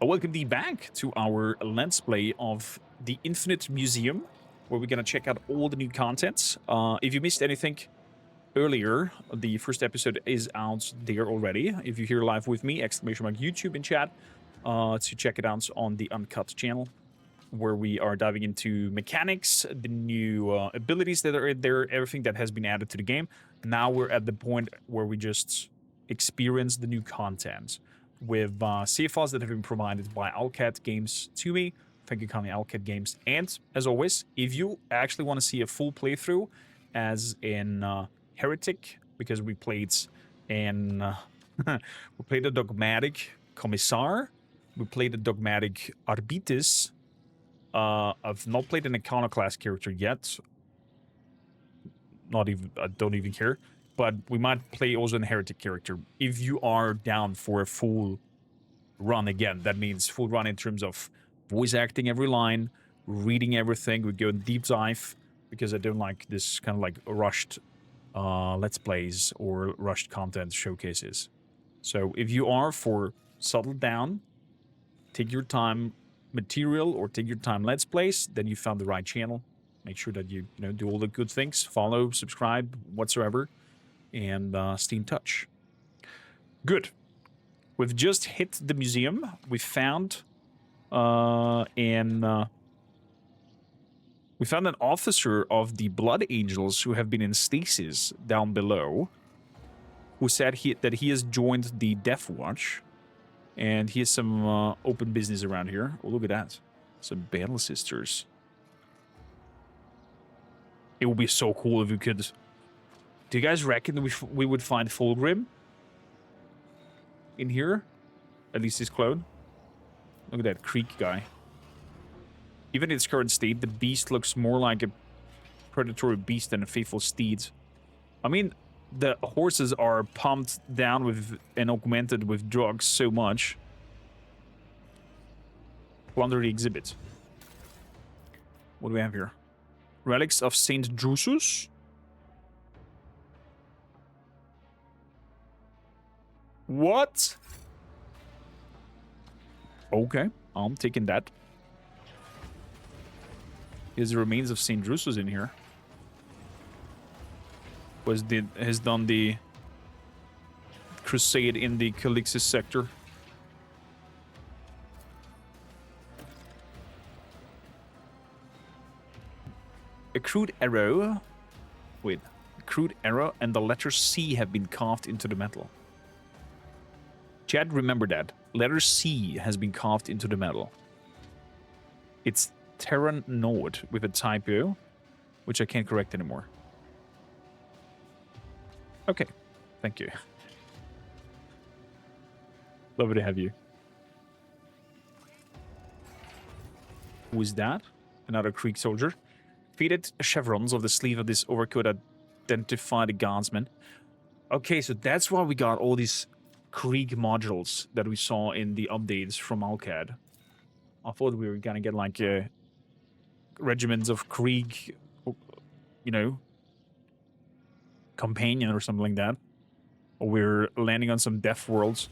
Welcome thee back to our Let's Play of the Infinite Museum, where we're gonna check out all the new contents. If you missed anything earlier, the first episode is out there already. If you're here live with me, exclamation mark YouTube in chat, to check it out on the Uncut channel, where we are diving into mechanics, the new abilities that are there, everything that has been added to the game. Now we're at the point where we just experience the new content with save files that have been provided by Owlcat Games to me. Thank you kindly, Owlcat Games. And as always, if you actually want to see a full playthrough, as in Heretic, because we played in we played a dogmatic Commissar, we played a dogmatic Arbitis. I've not played an Iconoclast character yet. Not even, I don't even care. But we might play also an Heretic character. If you are down for a full run again, that means full run in terms of voice acting every line, reading everything. We go in deep dive, because I don't like this kind of like rushed Let's Plays or rushed content showcases. So if you are for settle down, take your time material, or take your time Let's Plays, then you found the right channel. Make sure that you do all the good things, follow, subscribe, whatsoever, and stay in touch. Good. We've just hit the museum. We found we found an officer of the Blood Angels who have been in stasis down below, who said that he has joined the Death Watch, and he has some open business around here. Oh, look at that. Some Battle Sisters. It would be so cool if we could... Do you guys reckon we would find Fulgrim in here? At least his clone. Look at that Creek guy. Even in its current state, the beast looks more like a predatory beast than a faithful steed. I mean, the horses are pumped down with and augmented with drugs so much. Wonder the exhibit. What do we have here? Relics of Saint Drusus? What? Okay, I'm taking that. Here's the remains of Saint Drusus in here. Has done the crusade in the Calixis sector. A crude arrow. Wait, a crude arrow and the letter C have been carved into the metal. Chad, remember that. Letter C has been carved into the metal. It's Terran Nord with a typo, which I can't correct anymore. Okay, thank you. Lovely to have you. Who is that? Another Creek soldier. Faded chevrons of the sleeve of this overcoat identify the guardsman. Okay, so that's why we got all these Krieg modules that we saw in the updates from Alcad. I thought we were gonna get like regiments of Krieg, companion or something like that. Or we're landing on some death worlds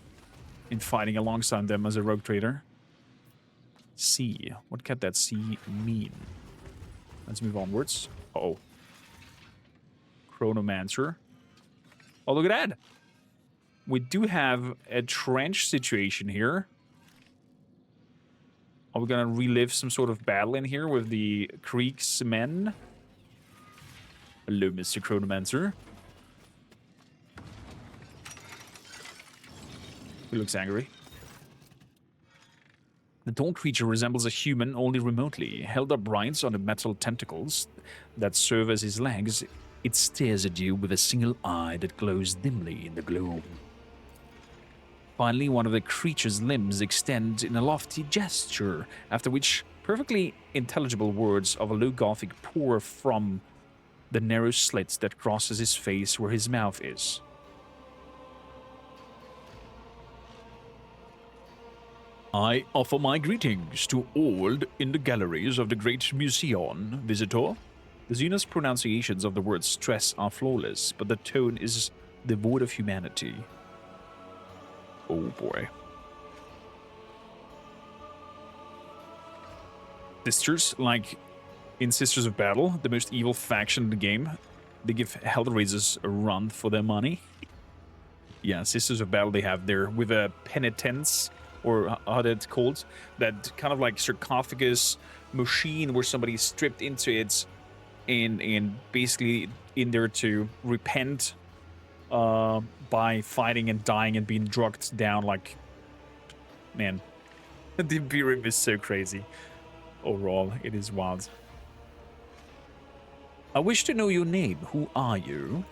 and fighting alongside them as a rogue trader. C. What can that C mean? Let's move onwards. Uh-oh. Chronomancer. Oh, look at that! We do have a trench situation here. Are we gonna relive some sort of battle in here with the Creek's men? Hello, Mr. Chronomancer. He looks angry. The tall creature resembles a human only remotely. Held upright on the metal tentacles that serve as his legs, it stares at you with a single eye that glows dimly in the gloom. Finally, one of the creature's limbs extends in a lofty gesture, after which perfectly intelligible words of a low Gothic pour from the narrow slit that crosses his face where his mouth is. I offer my greetings to all in the galleries of the great Museion, visitor. The Xenos pronunciations of the word stress are flawless, but the tone is devoid of humanity. Oh boy. sisters, like in Sisters of Battle, the most evil faction in the game. They give Hellraisers a run for their money. Yeah, Sisters of Battle, they have their, with a penitence, or how that's called, that kind of like sarcophagus machine where somebody is stripped into it and basically in there to repent by fighting and dying and being drugged down. Like, man, the Imperium is so crazy. Overall, it is wild. I wish to know your name. Who are you?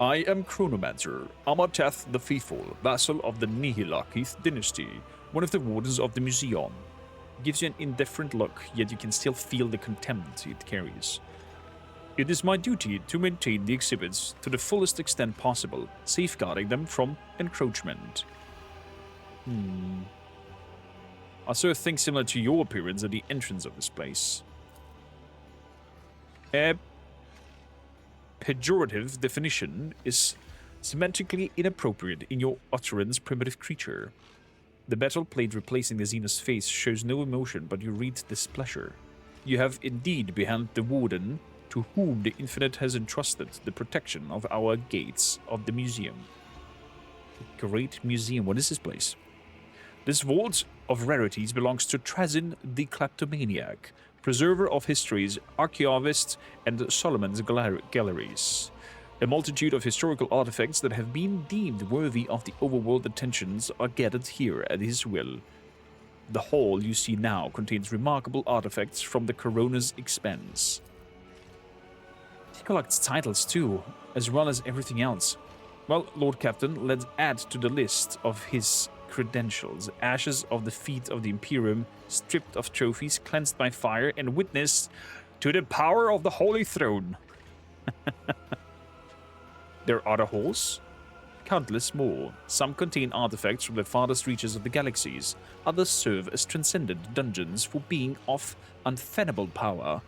I am Chronomancer, Amarteth the Faithful, vassal of the Nihilakith dynasty, one of the wardens of the Museion. Gives you an indifferent look, yet you can still feel the contempt it carries. It is my duty to maintain the exhibits to the fullest extent possible, safeguarding them from encroachment. I saw a thing similar to your appearance at the entrance of this place. A pejorative definition is semantically inappropriate in your utterance, primitive creature. The metal plate replacing the Xenos face shows no emotion, but you read displeasure. You have indeed beheld the warden to whom the Infinite has entrusted the protection of our gates of the museum. The Great Museum. What is this place? This vault of rarities belongs to Trazin the Kleptomaniac, preserver of histories, archaeovist, and Solomon's galleries. A multitude of historical artifacts that have been deemed worthy of the overworld attentions are gathered here at his will. The hall you see now contains remarkable artifacts from the Corona's expanse. He collects titles too, as well as everything else. Well, Lord Captain, let's add to the list of his credentials: ashes of the feet of the Imperium, stripped of trophies, cleansed by fire, and witness to the power of the Holy Throne. There are other halls, countless more. Some contain artifacts from the farthest reaches of the galaxies. Others serve as transcendent dungeons for being of unfathomable power,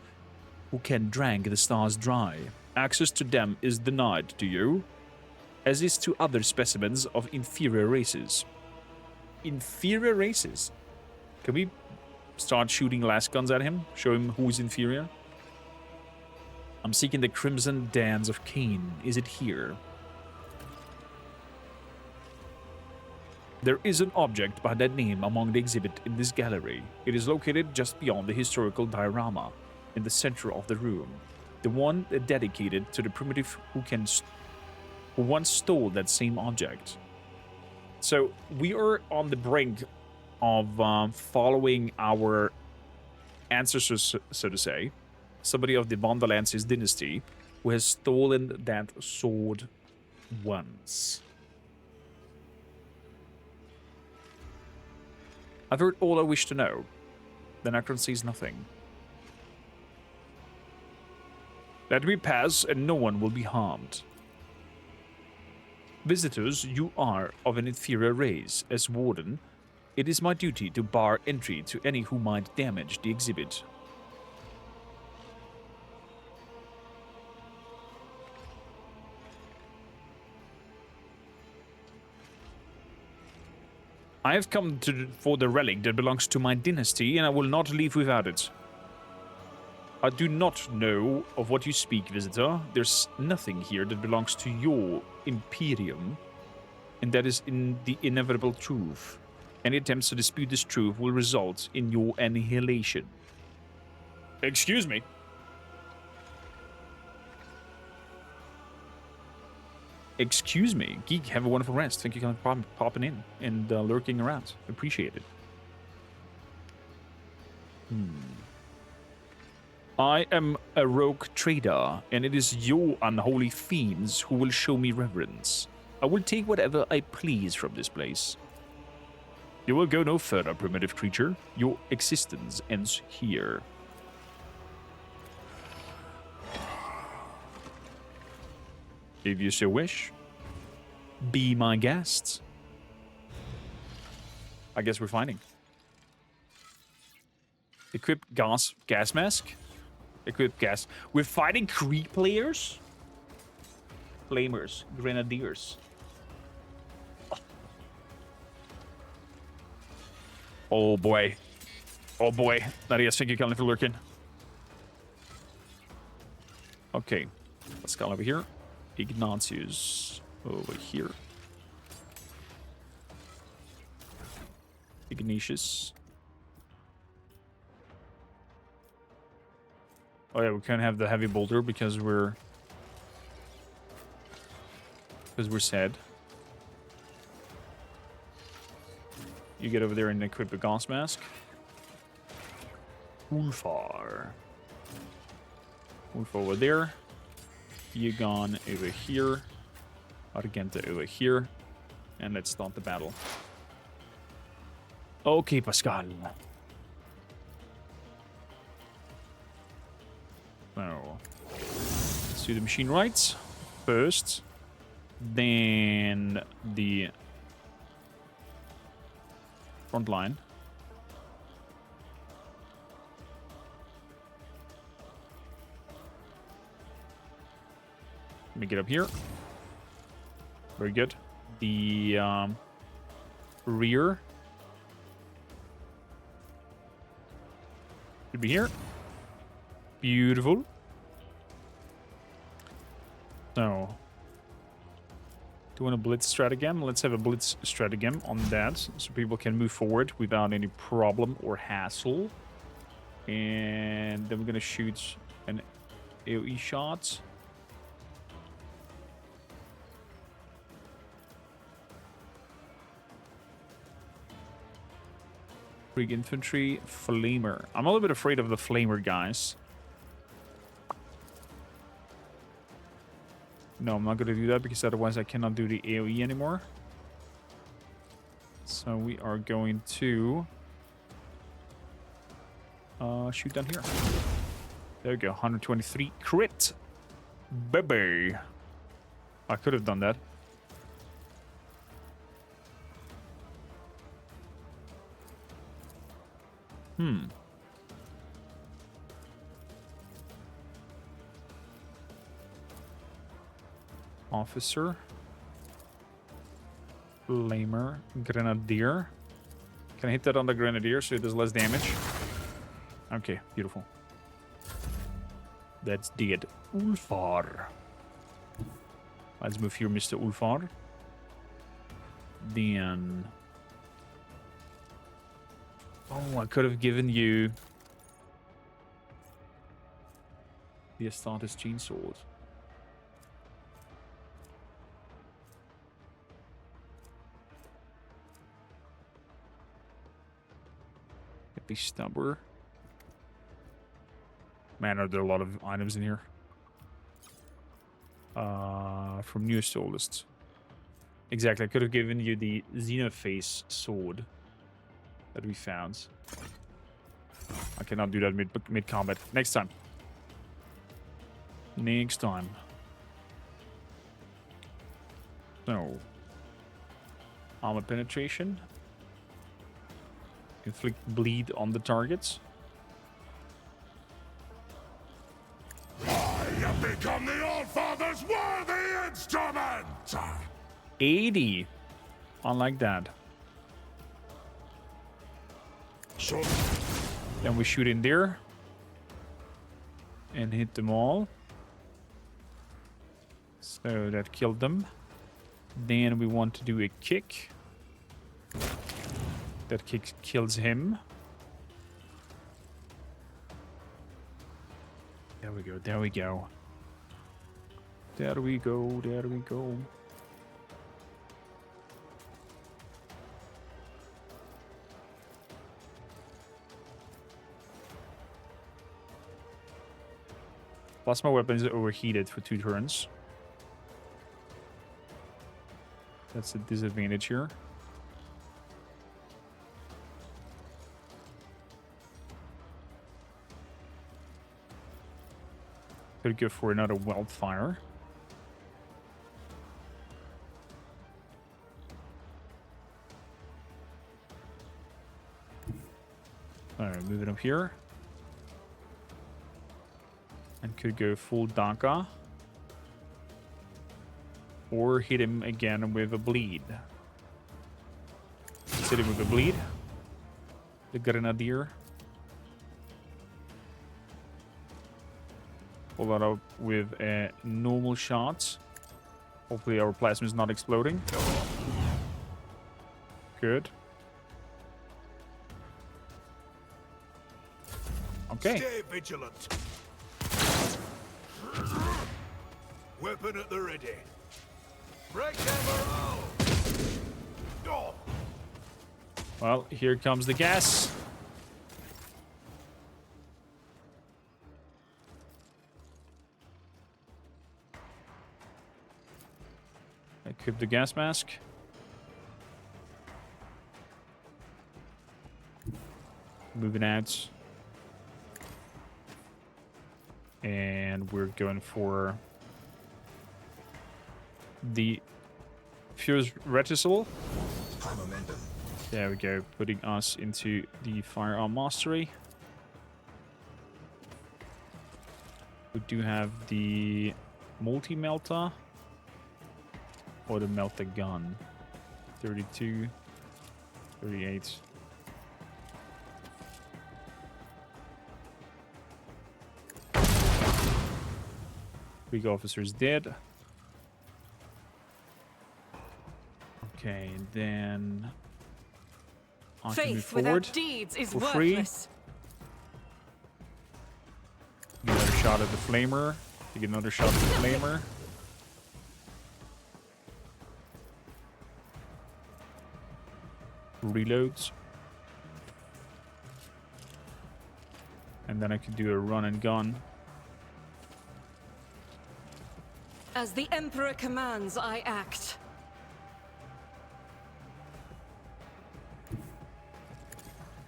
who can drink the stars dry. Access to them is denied to you, as is to other specimens of inferior races. Inferior races? Can we start shooting last guns at him? Show him who's inferior? I'm seeking the Crimson Dance of Cain. Is it here? There is an object by that name among the exhibit in this gallery. It is located just beyond the historical diorama, in the center of the room. The one dedicated to the primitive who once stole that same object. So we are on the brink of following our ancestors, so to say. Somebody of the Vondalances dynasty who has stolen that sword once. I've heard all I wish to know. The Necron sees nothing. Let me pass, and no one will be harmed. Visitors, you are of an inferior race. As warden, it is my duty to bar entry to any who might damage the exhibit. I have come for the relic that belongs to my dynasty, and I will not leave without it. I do not know of what you speak, visitor. There's nothing here that belongs to your Imperium, and that is in the inevitable truth. Any attempts to dispute this truth will result in your annihilation. Excuse me. Excuse me. Geek, have a wonderful rest. Thank you for popping in and lurking around. Appreciate it. I am a rogue trader, and it is your unholy fiends who will show me reverence. I will take whatever I please from this place. You will go no further, primitive creature. Your existence ends here. If you so wish, be my guest. I guess we're fighting. Equip gas mask. Equip gas. We're fighting Kree players? Flamers, grenadiers. Oh boy. Oh boy, that is thank you, Colin, for lurking. Okay, let's go over here. Ignatius over here. Ignatius. Oh yeah, we can't have the heavy boulder because we're sad. You get over there and equip a gas mask. Ulfar. Ulfar over there. Egon over here. Argenta over here. And let's start the battle. Okay, Pascal. So, let's do the machine rights first. Then the front line. Let me get up here. Very good. The rear should be here. Beautiful. So, do you want a blitz stratagem? Let's have a blitz stratagem on that, so people can move forward without any problem or hassle. And then we're gonna shoot an AoE shot. Brig infantry, flamer. I'm a little bit afraid of the flamer, guys. No, I'm not going to do that because otherwise I cannot do the AoE anymore. So we are going to shoot down here. There we go, 123 crit. Baby. I could have done that. Officer. Flamer. Grenadier. Can I hit that on the Grenadier so it does less damage? Okay, beautiful. That's dead. Ulfar. Let's move here, Mr. Ulfar. Then... Oh, I could have given you the Astartes Chainsword. Epi Stubber. Man, are there a lot of items in here. From newest to oldest. Exactly, I could have given you the Xenophase sword that we found. I cannot do that mid combat. Next time. Next time. So, armor penetration. Inflict bleed on the targets. I have become the All-Father's worthy instrument! 80. Unlike that. So Then we shoot in there. And hit them all. So that killed them. Then we want to do a kick. That kick kills him. There we go, there we go. There we go, there we go. Plasma weapons are overheated for 2 turns. That's a disadvantage here. Could go for another wildfire. Alright, move it up here. And could go full Daka. Or hit him again with a bleed. Let's hit him with a bleed. The Grenadier. Pull that up with a normal shot. Hopefully our plasma is not exploding. Good. Okay. Stay vigilant. Weapon at the ready. Break them morale. Oh. Well, here comes the gas. Equip the gas mask. Moving out. And we're going for the fuse reticule. There we go, putting us into the firearm mastery. We do have the multi-melter or the melter gun. 32, 38. Big officer's dead. Okay, then I can move Faith forward without deeds is for free. worthless. Get another shot at the flamer. Take another shot at the flamer. Reloads. And then I could do a run and gun. As the Emperor commands, I act.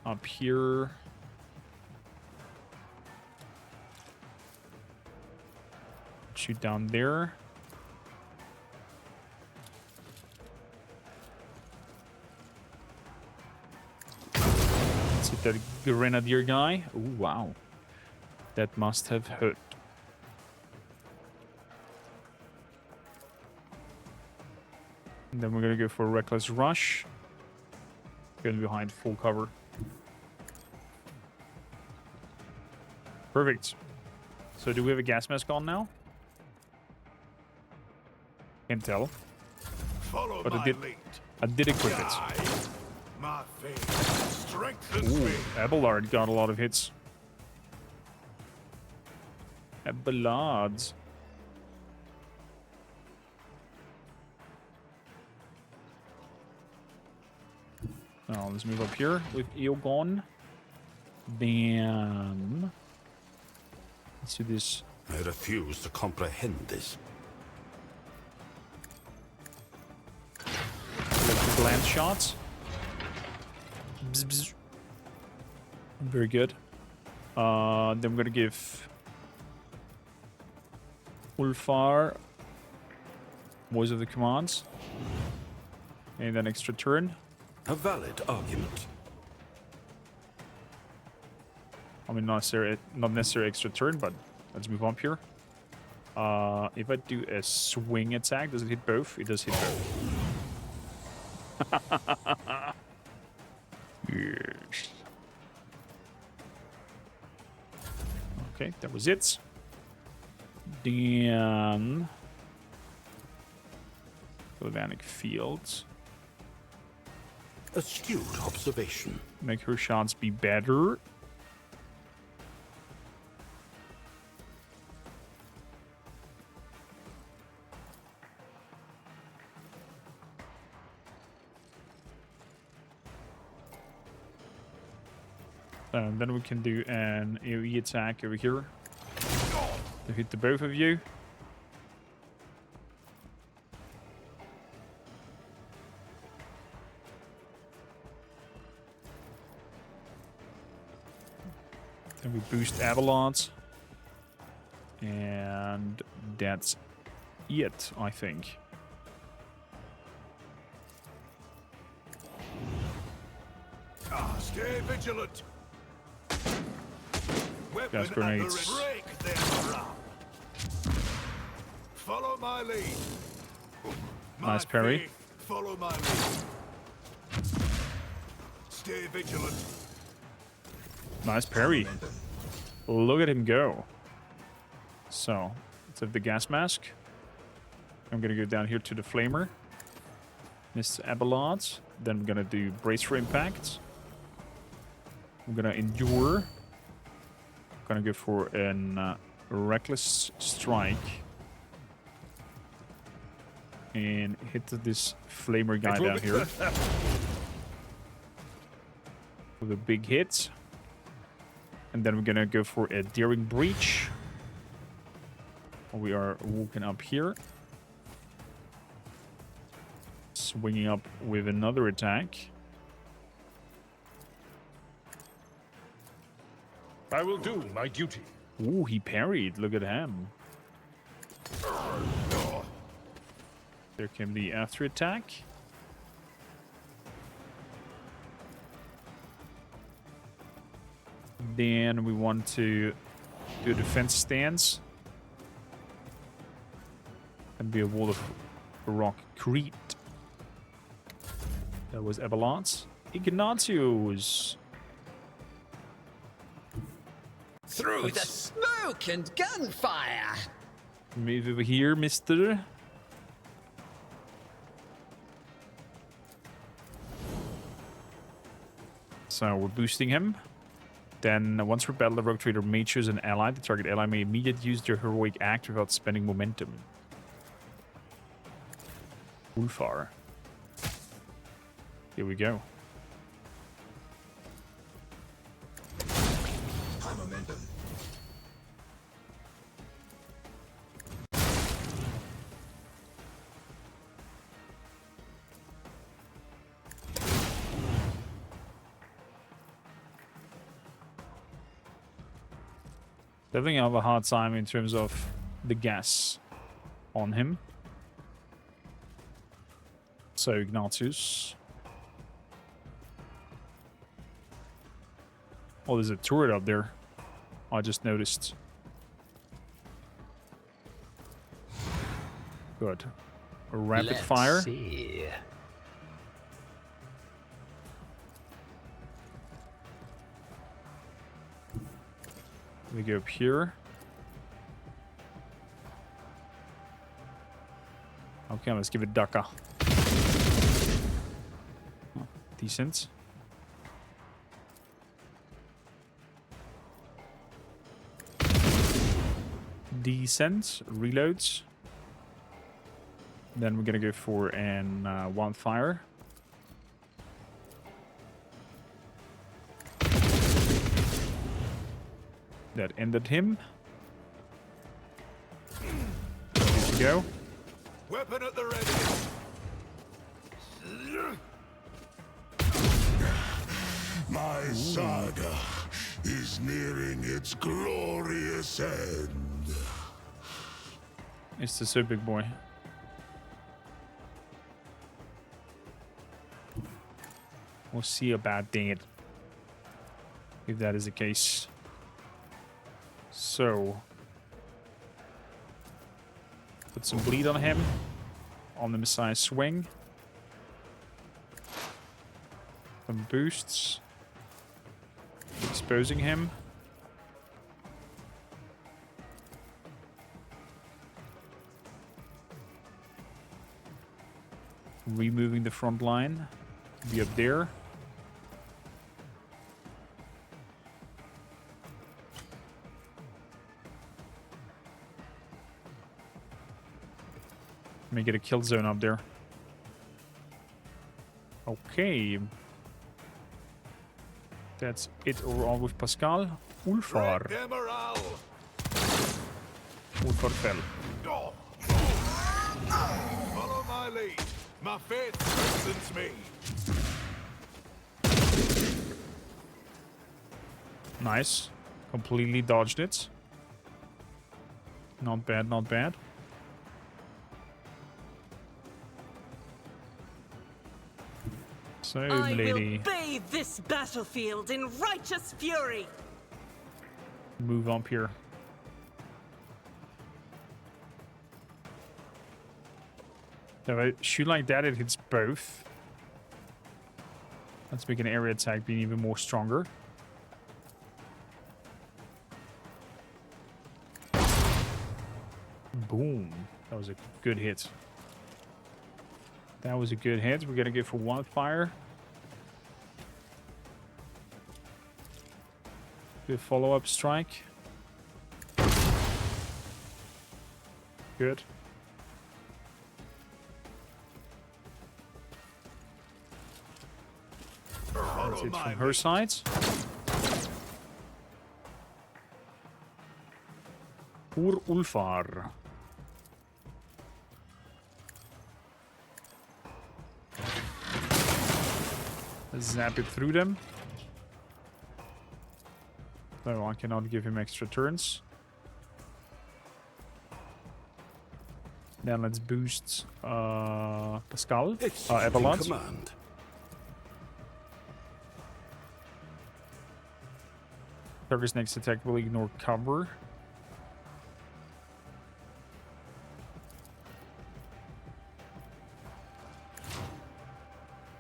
Up here. Shoot down there. Let's hit that grenadier guy. Oh, wow. That must have hurt. And then we're gonna go for a reckless rush. Going behind full cover. Perfect. So do we have a gas mask on now? Can't tell. Follow But my lead. I did equip it. Guide. My faith strengthens Ooh, me. Abelard got a lot of hits. Abelard. Now let's move up here with Eogon. Then let's do this. I refuse to comprehend this. Electric lance shots. Bzz, bzz. Very good. Then I'm gonna give Ulfar voice of the commands. And then extra turn. A valid argument. I mean, not necessarily extra turn, but let's move up here. If I do a swing attack, does it hit both? It does hit both. Yes. Okay, that was it. Then Galvanic Fields. Astute observation. Make her shots be better. And then we can do an AoE attack over here to hit the both of you. Then we boost Avalanche. And that's it, I think. Stay vigilant. Weapon Gas grenades. Break them around. Follow my lead. Nice parry. faith, follow my lead. Stay vigilant. Nice parry. Look at him go. So, let's have the gas mask. I'm gonna go down here to the flamer. Mr. Abelard. Then we're gonna do brace for impact. I'm gonna endure. Gonna go for an reckless strike. And hit this flamer guy down here. With a big hit. And then we're gonna go for a daring breach. We are walking up here. Swinging up with another attack. I will do my duty. Ooh, he parried. Look at him. There came the after attack. Then we want to do a defense stance. And be a wall of rock Crete. That was Abelard's. Ignatius. Through the smoke and gunfire. Move over here, mister. So we're boosting him. Then once we're battle, the rogue trader may choose an ally. The target ally may immediately use their heroic act without spending momentum. Ulfar. Here we go. High momentum. Definitely have a hard time in terms of the gas on him. So Ignatius. Oh, there's a turret up there. I just noticed. Good. A rapid fire. See. We go up here. Okay, let's give it Daka. Oh, decent. Decent. Reloads. Then we're gonna go for an wildfire. That ended him. Here we go. Weapon at the ready. My saga is nearing its glorious end. It's the so big boy. We'll see about that. If that is the case. So. Put some bleed on him. On the Messiah swing. Some boosts. Exposing him. Removing the front line. Be up there. Make it a kill zone up there. Okay. That's it overall with Pascal. Ulfar. Wreck their morale. Ulfar fell. Oh. Follow my lead. My faith strengthens me. Nice. Completely dodged it. Not bad, not bad. So, I lady, will bathe this battlefield in righteous fury. move up here. If I shoot like that, it hits both. Let's make an area attack being even more stronger. Boom. That was a good hit. That was a good hit. We're gonna go for wildfire. Do a follow-up strike. Good. That's it from her side. Poor Ulfar. Zap it through them. No, I cannot give him extra turns. Then let's boost Pascal. Avalanche. Command. Target's next attack will ignore cover.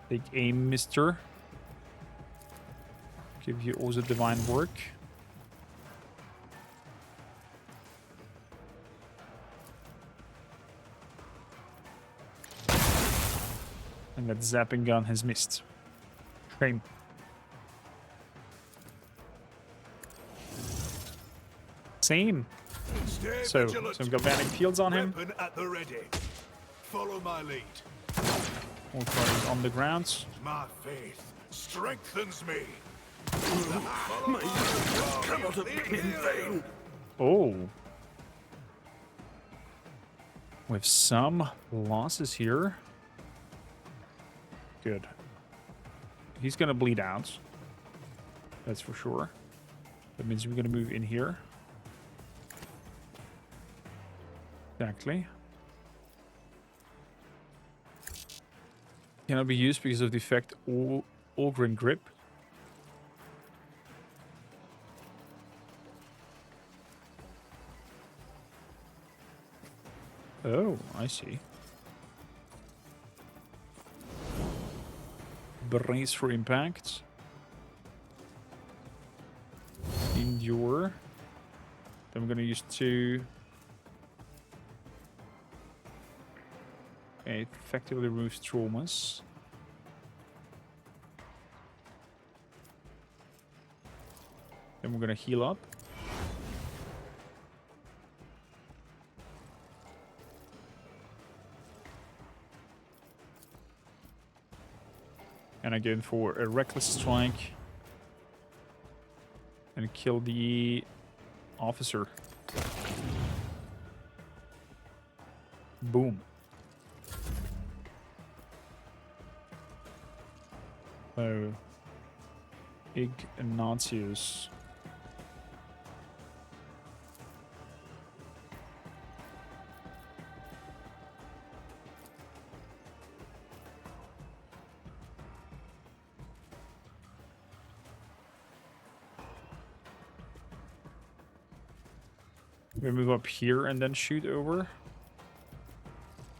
Take aim, mister. Give you also divine work. And that zapping gun has missed. Shame. Same. Stay So, vigilant. some galvanic fields on him. Weapon at the ready. Follow my lead. All targets on the ground. My faith strengthens me. My efforts cannot have been in vain. Oh. With some losses here. Good. He's gonna bleed out. That's for sure. That means we're gonna move in here. Exactly. Cannot be used because of the effect Ogren Grip. Oh, I see. Brace for impact. Endure. Then I'm gonna use 2. Okay, effectively removes traumas. Then we're gonna heal up. And again for a reckless strike. And kill the officer. Boom. So, Ignatius. We move up here and then shoot over.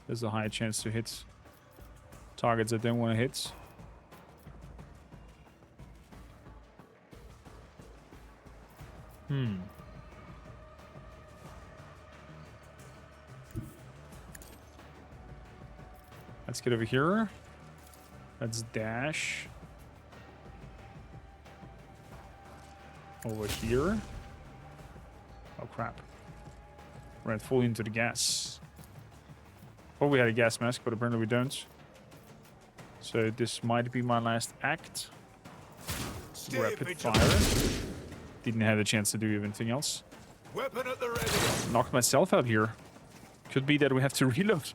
There's a high chance to hit targets I don't want to hit. Let's get over here. Let's dash. Over here. Oh crap. Ran fully into the gas. Oh, we had a gas mask, but apparently we don't. So this might be my last act. Stay Rapid vigilant. fire. Didn't have a chance to do anything else. Weapon at the ready. Knocked myself out here. Could be that we have to reload.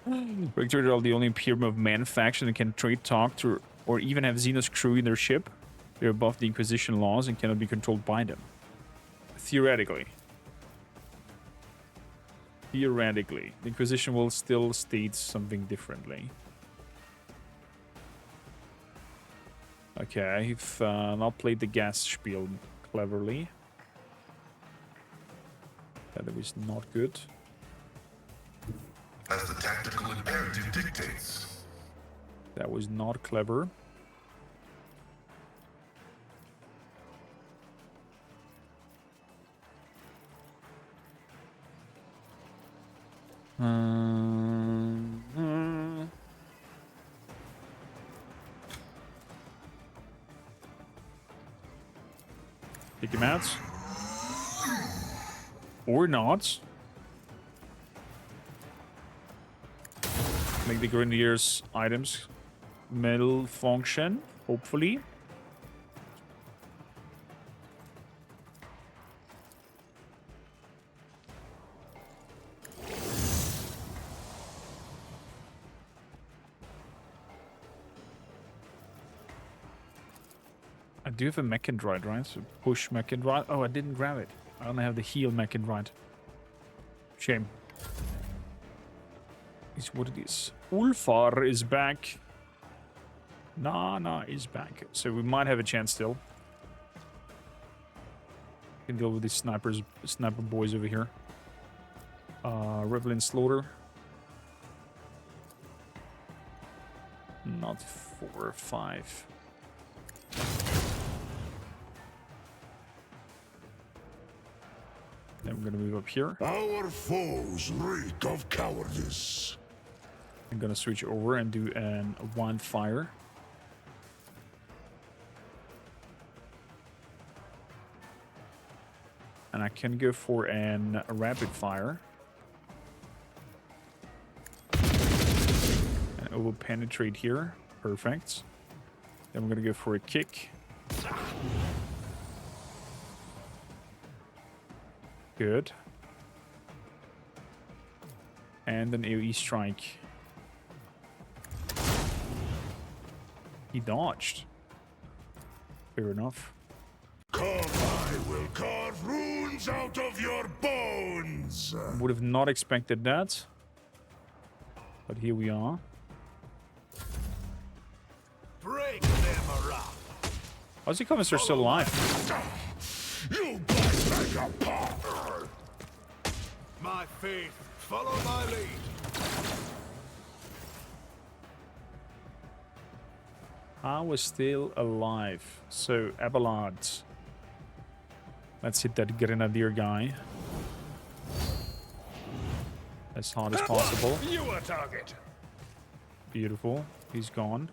Victory are the only Imperium of Man faction that can trade, talk to, or even have Xenos crew in their ship. They're above the Inquisition laws and cannot be controlled by them. Theoretically. Theoretically. The Inquisition will still state something differently. Okay, I've not played the gas spiel cleverly. That was not good. As the tactical imperative dictates. That was not clever. Take him out. Or not. Make the Grenadier's items malfunction, hopefully. I do have a mech and ride, right? So push mech and ride. Oh, I didn't grab it. I only have the heal mech and ride. Shame. Is what it is. Ulfar is back. Nana is back. So we might have a chance still. Can deal with these sniper boys over here. Revelin Slaughter. Not 4 or 5. Then we're gonna move up here. Our foes reek of cowardice. I'm gonna switch over and do a wildfire. And I can go for a rapid fire. And it will penetrate here. Perfect. Then we're gonna go for a kick. Good. And an AoE strike. He dodged. Fair enough. Come, I will carve runes out of your bones. Would have not expected that. But here we are. Break them up. How's the Commissar still alive? You bite like a pauper. My faith, follow my lead. I was still alive. So, Abelard. Let's hit that Grenadier guy. As hard as possible. You a target. Beautiful. He's gone.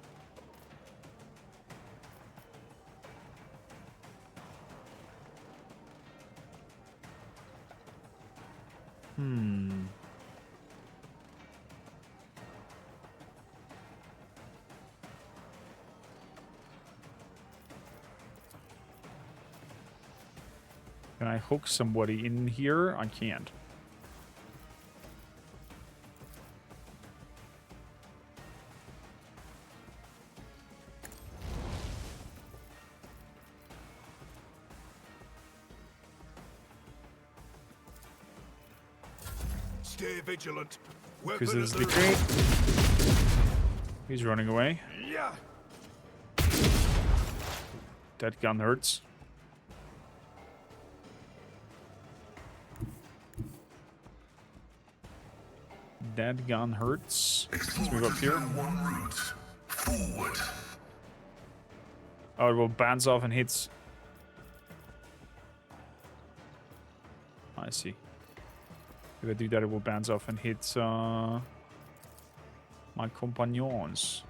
Can I hook somebody in here? I can't. Stay vigilant. Because Weapon there's at the the crate. He's running away. Yeah. That gun hurts. That gun hurts. Let's move up here. Forward. Oh, it will bounce off and hits. I see. If I do that, it will bounce off and hit my companions.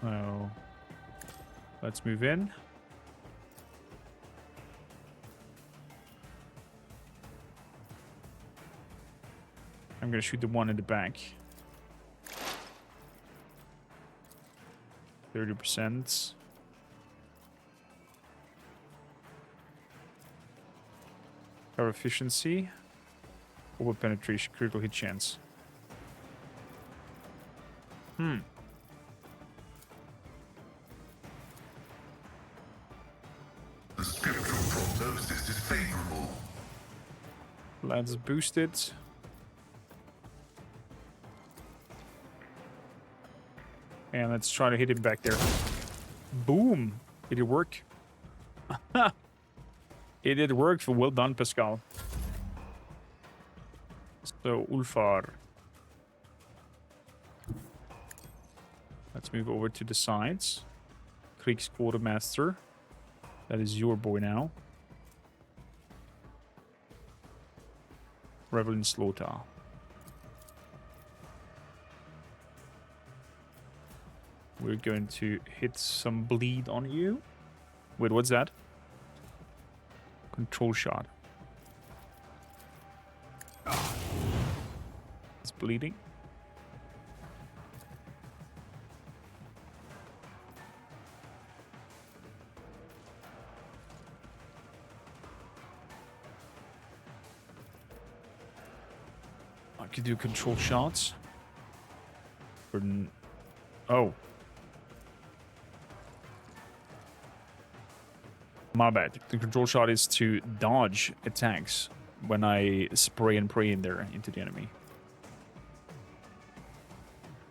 Oh. Let's move in. I'm gonna shoot the one in the back. 30%. Power efficiency. Over penetration, critical hit chance. The scriptural prognosis is favorable. Let's boost it. And let's try to hit him back there. Boom! Did it work? It did work. Well done, Pascal. So, Ulfar. Let's move over to the sides. Kriegsquartermaster. That is your boy now. Revel in slaughter. We're going to hit some bleed on you. Wait, what's that? Control shot. It's bleeding. I could do control shots. Oh. My bad. The control shot is to dodge attacks when I spray and pray in there into the enemy.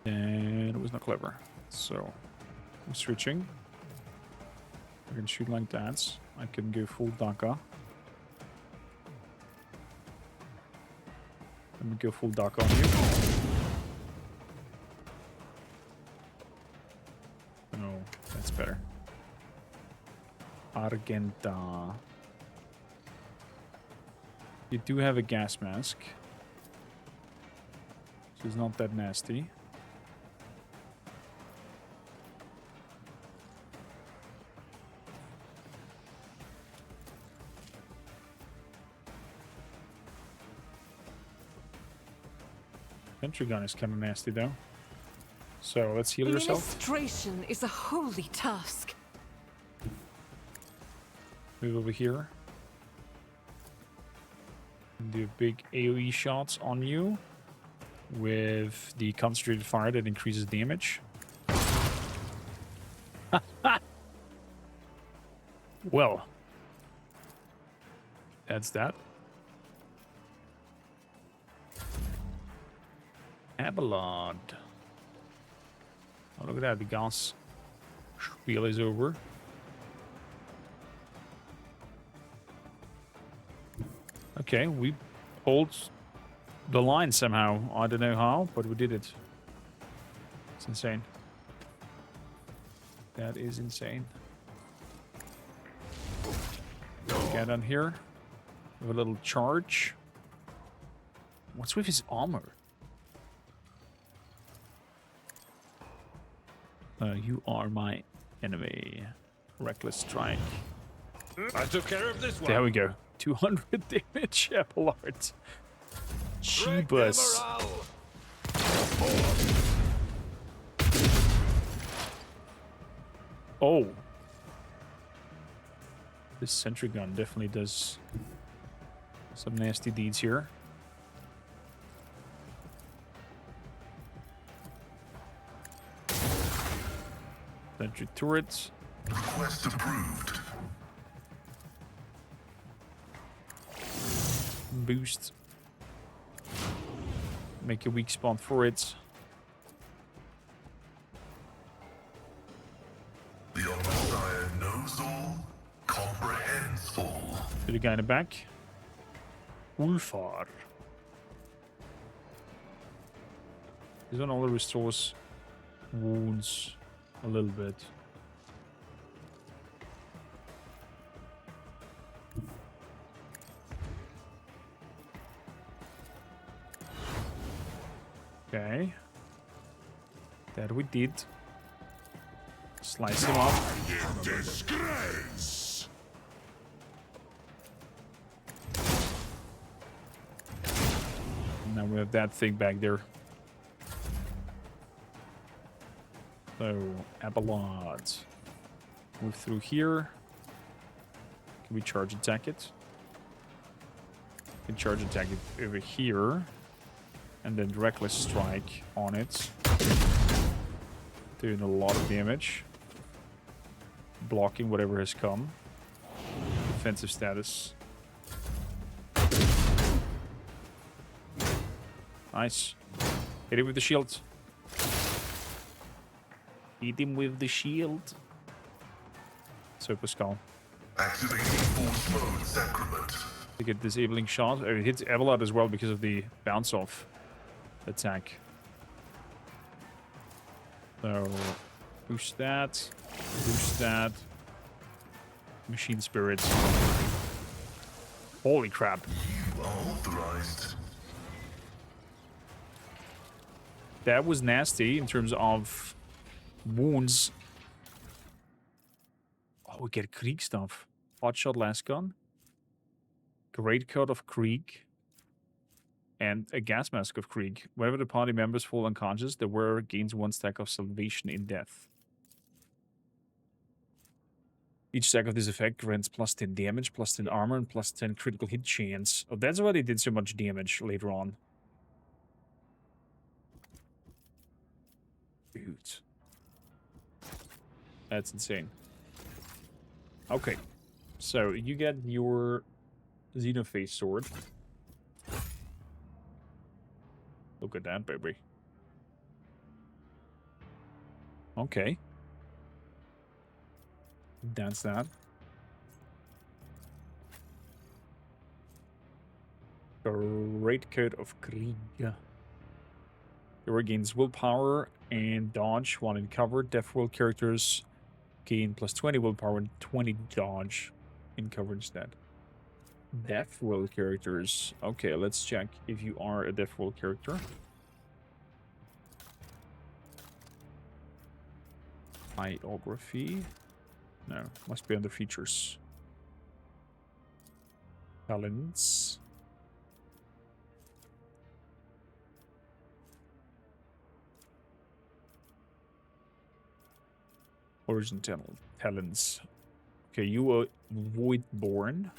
And it was not clever. So, I'm switching. I can shoot like that. I can go full Daka. Let me go full Daka on you. No, that's better. Argenta. You do have a gas mask. So it's not that nasty. Sentry gun is kind of nasty though. So let's heal yourself. Administration is a holy task. Move over here. Do big AoE shots on you with the concentrated fire that increases damage. Well, that's that. Abelard. Oh, look at that. The gas spiel is over. Okay, we pulled the line somehow. I don't know how, but we did it. It's insane. That is insane. Get on here. We have a little charge. What's with his armor? You are my enemy. Reckless strike. I took care of this one. There we go. 200 damage, Abelard. Jeebus. Oh. This sentry gun definitely does some nasty deeds here. Sentry turrets. Request approved. Boost. Make a weak spot for it. The Museion knows all, comprehends all. To the guy in the back. Ulfar. This one only restores wounds a little bit. Okay. That we did. Slice him up. In disgrace! Now we have that thing back there. So, Abelard. Move through here. Can we charge attack it? We can charge attack it over here. And then reckless strike on it. Doing a lot of damage. Blocking whatever has come. Defensive status. Nice. Hit him with the shield. Hit him with the shield. So Pascal. Activating force mode sacrament. To get disabling shot. It hits Abelard as well because of the bounce off attack. So boost that. Boost that. Machine spirits. Holy crap. You are authorized. That was nasty in terms of wounds. Oh, we get Krieg stuff. Hotshot last gun. Great coat of Krieg. And a gas mask of Krieg. Whenever the party members fall unconscious, the wearer gains 1 stack of salvation in death. Each stack of this effect grants plus 10 damage, plus 10 armor, and plus 10 critical hit chance. Oh, that's why they did so much damage later on. Dude. That's insane. Okay. So, you get your Xenophase sword. Look at that, baby. Okay. That's that. Great coat of Krieg. It gains willpower and dodge while in cover. Death World characters gain plus 20 willpower and 20 dodge in cover instead. Death World characters. Okay, let's check if you are a Death World character. Biography. No, must be under features. Talents. Origin talents. Okay, you are Voidborn.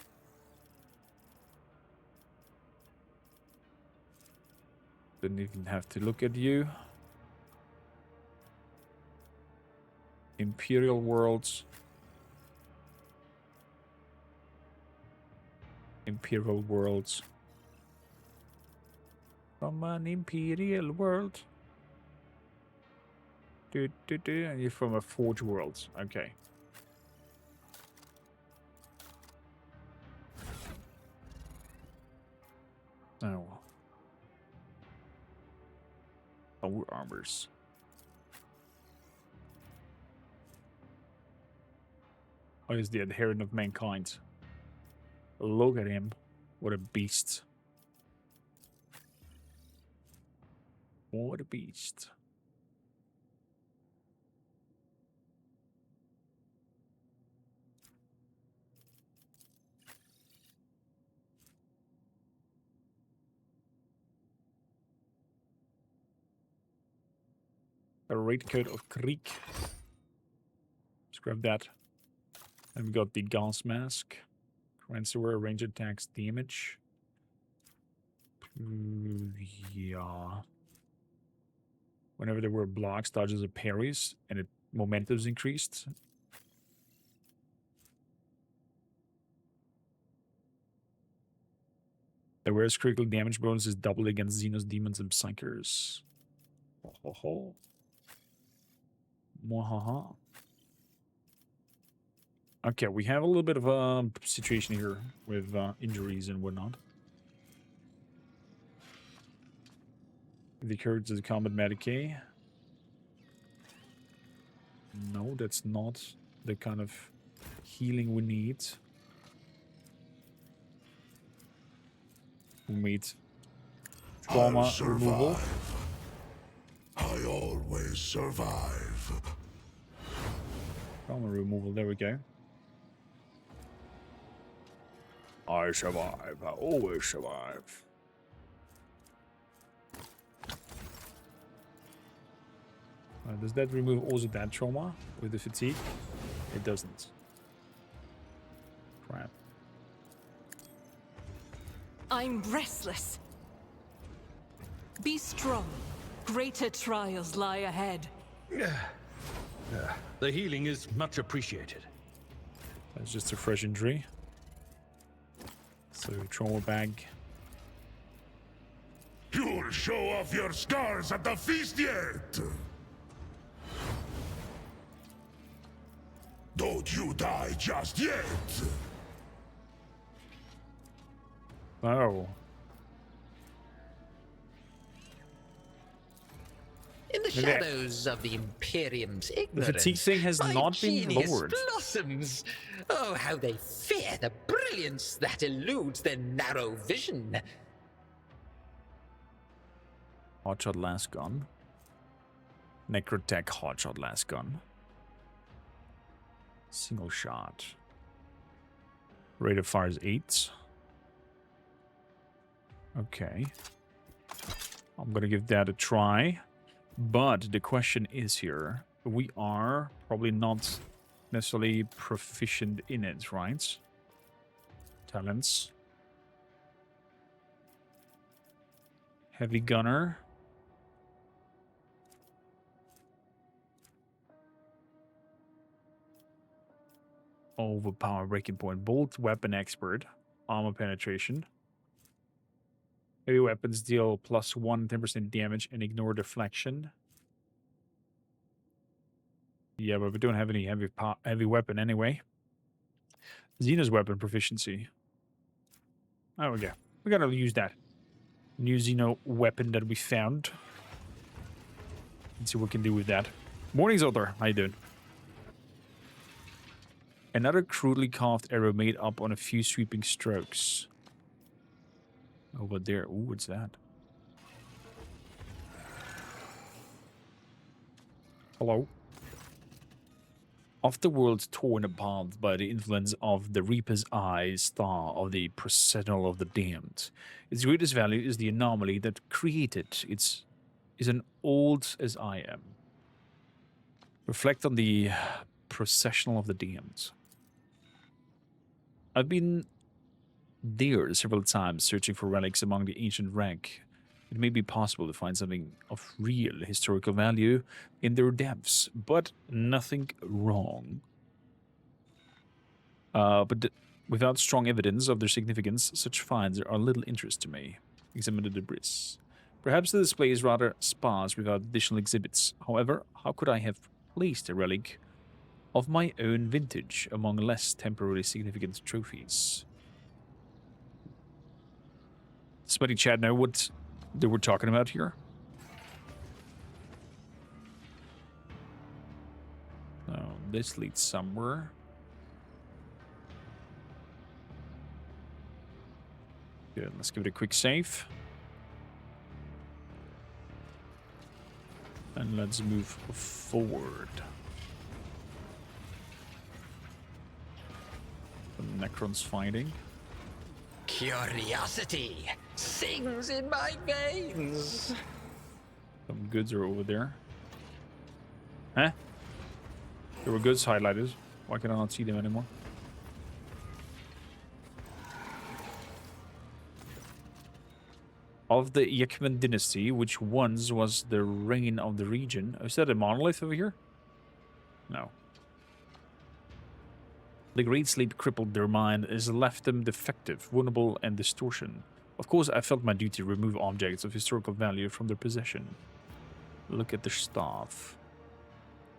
Didn't even have to look at you. Imperial Worlds. Imperial Worlds. From an Imperial World. And you're from a Forge World. Okay. Oh. Power armors. Oh, he's the adherent of mankind. Look at him. What a beast. What a beast. A raid code of Krieg. Let's grab that. And we got the gas mask. Ransomware range attacks damage. Yeah. Whenever there were blocks, dodges, or parries, and it momentum's increased. The wearer's critical damage bonus is doubled against Xenos, demons, and psychers. Ho ho ho. Mwahaha. Okay, we have a little bit of a situation here with injuries and whatnot. The courage is combat medicae. No, that's not the kind of healing we need. We need trauma removal. I always survive. Trauma removal, there we go. I survive. I always survive. Does that remove also that trauma with the fatigue? It doesn't. Crap. I'm restless. Be strong. Greater trials lie ahead. The healing is much appreciated. That's just a fresh injury. So, trauma bag. You'll show off your scars at the feast yet! Don't you die just yet! Oh. In the shadows of the Imperium's ignorance, The fatigue thing has my not been genius lowered. blossoms. Oh, how they fear the brilliance that eludes their narrow vision. Hotshot last gun. Necrotech hotshot last gun. Single shot. Rate of fire is 8. Okay. I'm gonna give that a try. But the question is here, we are probably not necessarily proficient in it, right? Talents. Heavy gunner. Overpower breaking point. Bolt weapon expert. Armor penetration. Heavy weapons deal +1 10% damage and ignore deflection. Yeah, but we don't have any heavy weapon anyway. Xena's weapon proficiency. Oh, we go. We gotta use that new Xeno weapon that we found. Let's see what we can do with that. Morning, Zoltar. How you doing? Another crudely carved arrow made up on a few sweeping strokes. Over there. Ooh, what's that? Hello? Of the world torn apart by the influence of the Reaper's Eye star of the Sentinel of the Damned, its greatest value is the anomaly that created it. Is an old as I am. Reflect on the Processional of the Damned. I've been there several times searching for relics among the ancient wreck. It may be possible to find something of real historical value in their depths, but nothing wrong. Without strong evidence of their significance, such finds are of little interest to me. Examine the debris. Perhaps the display is rather sparse without additional exhibits. However, how could I have placed a relic of my own vintage among less temporarily significant trophies? Somebody chat know what they were talking about here? Oh, this leads somewhere. Good, let's give it a quick save. And let's move forward. The Necron's fighting. Curiosity sings in my veins. Some goods are over there. Huh? There were goods highlighted. Why can I not see them anymore? Of the Yekmen dynasty, which once was the reign of the region. Oh, is that a monolith over here? No. The great sleep crippled their mind, has left them defective, vulnerable, and distortion. Of course, I felt my duty to remove objects of historical value from their possession. Look at the staff.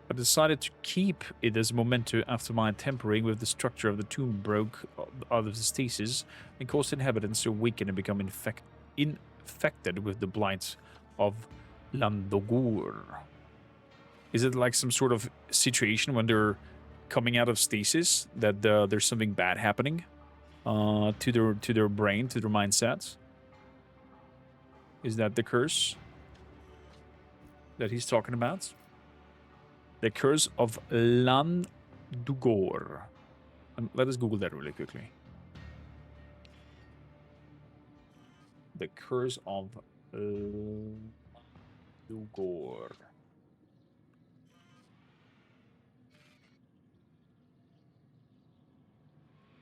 I decided to keep it as a memento after my tampering with the structure of the tomb broke out of the stasis and caused inhabitants to awaken and become infected with the blight of Landogur. Is it like some sort of situation when they're coming out of stasis that there's something bad happening to their brain, to their mindset? Is that the curse that he's talking about? The curse of Landugor. Let us Google that really quickly. The curse of Landugor.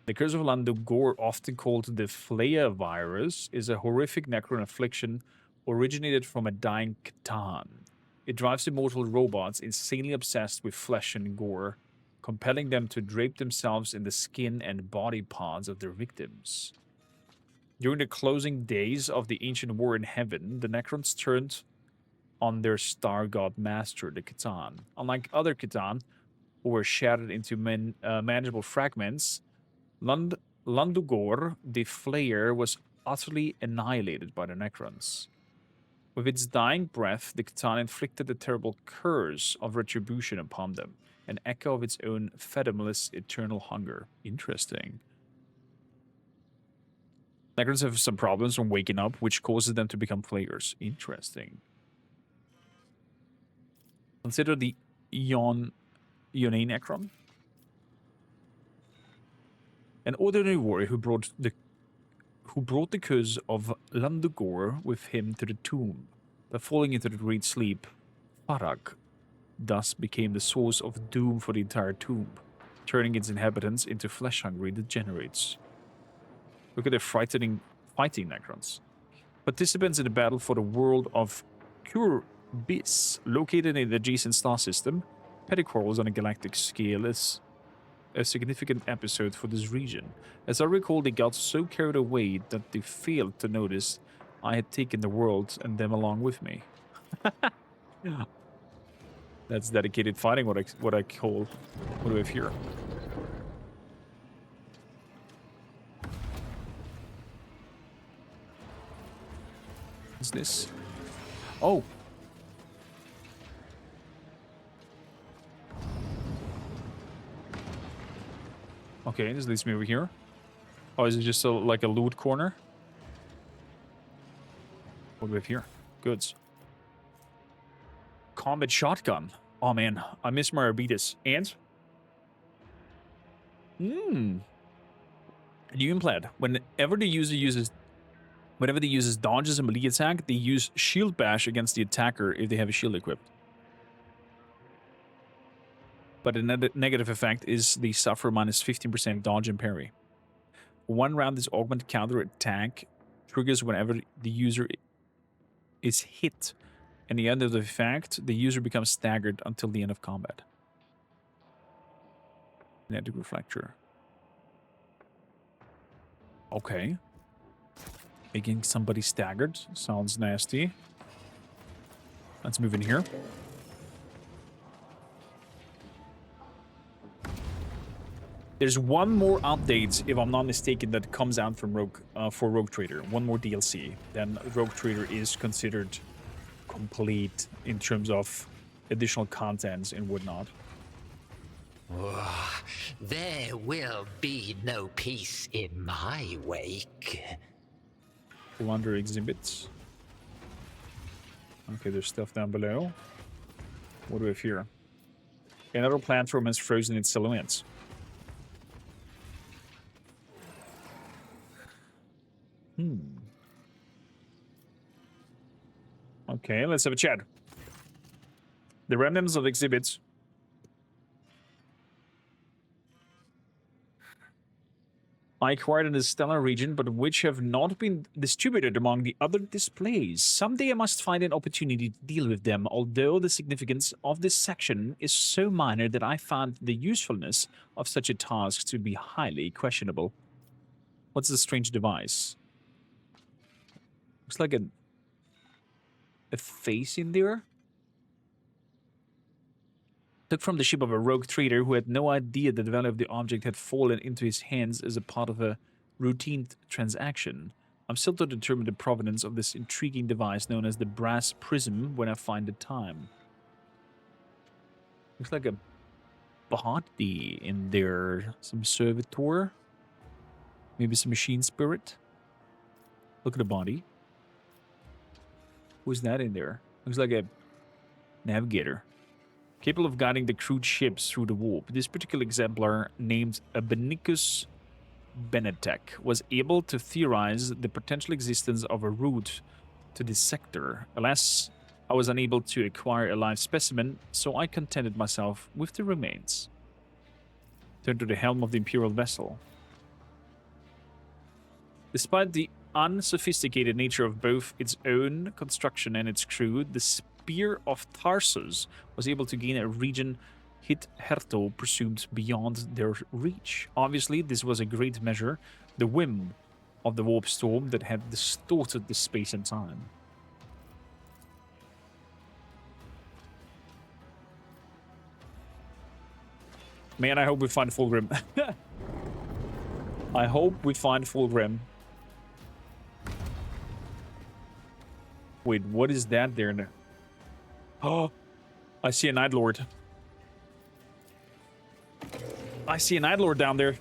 The curse of Landugor, often called the Flea virus, is a horrific necron affliction originated from a dying Catan. It drives immortal robots insanely obsessed with flesh and gore, compelling them to drape themselves in the skin and body parts of their victims. During the closing days of the ancient war in heaven, the Necrons turned on their star god master, the Catan. Unlike other Catan, who were shattered into manageable fragments, Landugor, the Flayer, was utterly annihilated by the Necrons. With its dying breath, the Catan inflicted a terrible curse of retribution upon them, an echo of its own fathomless eternal hunger. Interesting. Necrons have some problems from waking up, which causes them to become Flayers. Interesting. Consider the Yone Necron. An ordinary warrior who brought the curse of Landugor with him to the tomb. By falling into the great sleep, Farak thus became the source of doom for the entire tomb, turning its inhabitants into flesh-hungry degenerates. Look at the frightening fighting Necrons. Participants in the battle for the world of Kurbis, located in the adjacent star system, petty quarrels on a galactic scale is a significant episode for this region. As I recall, they got so carried away that they failed to notice I had taken the world and them along with me. That's dedicated fighting, what I call. What do we have here? What's this? Oh. Okay, this leads me over here. Oh, is it just like a loot corner? What do we have here? Goods. Combat shotgun. Oh man, I miss my Arbitas. And? New implant. Whenever the user dodges a melee attack, they use shield bash against the attacker if they have a shield equipped. But a negative effect is they suffer minus 15% dodge and parry. One round this augmented counter attack triggers whenever the user is hit. And the end of the effect, the user becomes staggered until the end of combat. Kinetic reflector. Okay. Making somebody staggered. Sounds nasty. Let's move in here. There's one more update, if I'm not mistaken, that comes out from Rogue Trader. One more DLC. Then Rogue Trader is considered complete in terms of additional contents and whatnot. Oh, there will be no peace in my wake. Plunder exhibits. Okay, there's stuff down below. What do we have here? Another platform has frozen its silhouettes. Okay, let's have a chat. The remnants of exhibits. I acquired in the Stellar region, but which have not been distributed among the other displays. Someday I must find an opportunity to deal with them, although the significance of this section is so minor that I found the usefulness of such a task to be highly questionable. What's the strange device? Looks like a face in there. Took from the ship of a rogue trader who had no idea that the value of the object had fallen into his hands as a part of a routine transaction. I'm still to determine the provenance of this intriguing device known as the brass prism when I find the time. Looks like a body in there. Some servitor. Maybe some machine spirit. Look at the body. Who's that in there? Looks like a navigator. Capable of guiding the crewed ships through the warp. This particular exemplar, named Benicus Benetek, was able to theorize the potential existence of a route to this sector. Alas, I was unable to acquire a live specimen, so I contented myself with the remains. Turn to the helm of the Imperial vessel. Despite the unsophisticated nature of both its own construction and its crew, the Spear of Tarsus was able to gain a region hitherto presumed beyond their reach. Obviously, this was a great measure, the whim of the warp storm that had distorted the space and time. Man, I hope we find Fulgrim. I hope we find Fulgrim. Wait, what is that there now? Oh, I see a Night Lord. I see a Night Lord down there.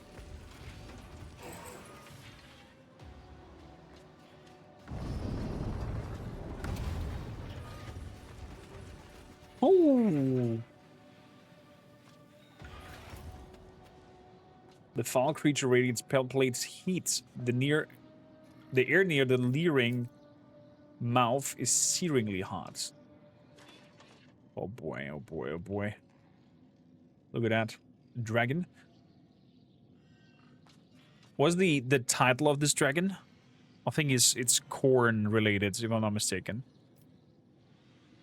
Oh. The foul creature radiates pale plates heat. The air near the leering mouth is searingly hot. Oh boy, oh boy, oh boy. Look at that. Dragon. What's the title of this dragon? I think it's corn related, if I'm not mistaken.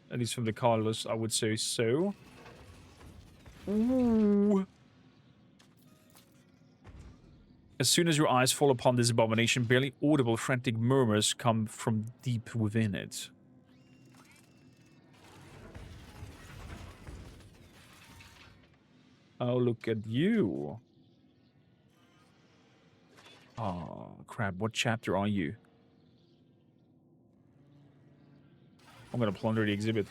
At least from the colors, I would say so. Ooh. As soon as your eyes fall upon this abomination, barely audible frantic murmurs come from deep within it. Oh, look at you. Oh, crap. What chapter are you? I'm gonna plunder the exhibit.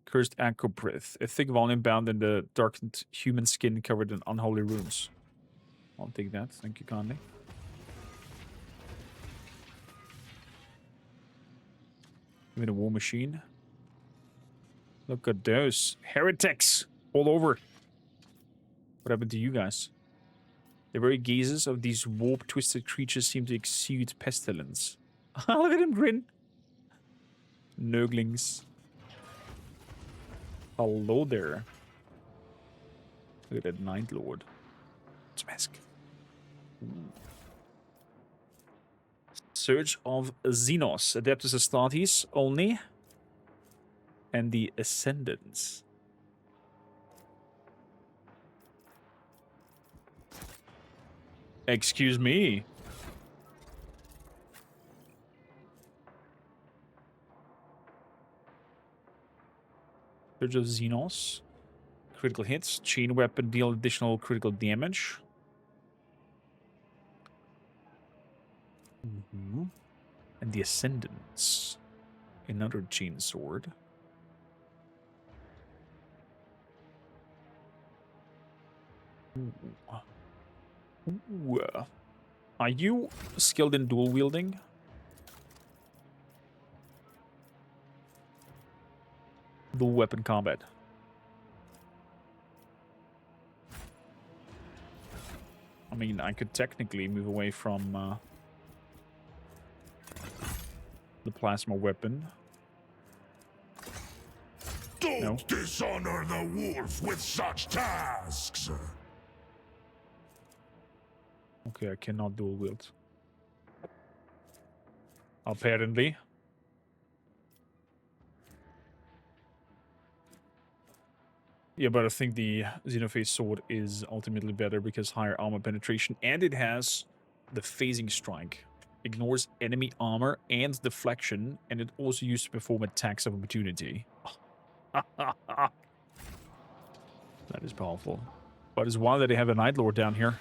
Cursed Acrobrith. A thick volume bound in the darkened human skin covered in unholy runes. I'll take that. Thank you kindly. Give me the war machine. Look at those. Heretics! All over. What happened to you guys? The very gazes of these warp-twisted creatures seem to exude pestilence. Look at him grin. Nurglings. Hello there. Look at that Night Lord. Smask. Search of Xenos. Adeptus Astartes only. And the Ascendants. Excuse me. Search of Xenos. Critical hits. Chain weapon deal additional critical damage. And the Ascendants. Another chain sword. Ooh. Are you skilled in dual wielding? Dual weapon combat. I mean, I could technically move away from the plasma weapon. Don't dishonor the wolf with such tasks! Okay, I cannot dual wield. Apparently. Yeah, but I think the Xenophase sword is ultimately better because higher armor penetration, and it has the phasing strike. Ignores enemy armor and deflection, and it also used to perform attacks of opportunity. That is powerful. But it's wild that they have a Night Lord down here.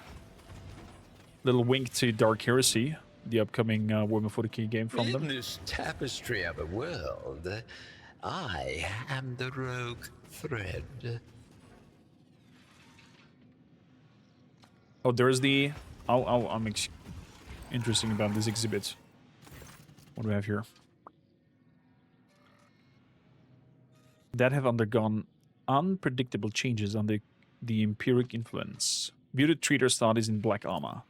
Little wink to Dark Heresy, the upcoming Warhammer 40k game from them. In this tapestry of a world, I am the rogue thread. Oh, there's the... I'm interesting about this exhibit. What do we have here? That have undergone unpredictable changes under the empiric influence. Muted Treater studies in black armor.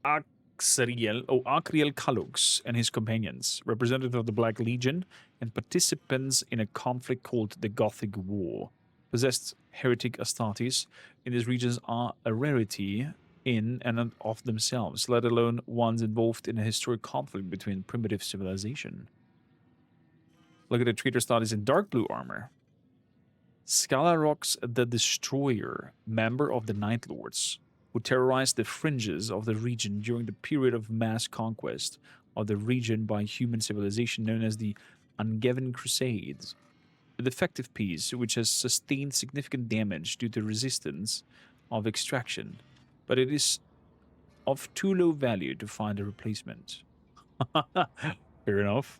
Akriel Kalux and his companions, representative of the Black Legion and participants in a conflict called the Gothic War. Possessed heretic Astartes in these regions are a rarity in and of themselves, let alone ones involved in a historic conflict between primitive civilization. Look at the Treater Astartes in dark blue armor. Scalarox the Destroyer, member of the Night Lords, who terrorized the fringes of the region during the period of mass conquest of the region by human civilization known as the Angevin Crusades. A defective piece which has sustained significant damage due to resistance of extraction, but it is of too low value to find a replacement. Fair enough.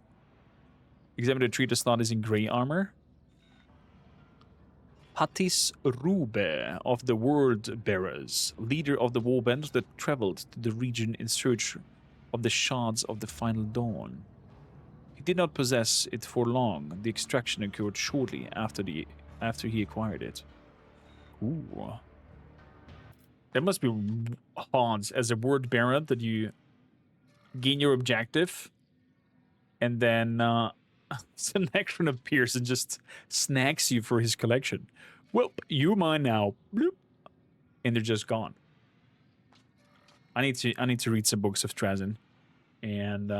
Examine the Treater Astartes in grey armor. Patis Rube of the Word Bearers, leader of the warband that traveled to the region in search of the shards of the Final Dawn. He did not possess it for long. The extraction occurred shortly after he acquired it. Ooh. That must be hard as a word bearer that you gain your objective and then Synechron appears and just snacks you for his collection. Well, you're mine now. Bloop. And they're just gone. I need to read some books of Drazen and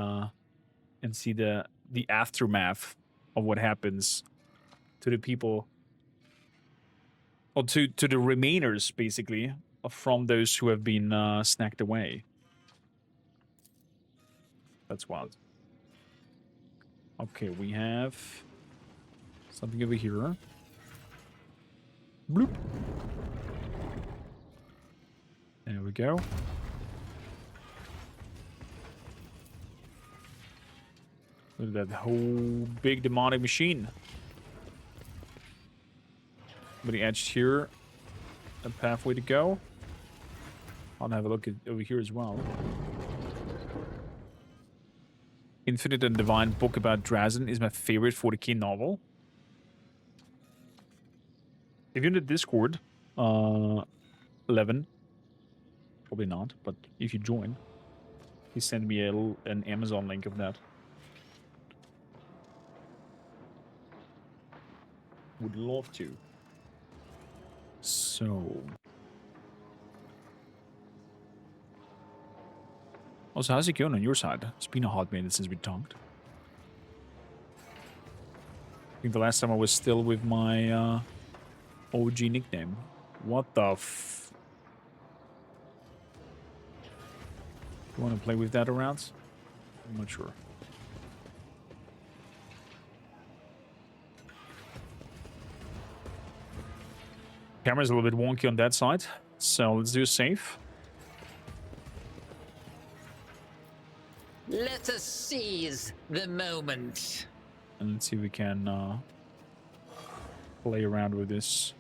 see the aftermath of what happens to the people, or to the remainers basically from those who have been snacked away. That's wild. Okay, we have something over here. Bloop. There we go. Look at that whole big demonic machine. Somebody edged here. A pathway to go. I'll have a look at over here as well. Infinite and Divine book about Drazen is my favorite 40k novel. If you're in the Discord, 11, probably not, but if you join, please send me an Amazon link of that. Would love to. So... Also, how's it going on your side? It's been a hot minute since we talked. I think the last time I was still with my OG nickname. What the f... You want to play with that around? I'm not sure. Camera's a little bit wonky on that side, so let's do a save. Let us seize the moment. And let's see if we can play around with this.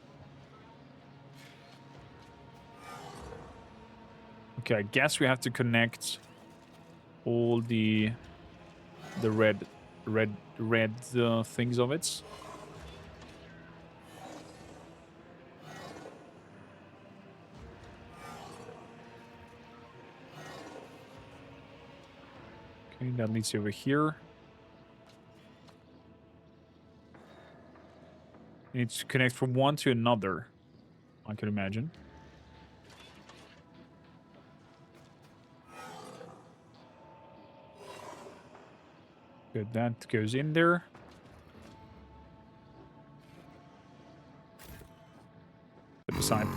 Okay, I guess we have to connect all the red things of it. Okay, that leads you over here. You need to connect from one to another, I can imagine. Good, that goes in there. Step aside.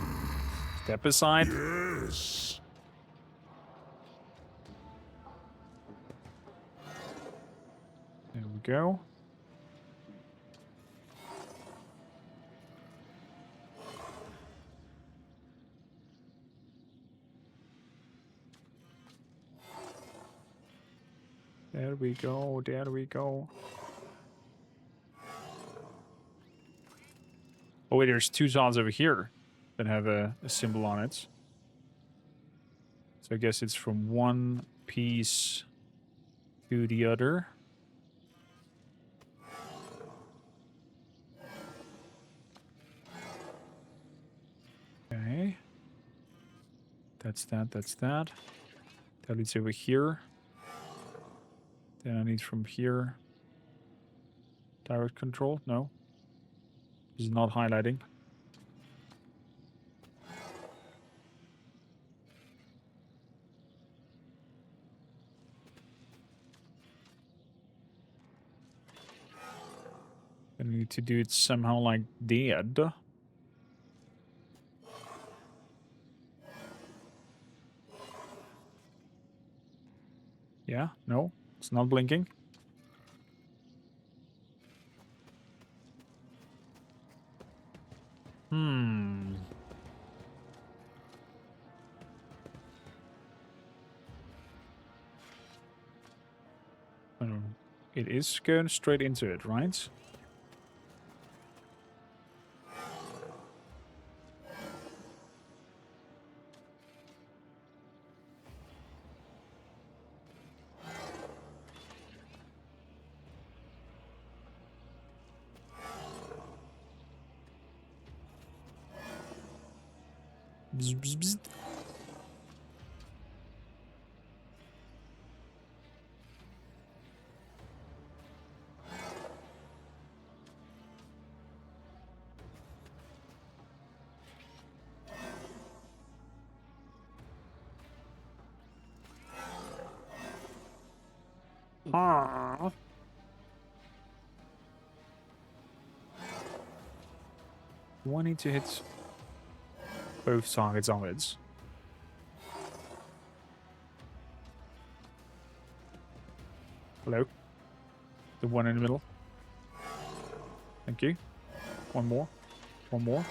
Step aside. Yes. There we go. There we go, there we go. Oh wait, there's two zones over here that have a symbol on it. So I guess it's from one piece to the other. Okay. That's that, that's that. That leads over here. Then I need from here. Direct control? No. This is not highlighting. I need to do it somehow like that. Yeah? No? It's not blinking. Oh, it is going straight into it, right? Bzz, bzz, bzz. Ah. Wanting to hit both targets onwards. Hello? The one in the middle. Thank you. One more. One more.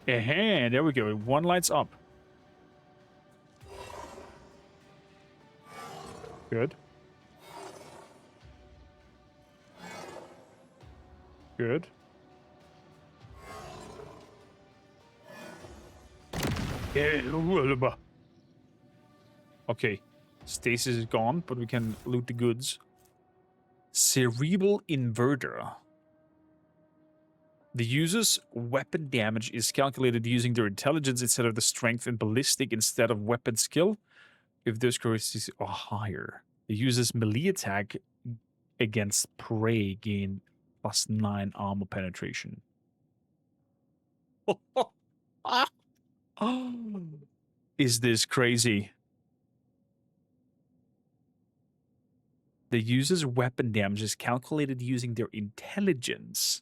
Hey, there we go. One lights up. Good. Good. Yeah. Okay. Stasis is gone, but we can loot the goods. Cerebral Inverter. The user's weapon damage is calculated using their intelligence instead of the strength, and ballistic instead of weapon skill, if those characteristics are higher. The user's melee attack against prey gain +9 armor penetration. Is this crazy? The user's weapon damage is calculated using their intelligence.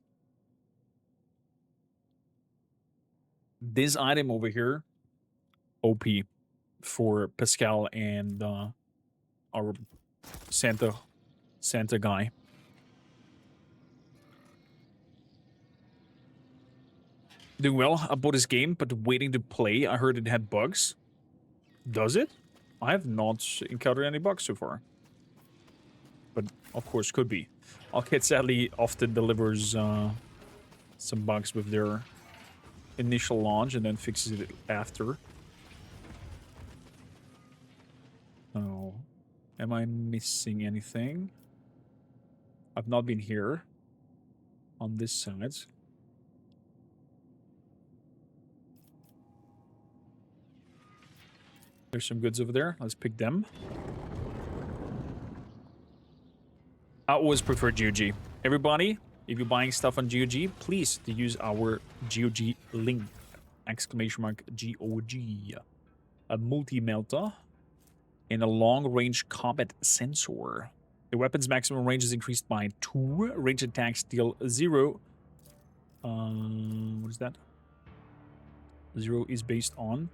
This item over here, OP for Pascal and our Santa guy. Doing well. I bought this game, but waiting to play. I heard it had bugs. Does it? I have not encountered any bugs so far. But, of course, could be. Arcade sadly often delivers some bugs with their initial launch and then fixes it after. Oh. Am I missing anything? I've not been here. On this side. There's some goods over there. Let's pick them. I always prefer GOG. Everybody, if you're buying stuff on GOG, please use our GOG link. !GOG. A multi-melta and a long-range combat sensor. The weapon's maximum range is increased by 2. Range attacks deal 0. What is that? 0 is based on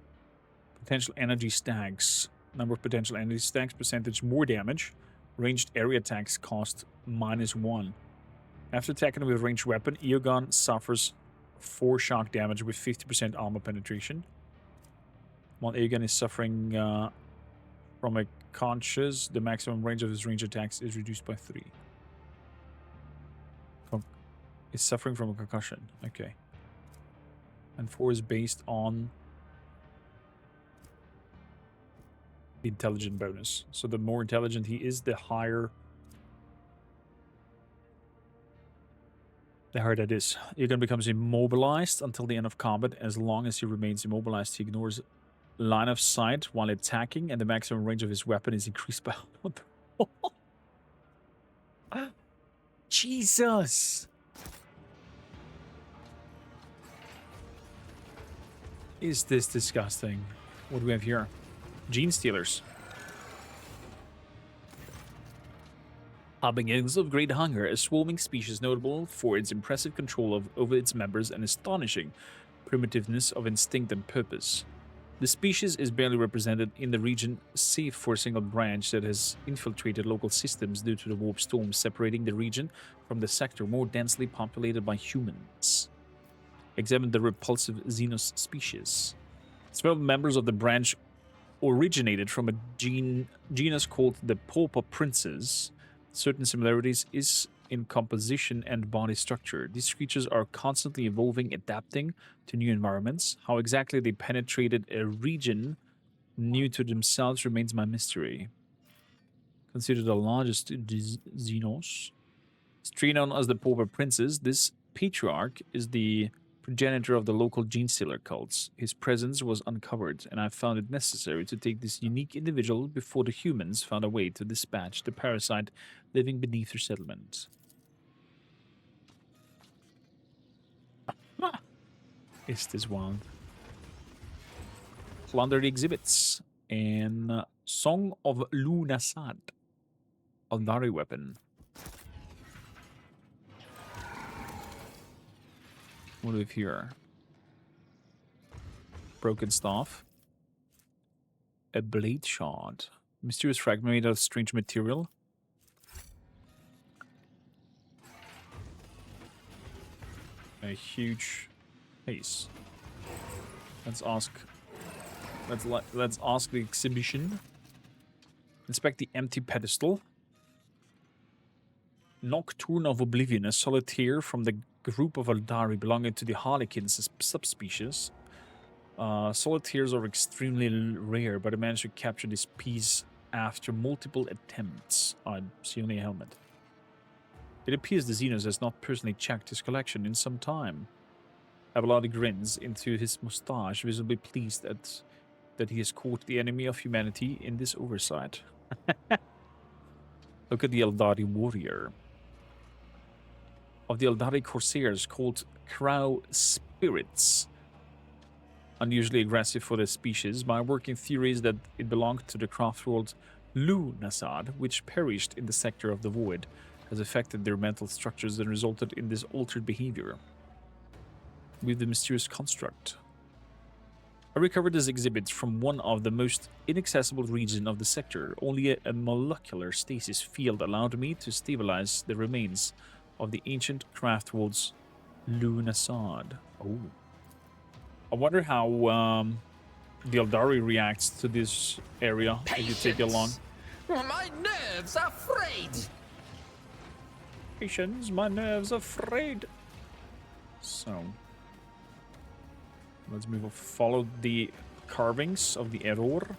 potential energy stacks. Number of potential energy stacks, percentage more damage. Ranged area attacks cost -1. After attacking with a ranged weapon, Eogon suffers 4 shock damage with 50% armor penetration. While Eogon is suffering from a conscious, the maximum range of his range attacks is reduced by 3. Is suffering from a concussion. Okay. And 4 is based on the intelligent bonus. So the more intelligent he is, the higher that is. Eogon becomes immobilized until the end of combat. As long as he remains immobilized, he ignores line of sight while attacking, and the maximum range of his weapon is increased by Jesus! Is this disgusting? What do we have here? Gene stealers. Harbingers of great hunger, a swarming species notable for its impressive control over its members and astonishing primitiveness of instinct and purpose. The species is barely represented in the region, save for a single branch that has infiltrated local systems due to the warp storm, separating the region from the sector more densely populated by humans. Examine the repulsive Xenos species. Several members of the branch originated from a genus called the Pauper Princes. Certain similarities is in composition and body structure. These creatures are constantly evolving, adapting to new environments. How exactly they penetrated a region new to themselves remains my mystery. Considered the largest Xenos. Known as the Pauper Princes, this patriarch is the progenitor of the local gene stealer cults. His presence was uncovered, and I found it necessary to take this unique individual before the humans found a way to dispatch the parasite living beneath their settlement. Ah, is this wild? Plunder the exhibits and Song of Lunasad, Aldari weapon. What do we have here? Broken staff. A blade shard. Mysterious fragment made of strange material. A huge case. Let's ask. Let's ask the exhibition. Inspect the empty pedestal. Nocturne of Oblivion, a solitaire from the group of Aldari belonging to the Harlequins subspecies. Solitaires are extremely rare, but I managed to capture this piece after multiple attempts. I see only a helmet. It appears the Xenos has not personally checked his collection in some time. Avaladi grins into his moustache, visibly pleased that he has caught the enemy of humanity in this oversight. Look at the Eldari warrior. Of the Eldari corsairs called Crow Spirits. Unusually aggressive for their species. My working theory is that it belonged to the craft world Lunasad, which perished in the sector of the void, has affected their mental structures and resulted in this altered behavior. With the mysterious construct. I recovered this exhibit from one of the most inaccessible regions of the sector. Only a molecular stasis field allowed me to stabilize the remains of the ancient craft world's Lunasad. Oh. I wonder how the Eldari reacts to this area if you take it along. My nerves are frayed. Patience, my nerves are frayed. So, let's move on. Follow the carvings of the error.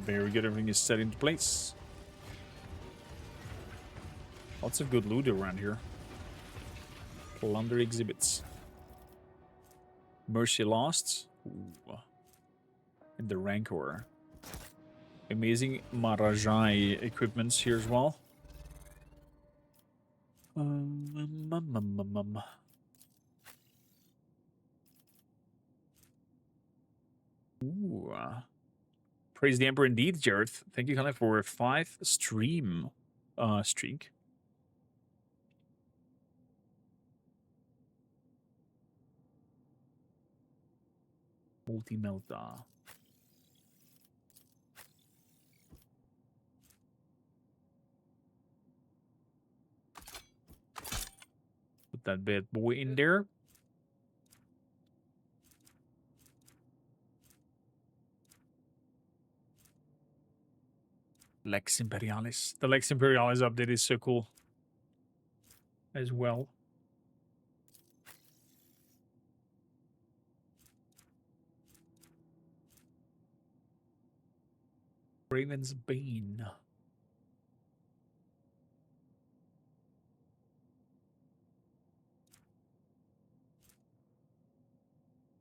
Very good, everything is set into place. Lots of good loot around here. Plunder exhibits. Mercy Lost. Ooh. And the Rancor. Amazing Marajai equipments here as well. Ooh. Praise the Emperor indeed, Jared. Thank you, Connor, for a 5 stream streak. Multi-melta. Put that bad boy in there. Lex Imperialis. The Lex Imperialis update is so cool as well. Raven's Bane.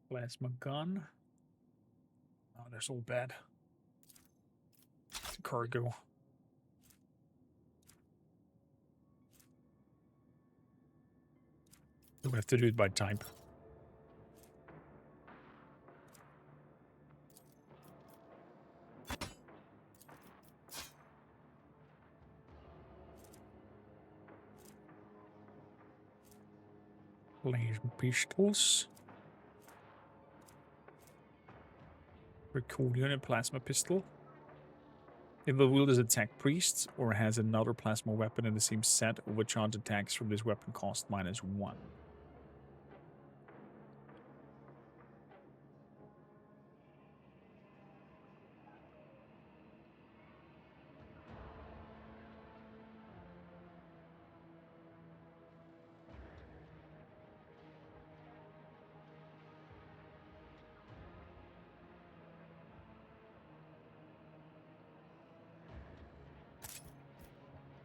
Plasma gun. Oh, that's all bad. Cargo. We have to do it by type. Laser pistols. Recording and plasma pistol. If the wield is attack priest or has another plasma weapon in the same set, overcharge attacks from this weapon cost -1.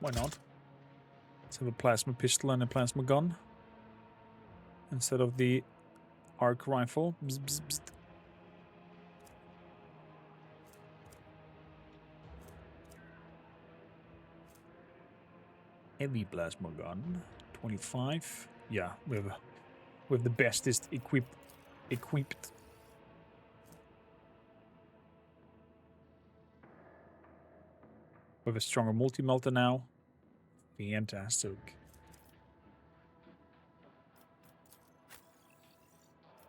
Why not? Let's have a plasma pistol and a plasma gun instead of the arc rifle. Bzz, bzz, bzz. Heavy plasma gun, 25. Yeah, with the bestest equipped. With a stronger multi-melter now. Fantastic.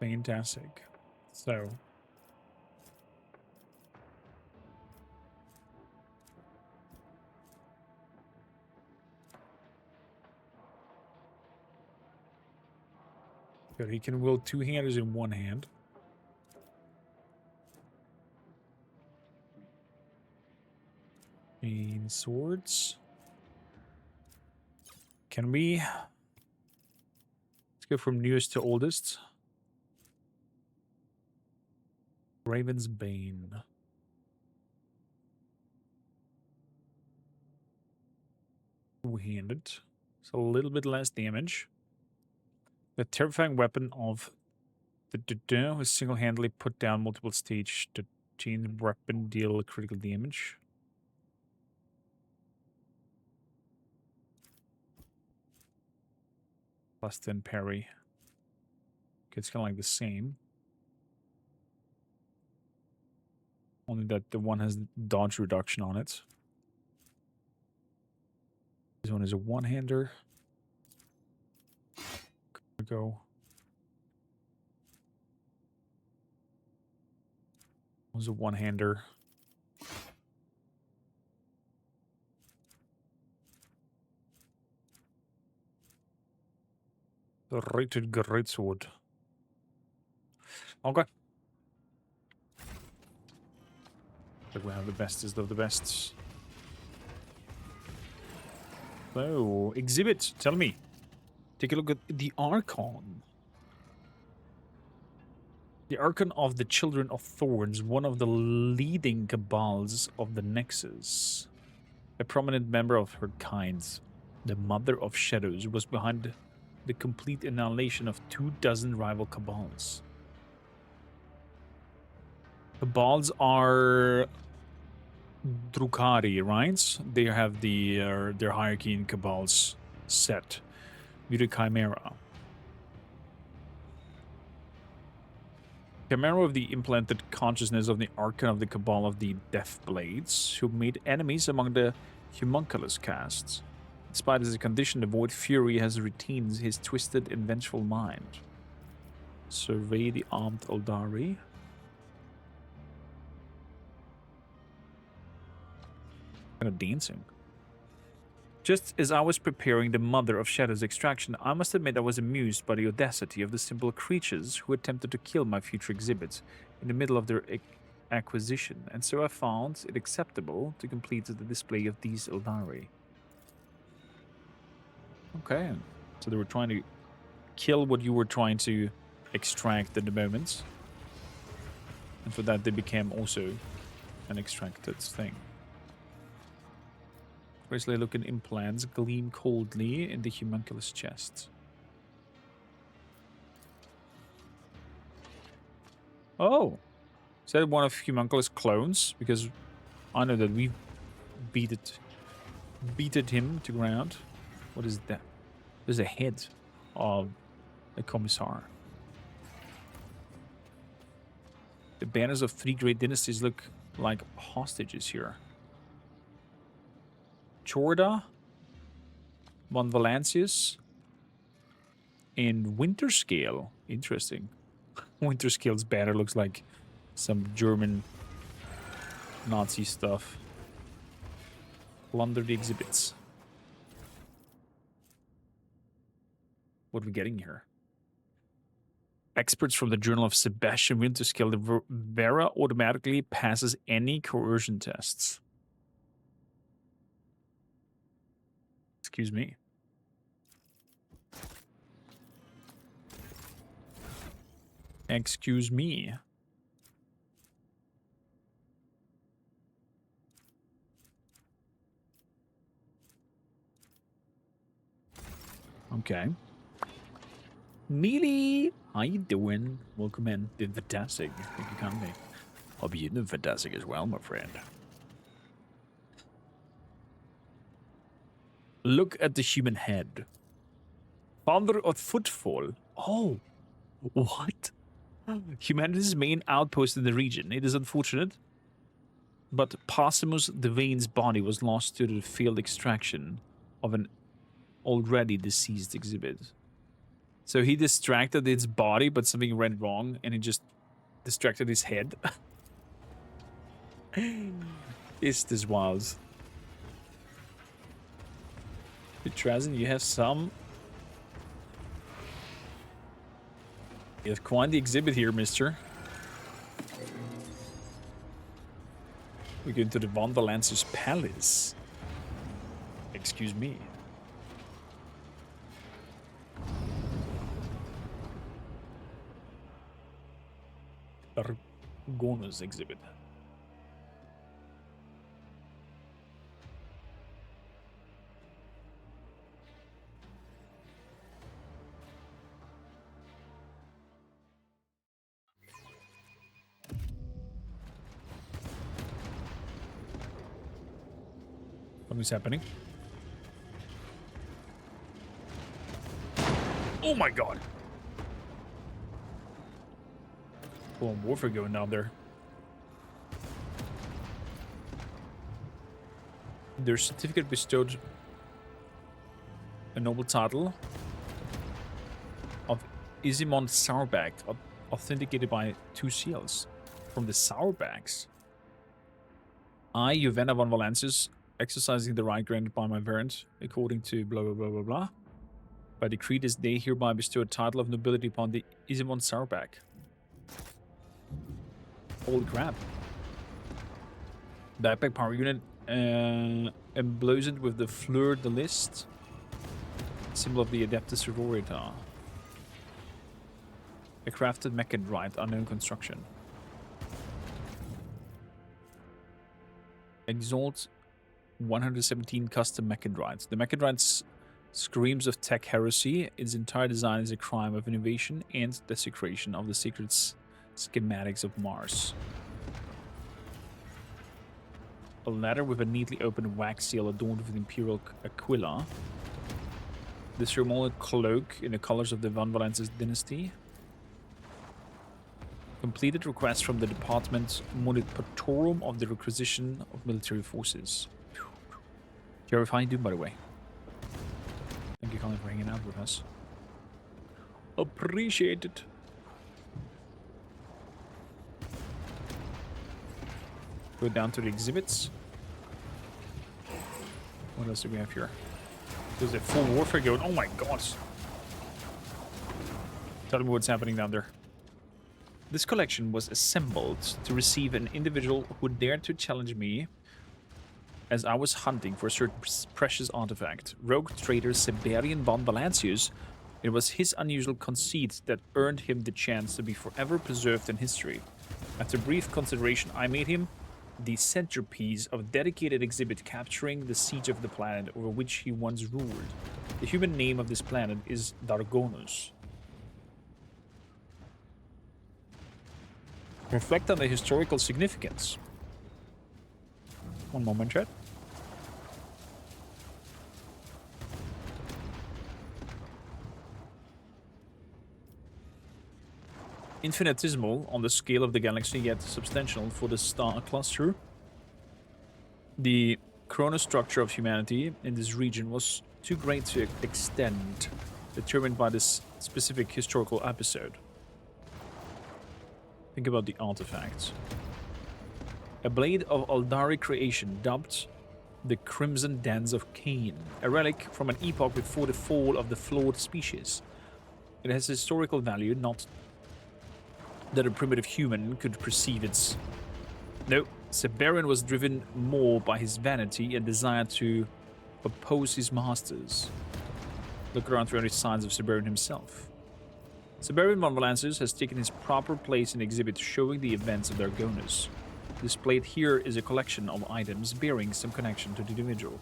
Fantastic. So. Good, he can wield two-handers in one hand. And swords. Can we... Let's go from newest to oldest. Raven's Bane. Two-handed. So a little bit less damage. The terrifying weapon of the was single-handedly put down multiple stage. The chain weapon deal critical damage. Plus 10 parry. Okay, it's kind of like the same. Only that the one has dodge reduction on it. This one is a one-hander. Go. Was a one-hander. The rated greatsword. Okay. But we have the bestest of the bests. So, exhibit, tell me. Take a look at the Archon. The Archon of the Children of Thorns, one of the leading cabals of the Nexus. A prominent member of her kind, the Mother of Shadows, was behind the complete annihilation of 24 rival cabals. Cabals are Drukhari, right? They have their hierarchy in cabals set. With a Chimera. Chimera of the implanted consciousness of the Archon of the Cabal of the Deathblades, who made enemies among the homunculus castes. Despite his condition, the Void Fury has retained his twisted and vengeful mind. Survey the armed Eldari. Kind of dancing. Just as I was preparing the Mother of Shadows extraction, I must admit I was amused by the audacity of the simple creatures who attempted to kill my future exhibit in the middle of their acquisition, and so I found it acceptable to complete the display of these Eldari. Okay, so they were trying to kill what you were trying to extract at the moment, and for that they became also an extracted thing. Gracefully looking implants gleam coldly in the homunculus chest. Oh! Is that one of homunculus clones? Because I know that we beated him to ground. What is that? There's a head of a commissar. The banners of 3 great dynasties look like hostages here. Chorda, Von Valancius, and Winterscale. Interesting. Winterscale's banner looks like some German Nazi stuff. Plunder the exhibits. What are we getting here? Experts from the Journal of Sebastian Winterscale. The Vera automatically passes any coercion tests. Excuse me. Excuse me. Okay. Mealy, how you doing? Welcome in. Been fantastic. Thank you kindly. Hope you're doing fantastic as well, my friend. Look at the human head. Founder of Footfall. Oh, what? Humanity's main outpost in the region. It is unfortunate, but Possumus the Vane's body was lost due to the failed extraction of an already deceased exhibit. So he distracted its body, but something went wrong, and he just distracted his head. Is this wild? Trazen, you have some. You have quite the exhibit here, mister. We go into the Von Valance's palace. Excuse me. Argona's exhibit. What is happening? Oh my god! Full on warfare going down there. Their certificate bestowed a noble title of Isimond Sourback, authenticated by 2 seals from the Sourbacks. I, Juvena von Valensis, exercising the right granted by my parents, according to blah blah blah blah blah. By decree this day hereby bestow a title of nobility upon the Isimond Sourback. Holy crap. Backpack power unit emblazoned with the fleur de lis, symbol of the Adeptus Sororita. A crafted mechadrite, unknown construction. Exalt 117 custom mechadrites. The mechadrites screams of tech heresy. Its entire design is a crime of innovation and desecration of the sacred schematics of Mars. A ladder with a neatly opened wax seal adorned with imperial aquila. The ceremonial cloak in the colors of the Von Valensis dynasty. Completed request from the Department Monitorum of the Requisition of Military Forces. Jared, how you doing, by the way? Thank you, Colin, for hanging out with us. Appreciate it. Go down to the exhibits. What else do we have here? There's a full warfare going. Oh my god. Tell me what's happening down there. This collection was assembled to receive an individual who dared to challenge me as I was hunting for a certain precious artifact. Rogue trader Siberian von Valancius. It was his unusual conceit that earned him the chance to be forever preserved in history. After brief consideration, I made him the centerpiece of a dedicated exhibit capturing the siege of the planet over which he once ruled. The human name of this planet is Dargonus. Reflect on the historical significance. One moment, chat. Infinitesimal on the scale of the galaxy, yet substantial for the star cluster. The chronostructure of humanity in this region was too great to extend, determined by this specific historical episode. Think about the artifacts. A blade of Aldari creation dubbed the Crimson Dance of Cain, a relic from an epoch before the fall of the flawed species. It has historical value, not that a primitive human could perceive its... No, Siberian was driven more by his vanity and desire to oppose his masters. Look around for any signs of Siberian himself. Siberian von Valancius has taken his proper place in the exhibit showing the events of Dargonus. Displayed here is a collection of items bearing some connection to the individual.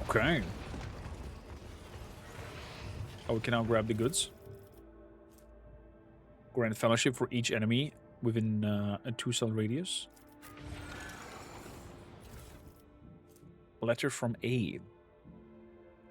Okay. Oh, we can now grab the goods. Grant fellowship for each enemy within a 2-cell radius. Letter from A.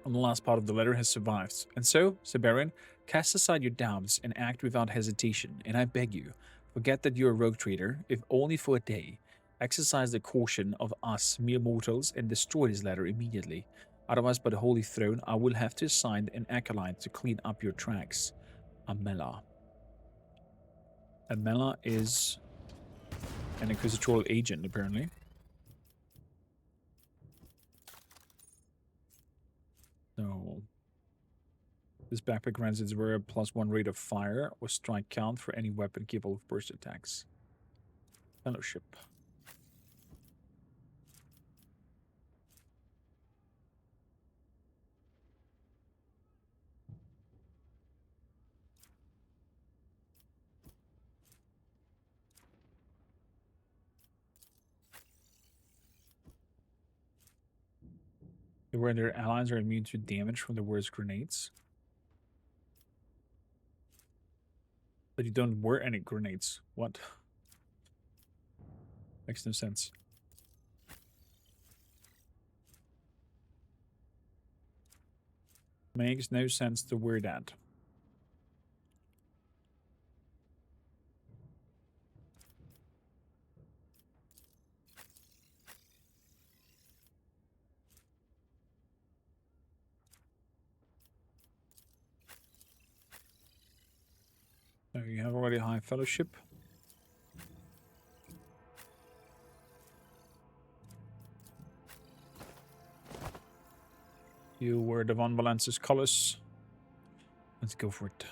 And the last part of the letter has survived. And so, Siberian, cast aside your doubts and act without hesitation. And I beg you, forget that you're a rogue trader, if only for a day. Exercise the caution of us mere mortals and destroy this letter immediately. Otherwise, by the Holy Throne, I will have to assign an acolyte to clean up your tracks. Amela. Amela is an inquisitorial agent, apparently. So, this backpack grants its wearer +1 rate of fire or strike count for any weapon capable of burst attacks. Fellowship. The wearer and their allies are immune to damage from the wearer's grenades. But you don't wear any grenades. What? Makes no sense. Makes no sense to wear that. So you have already high fellowship. You wear the Von Valence's colors. Let's go for it.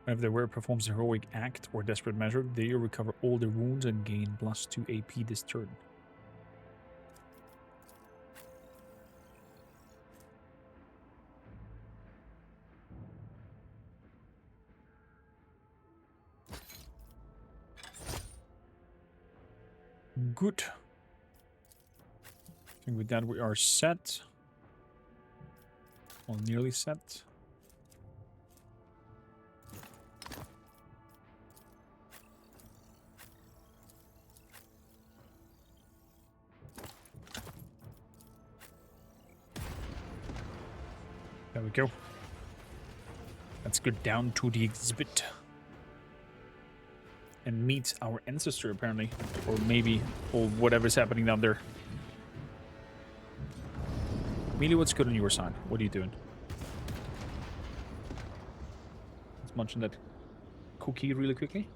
Whenever the wearer performs a heroic act or desperate measure, they recover all their wounds and gain +2 AP this turn. Good. I think with that we are set. Well, nearly set. There we go. Let's go down to the exhibit. And meet our ancestor, apparently. Or maybe, or whatever's happening down there. Amelia, what's good on your side? What are you doing? Let's munch on that cookie really quickly.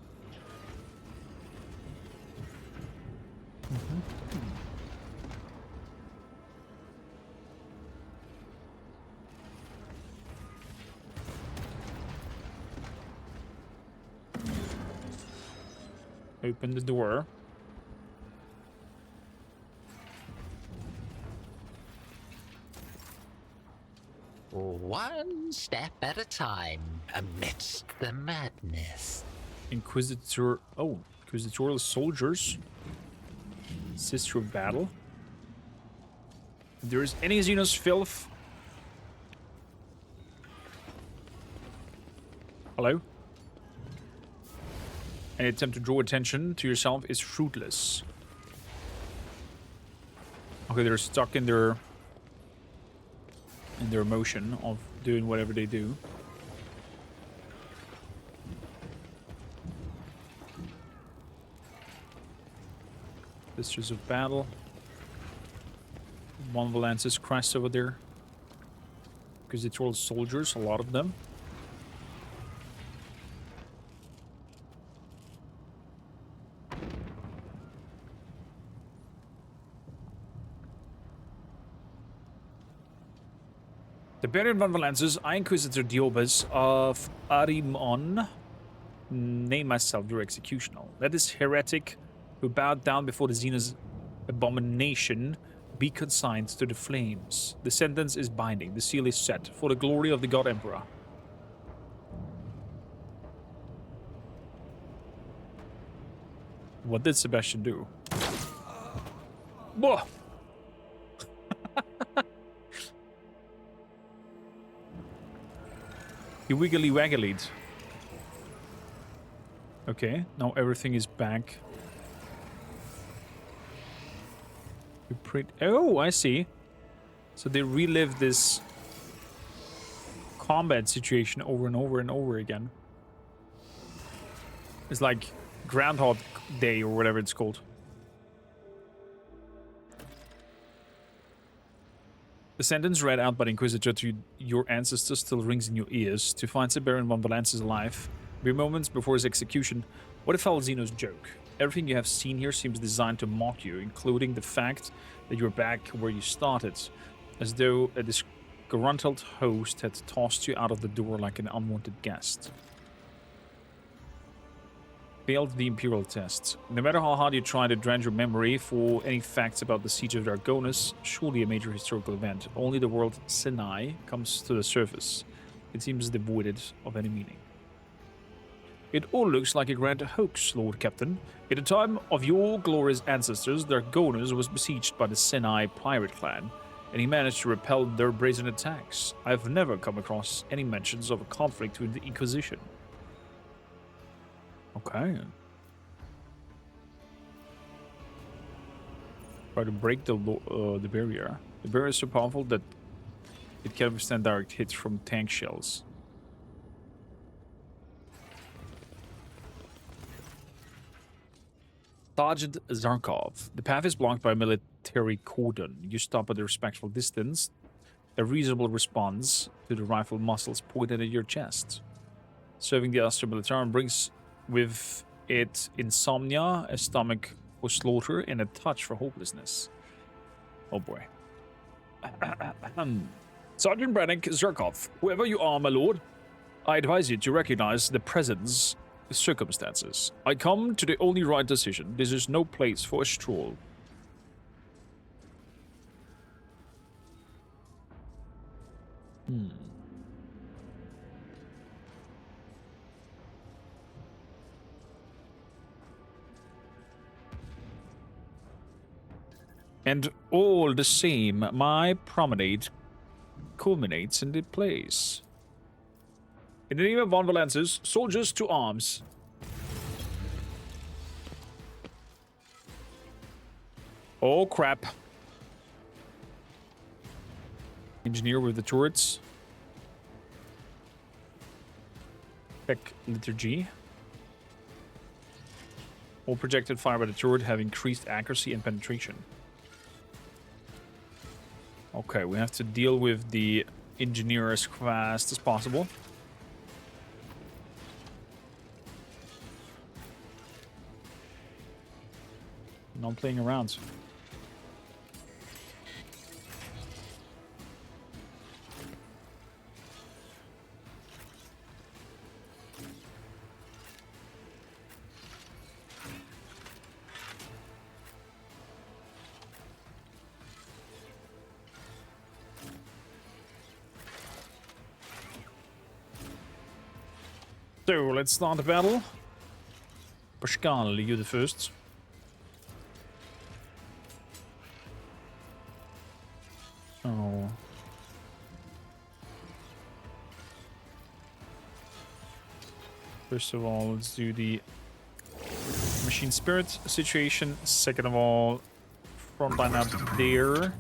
Open the door. One step at a time amidst the madness. Inquisitor. Oh, inquisitorial soldiers. Sister of battle. If there is any Xenos filth. Hello? Any attempt to draw attention to yourself is fruitless. Okay, they're stuck in their emotion of doing whatever they do. Sisters of battle. One Valence's crest over there. Because it's all soldiers, a lot of them. The Baron Von Valences, I Inquisitor Diobas of Arimon, name myself your executioner. Let this heretic who bowed down before the Xenos abomination be consigned to the flames. The sentence is binding, the seal is set, for the glory of the God Emperor. What did Sebastian do? Whoa! You wiggly waggalied. Okay, now everything is back. Oh, I see. So they relive this combat situation over and over and over again. It's like Groundhog Day or whatever it's called. The sentence read out by the Inquisitor to your ancestors still rings in your ears. To find Baron von Valence alive, mere moments before his execution, what if Falzino's joke? Everything you have seen here seems designed to mock you, including the fact that you're back where you started, as though a disgruntled host had tossed you out of the door like an unwanted guest. Failed the Imperial test. No matter how hard you try to dredge your memory for any facts about the Siege of Dragonus, surely a major historical event, only the word Sinai comes to the surface. It seems devoid of any meaning. It all looks like a grand hoax, Lord Captain. In the time of your glorious ancestors, Dragonus was besieged by the Sinai pirate clan, and he managed to repel their brazen attacks. I have never come across any mentions of a conflict with the Inquisition. Okay. Try to break the barrier. The barrier is so powerful that it can withstand direct hits from tank shells. Sergeant Zarkov. The path is blocked by a military cordon. You stop at a respectful distance. A reasonable response to the rifle muzzles pointed at your chest. Serving the Astra Militarum brings with it insomnia, a stomach for slaughter, and a touch for hopelessness. Oh boy. Sergeant Brannick Zerkov, whoever you are, my lord, I advise you to recognize the present circumstances. I come to the only right decision. This is no place for a stroll. And all the same, my promenade culminates in the place. In the name of Von Valences, soldiers to arms. Oh crap. Engineer with the turrets. Check liturgy. All projected fire by the turret have increased accuracy and penetration. Okay, we have to deal with the engineer as fast as possible. Not playing around. So, let's start the battle. Pascal, you the first. Oh. First of all, let's do the machine spirit situation. Second of all, front line up there.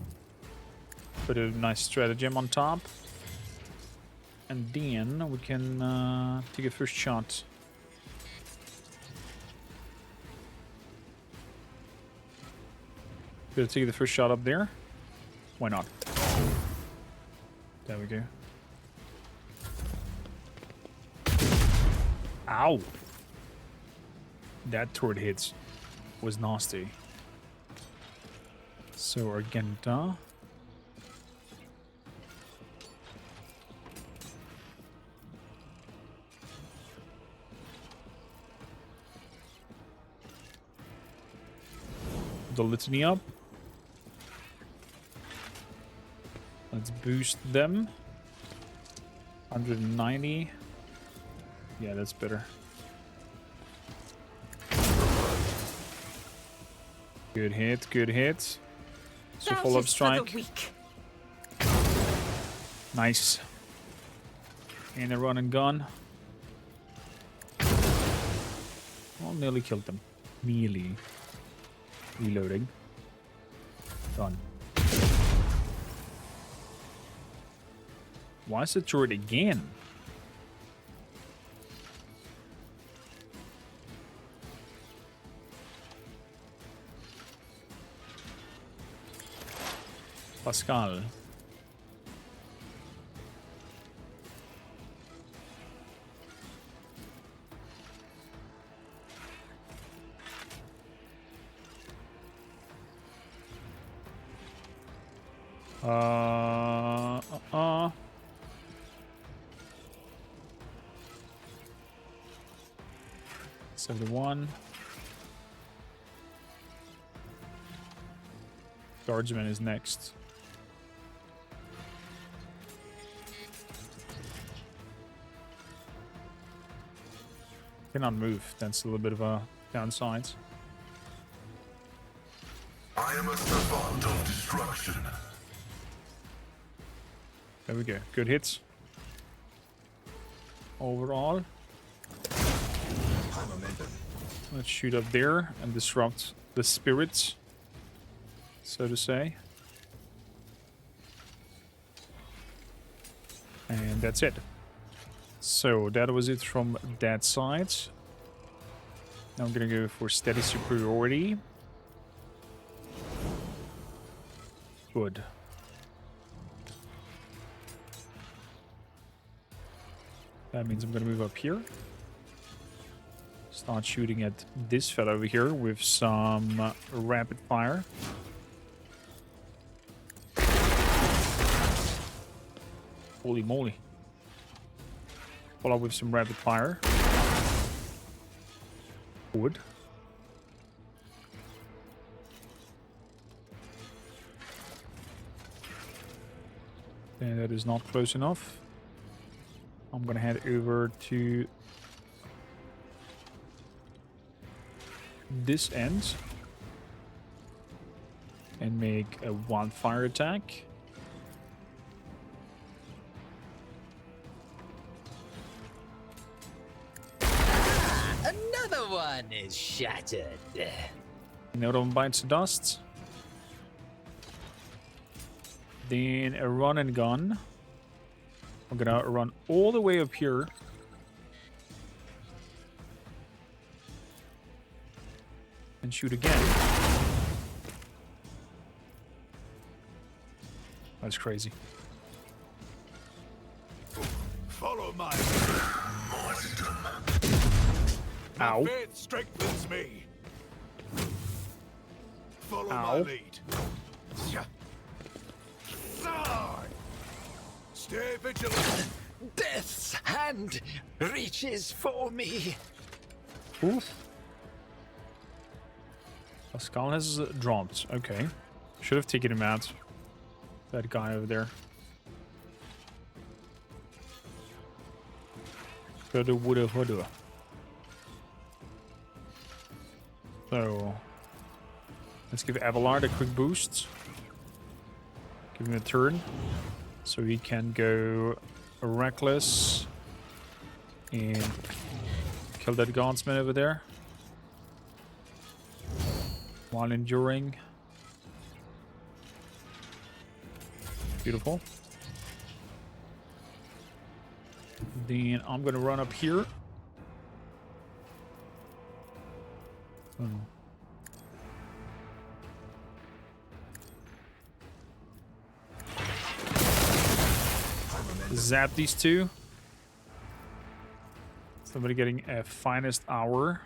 Put a nice stratagem on top. And then we can take a first shot. Gonna take the first shot up there. Why not? There we go. Ow! That turret hits was nasty. So Argenta. The litany up. Let's boost them. 190. Yeah, that's better. Good hit, good hit. So follow-up strike. Nice. And a run and gun. Well, nearly killed them. Nearly. Reloading. Done. Why is the turret again? Pascal. Uh. 71. Guardsman is next. Cannot move. That's a little bit of a downside. I am a savant of destruction. There we go. Good hits. Overall. Let's shoot up there and disrupt the spirits, so to say. And that's it. So that was it from that side. Now I'm gonna go for steady superiority. Good. That means I'm gonna move up here. Start shooting at this fellow over here with some rapid fire. Holy moly. Follow with some rapid fire. Wood. And that is not close enough. I'm gonna head over to this end and make a one-fire attack. Another one is shattered. Another one bites the dust. Then a run and gun. I'm gonna run all the way up here. And shoot again. That's crazy. Follow my Ow. faith strengthens me. Follow my Ow. lead. Sigh. Stay vigilant. Death's hand reaches for me. Oof. Pascal has dropped. Okay. Should have taken him out. That guy over there. Coulda, woulda, woulda. So, let's give Abelard a quick boost. Give him a turn. So he can go reckless and kill that guardsman over there. While enduring. Beautiful. Then I'm gonna run up here. Oh. Zap these two. Somebody getting a finest hour.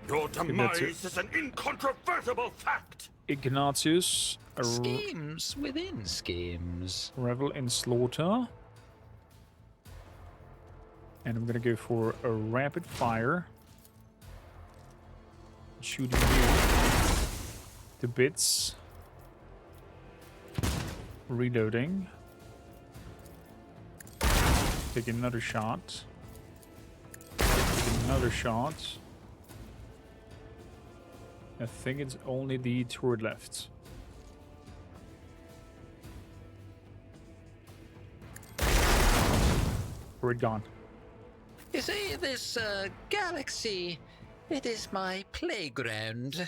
Your that's it. demise is an incontrovertible fact. Ignatius. Schemes within schemes. Revel in slaughter. And I'm gonna go for a rapid fire. Shooting you to bits. Reloading. Take another shot. Take another shot. I think it's only the turret left. Or it gone? You see, this galaxy, it is my playground.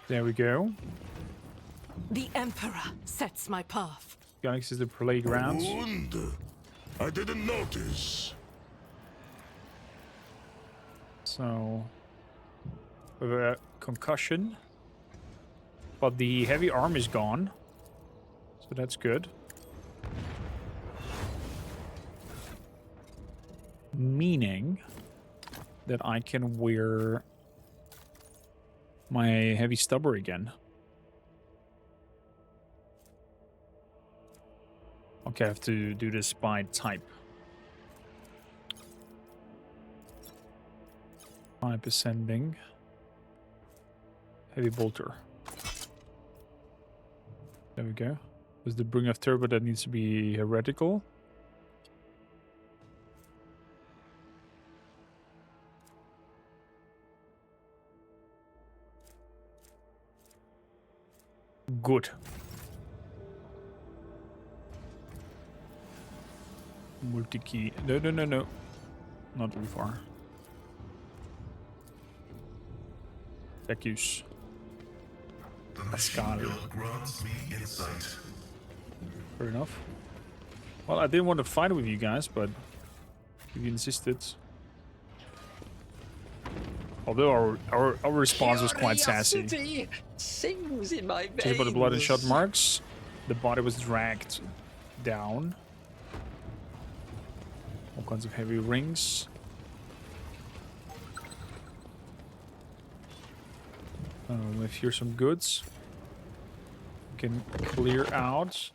There we go. The Emperor sets my path. Galaxy is the playground. Wound? I didn't notice. So, we have a concussion. But the heavy arm is gone. So that's good. Meaning that I can wear my heavy stubber again. Okay, I have to do this by type. Type ascending. Heavy bolter. There we go. There's the bring of turbo that needs to be heretical. Good. Multi-key. No, no, no, no. Not too far. Accuse. Pascal. Grants me insight. Fair enough. Well, I didn't want to fight with you guys, but if you insisted. Although our response was quite sassy. Curiosity sings in my veins. Check about the blood and shot marks. The body was dragged down. All kinds of heavy rings. We have here some goods. We can clear out.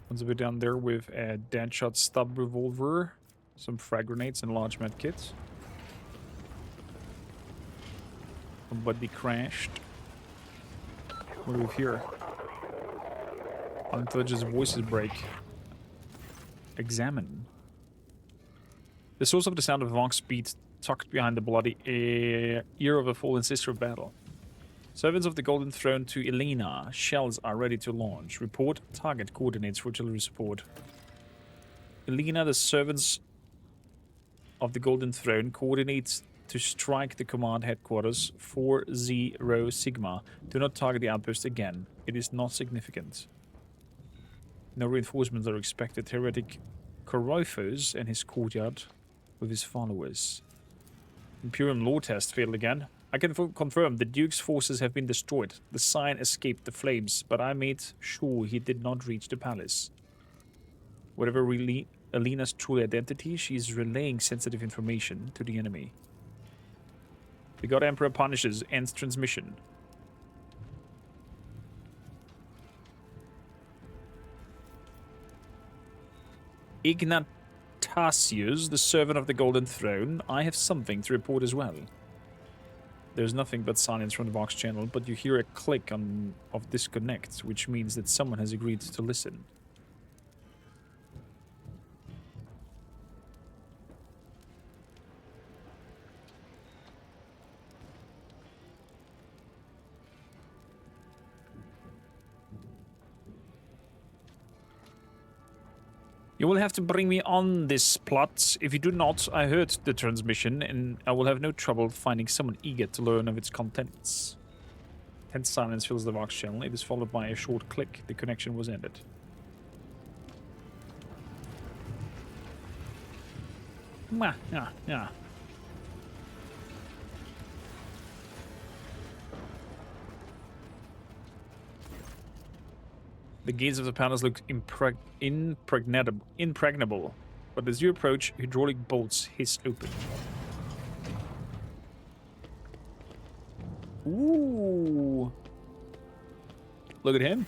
Once a bit down there with a Deadshot stub revolver, some frag grenades and large med kits. Somebody crashed. What do we have here? Unintelligent voices break. Examine. The source of the sound of Vonk's beat tucked behind the bloody ear of a fallen sister of battle. Servants of the Golden Throne to Elena. Shells are ready to launch. Report target coordinates for artillery support. Elena, the servants of the Golden Throne, coordinates to strike the command headquarters 40 Sigma. Do not target the outpost again. It is not significant. No reinforcements are expected. Heretic Korophos and his courtyard with his followers. Imperium law test failed again. I can confirm the Duke's forces have been destroyed. The sign escaped the flames, but I made sure he did not reach the palace. Whatever really Alina's true identity, she is relaying sensitive information to the enemy. The God Emperor punishes, ends transmission. Ignatius, the servant of the Golden Throne, I have something to report as well. There's nothing but silence from the Vox channel, but you hear a click of disconnect, which means that someone has agreed to listen. You will have to bring me on this plot. If you do not, I heard the transmission, and I will have no trouble finding someone eager to learn of its contents. Tense silence fills the Vox channel. It is followed by a short click. The connection was ended. Yeah. The gates of the palace look impregnable, but as you approach, hydraulic bolts hiss open. Ooh! Look at him.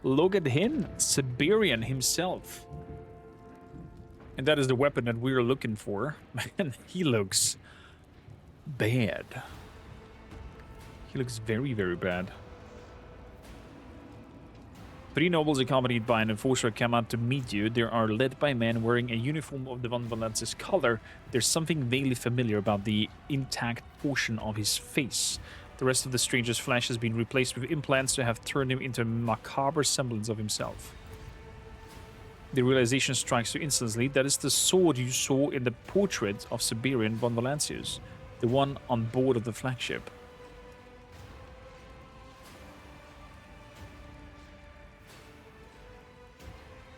Look at him, Siberian himself. And that is the weapon that we're looking for. Man, he looks bad. He looks very, very bad. 3 nobles accompanied by an enforcer come out to meet you. They are led by men wearing a uniform of the Von Valence's color. There's something vaguely familiar about the intact portion of his face. The rest of the stranger's flesh has been replaced with implants to have turned him into a macabre semblance of himself. The realization strikes you instantly. That is the sword you saw in the portrait of Siberian von Valancius, the one on board of the flagship.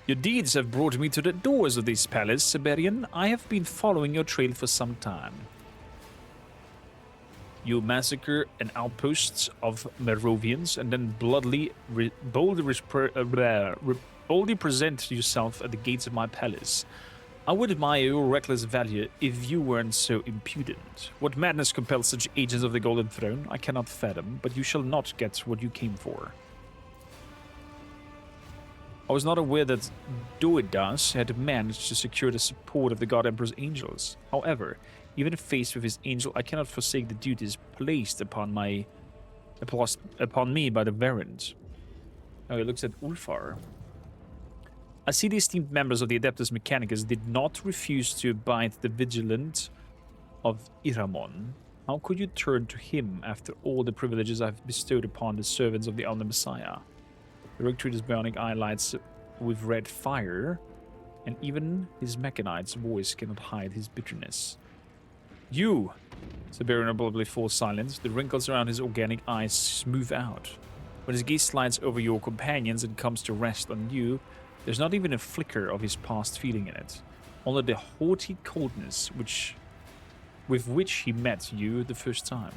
Your deeds have brought me to the doors of this palace, Siberian. I have been following your trail for some time. You massacre an outpost of Merovians and then boldly present yourself at the gates of my palace. I would admire your reckless valor if you weren't so impudent. What madness compels such agents of the Golden Throne? I cannot fathom, but you shall not get what you came for. I was not aware that Doidas had managed to secure the support of the God Emperor's angels. However, even faced with his angel, I cannot forsake the duties placed upon me by the Varund. Oh, he looks at Ulfar. I see the esteemed members of the Adeptus Mechanicus did not refuse to abide the vigilance of Iramon. How could you turn to him after all the privileges I have bestowed upon the servants of the Elder Messiah? The Rogue Trader's bionic eye lights with red fire, and even his mechanite's voice cannot hide his bitterness. You! Siberian abruptly falls silent. The wrinkles around his organic eyes smooth out. When his gaze slides over your companions and comes to rest on you, there's not even a flicker of his past feeling in it. Only the haughty coldness with which he met you the first time.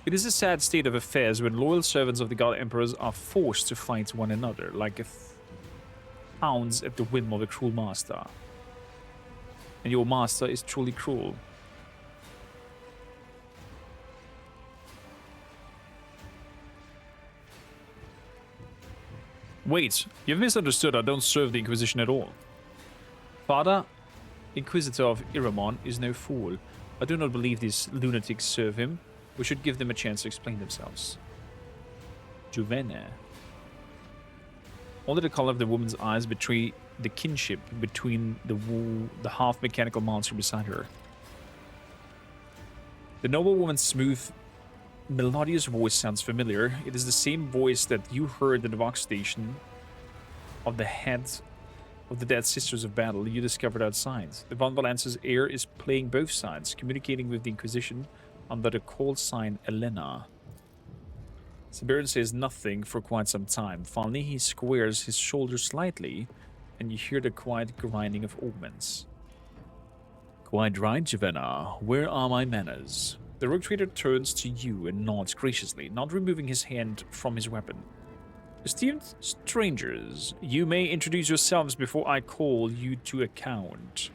It is a sad state of affairs when loyal servants of the God Emperors are forced to fight one another, like hounds at the whim of a cruel master. And your master is truly cruel. Wait, you've misunderstood. I don't serve the Inquisition at all. Father, Inquisitor of Iramon, is no fool. I do not believe these lunatics serve him. We should give them a chance to explain themselves. Juvene. Only the color of the woman's eyes betray the kinship between the half-mechanical monster beside her. The noble woman's smooth, melodious voice sounds familiar. It is the same voice that you heard at the Vox station of the head of the dead sisters of battle you discovered outside. The Von Valancius heir is playing both sides, communicating with the Inquisition under the call sign Elena. Siberian says nothing for quite some time. Finally, he squares his shoulders slightly, and you hear the quiet grinding of augments. Quite right, Javenna. Where are my manners? The Rogue Trader turns to you and nods graciously, not removing his hand from his weapon. Esteemed strangers, you may introduce yourselves before I call you to account.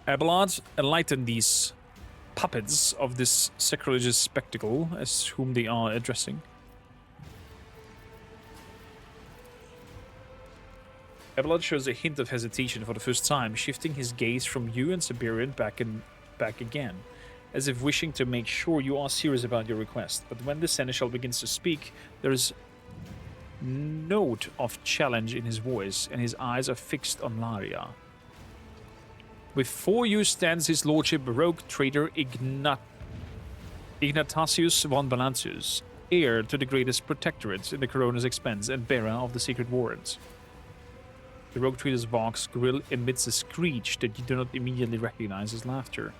Abelard, enlighten these puppets of this sacrilegious spectacle as whom they are addressing. Abelard shows a hint of hesitation for the first time, shifting his gaze from you and Siberian back again, as if wishing to make sure you are serious about your request. But when the Seneschal begins to speak, there is note of challenge in his voice, and his eyes are fixed on Laria. Before you stands his lordship, Rogue Trader Ignatius von Valancius, heir to the greatest protectorate in the Corona's expense and bearer of the secret warrant. The Rogue Trader's Vox grill emits a screech that you do not immediately recognize as laughter.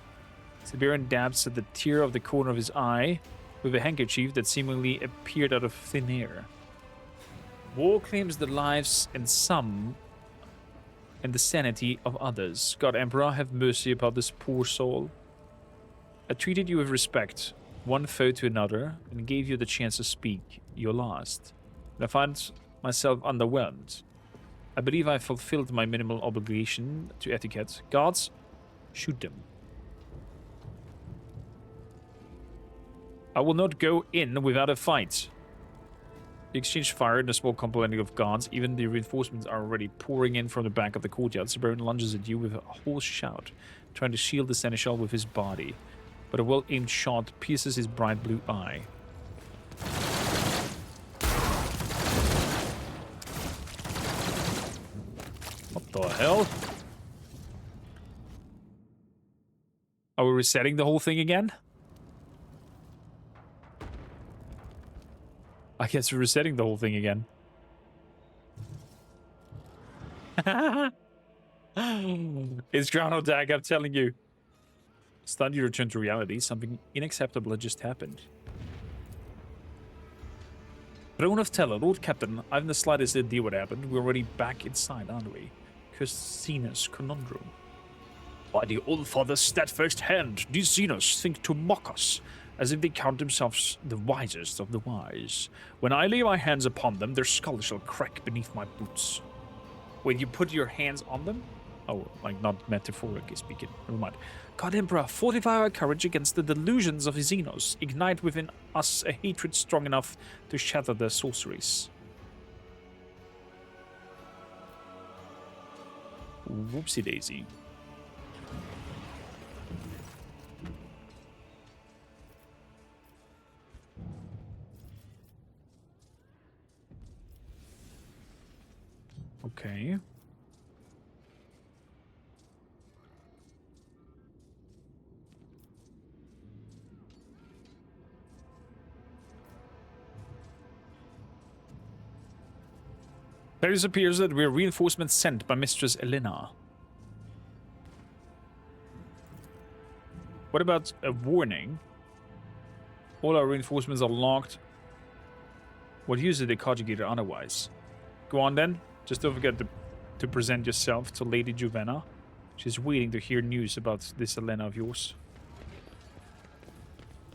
Siberian dabs at the tear of the corner of his eye with a handkerchief that seemingly appeared out of thin air. War claims the lives and some and the sanity of others. God Emperor, have mercy upon this poor soul. I treated you with respect, one foe to another, and gave you the chance to speak your last. And I find myself underwhelmed. I believe I fulfilled my minimal obligation to etiquette. Guards, shoot them. I will not go in without a fight. The exchange fire and a small company of guards. Even the reinforcements are already pouring in from the back of the courtyard. Siberian lunges at you with a hoarse shout, trying to shield the Seneschal with his body. But a well-aimed shot pierces his bright blue eye. The hell? Are we resetting the whole thing again? I guess we're resetting the whole thing again. It's Groundhog Day, I'm telling you. Stunned you return to reality. Something unacceptable had just happened. Throne of Terror, Lord Captain, I haven't the slightest idea what happened. We're already back inside, aren't we? Cursed Xenos conundrum. By the All-Father's steadfast hand, these Xenos think to mock us, as if they count themselves the wisest of the wise. When I lay my hands upon them, their skulls shall crack beneath my boots. Wait, you put your hands on them? Oh, like not metaphorically speaking. Never mind. God Emperor, fortify our courage against the delusions of the Xenos. Ignite within us a hatred strong enough to shatter their sorceries. Whoopsie daisy. Okay. There appears that we're reinforcements sent by Mistress Elena. What about a warning? All our reinforcements are locked. What use is the conjugator otherwise? Go on then. Just don't forget to present yourself to Lady Juvenna. She's waiting to hear news about this Elena of yours.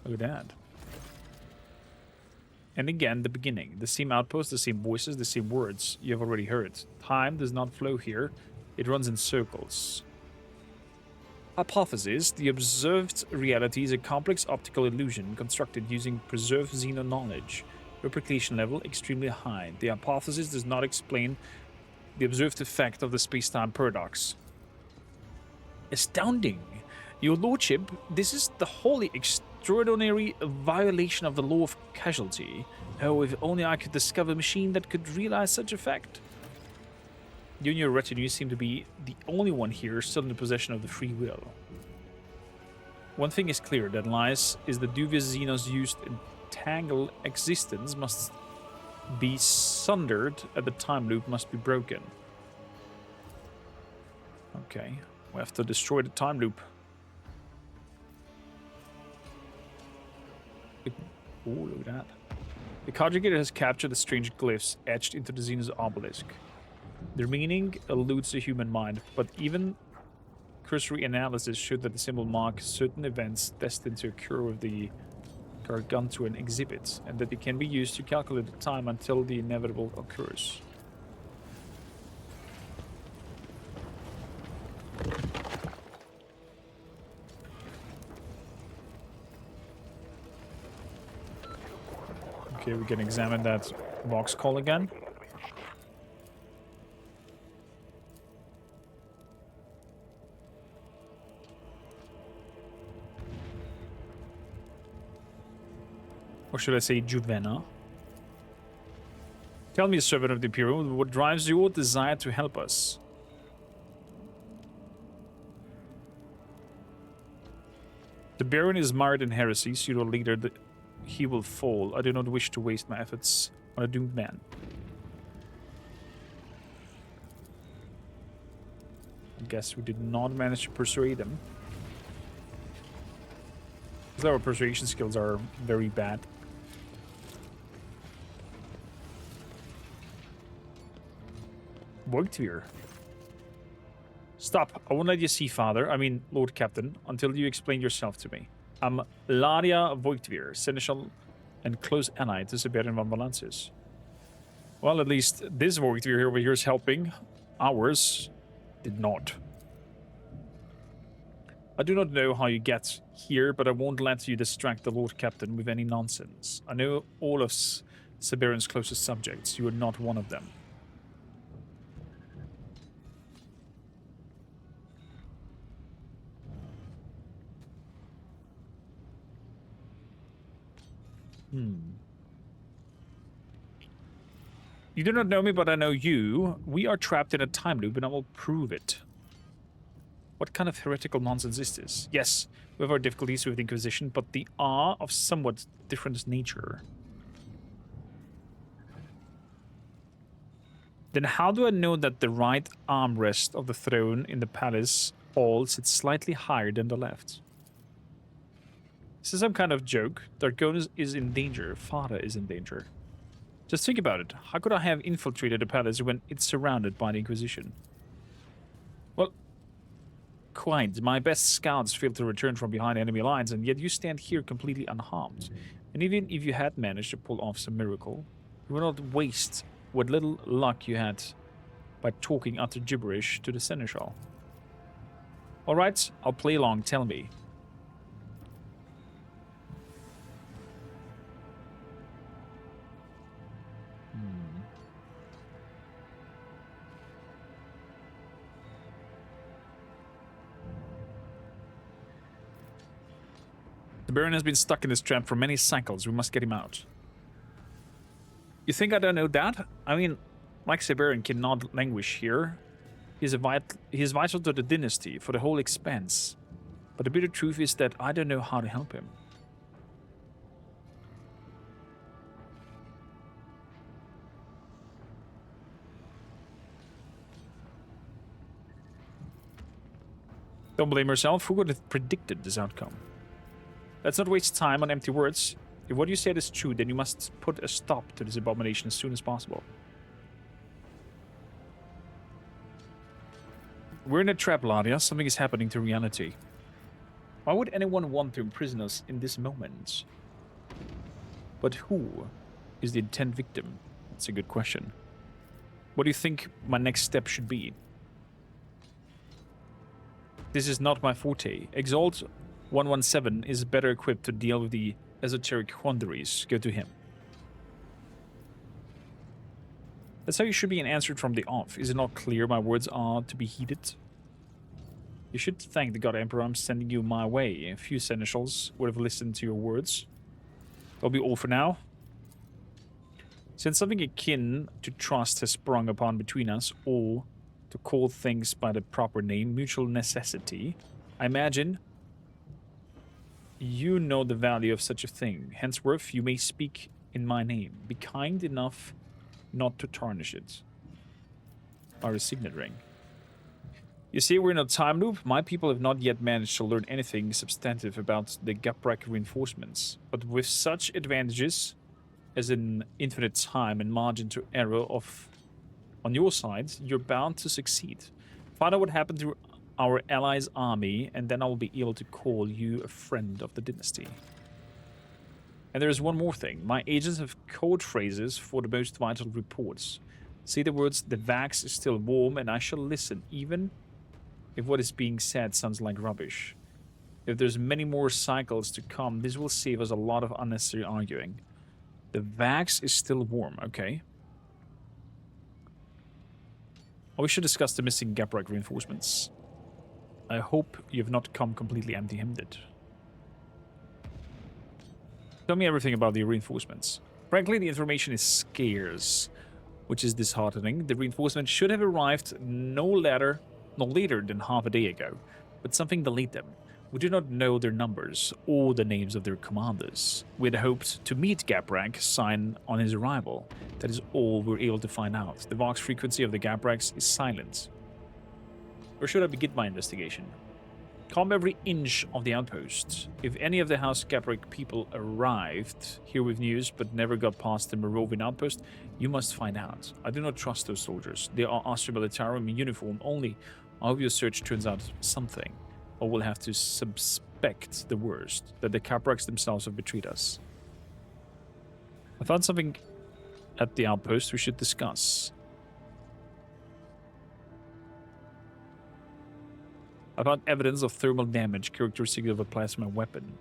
Look at that. And again, the beginning. The same outposts, the same voices, the same words you have already heard. Time does not flow here. It runs in circles. Hypothesis. The observed reality is a complex optical illusion constructed using preserved xeno knowledge. Replication level extremely high. The hypothesis does not explain the observed effect of the space-time paradox. Astounding. Your lordship, this is the wholly extraordinary violation of the law of causality. Oh, if only I could discover a machine that could realize such effect. You and your retinue seem to be the only one here still in the possession of the free will. One thing is clear, that lies is the dubious Xenos used in tangle existence must be sundered and the time loop must be broken. Okay, we have to destroy the time loop. Oh, look at that. The conjugator has captured the strange glyphs etched into the Xenos obelisk. Their meaning eludes the human mind, but even cursory analysis showed that the symbol marks certain events destined to occur with the gargantuan exhibit, and that it can be used to calculate the time until the inevitable occurs. Okay, we can examine that box call again. Or should I say Juvenna? Tell me, servant of the Imperial, what drives your desire to help us? The Baron is marred in heresy, pseudo leader. He will fall. I do not wish to waste my efforts on a doomed man. I guess we did not manage to persuade him. Because our persuasion skills are very bad. Voigtveer. Stop. I won't let you see, Father. I mean, Lord Captain, until you explain yourself to me. I'm Laria Voigtveer, Seneschal and close ally to Siberian von Valances. Well, at least this Voigtveer over here is helping. Ours did not. I do not know how you get here, but I won't let you distract the Lord Captain with any nonsense. I know all of Siberian's closest subjects. You are not one of them. You do not know me, but I know you. We are trapped in a time loop, and I will prove it. What kind of heretical nonsense is this? Yes, we have our difficulties with the Inquisition, but they are of somewhat different nature. Then how do I know that the right armrest of the throne in the palace hall sits slightly higher than the left? This is some kind of joke. Dargonus is in danger. Father is in danger. Just think about it. How could I have infiltrated the palace when it's surrounded by the Inquisition? Well, quite. My best scouts failed to return from behind enemy lines, and yet you stand here completely unharmed. And even if you had managed to pull off some miracle, you would not waste what little luck you had by talking utter gibberish to the Seneschal. Alright, I'll play along, tell me. The Baron has been stuck in this trap for many cycles. We must get him out. You think I don't know that? I mean, like Baron cannot languish here. He is vital to the dynasty, for the whole expanse. But the bitter truth is that I don't know how to help him. Don't blame yourself. Who would have predicted this outcome? Let's not waste time on empty words. If what you said is true, then you must put a stop to this abomination as soon as possible. We're in a trap, Ladia. Something is happening to reality. Why would anyone want to imprison us in this moment? But who is the intent victim? That's a good question. What do you think my next step should be? This is not my forte. Exalt 117 is better equipped to deal with the esoteric quandaries. Go to him. That's how you should be answered from the off. Is it not clear my words are to be heeded? You should thank the God Emperor I'm sending you my way. A few seneschals would have listened to your words. That'll be all for now. Since something akin to trust has sprung upon between us, or to call things by the proper name, mutual necessity, I imagine you know the value of such a thing. Henceforth, you may speak in my name. Be kind enough not to tarnish it. Our signet ring. You see, we're in a time loop. My people have not yet managed to learn anything substantive about the Gaprak reinforcements. But with such advantages as an infinite time and margin to error on your side, you're bound to succeed. Find out what happened to our allies' army, and then I will be able to call you a friend of the dynasty. And there is one more thing. My agents have code phrases for the most vital reports. See the words, the wax is still warm, and I shall listen, even if what is being said sounds like rubbish. If there's many more cycles to come, this will save us a lot of unnecessary arguing. The wax is still warm, okay. Oh, we should discuss the missing Gaprak reinforcements. I hope you have not come completely empty-handed. Tell me everything about the reinforcements. Frankly, the information is scarce, which is disheartening. The reinforcements should have arrived no later than half a day ago, but something delayed them. We do not know their numbers or the names of their commanders. We had hoped to meet Gaprak sign on his arrival. That is all we're able to find out. The Vox frequency of the Gapraks is silent. Where should I begin my investigation? Comb every inch of the outpost. If any of the House Gaprak people arrived here with news but never got past the Moravian outpost, you must find out. I do not trust those soldiers. They are Austro-Militarum in uniform only. I hope your search turns out something, or we'll have to suspect the worst, that the Gapraks themselves have betrayed us. I found something at the outpost we should discuss. I found evidence of thermal damage characteristic of a plasma weapon.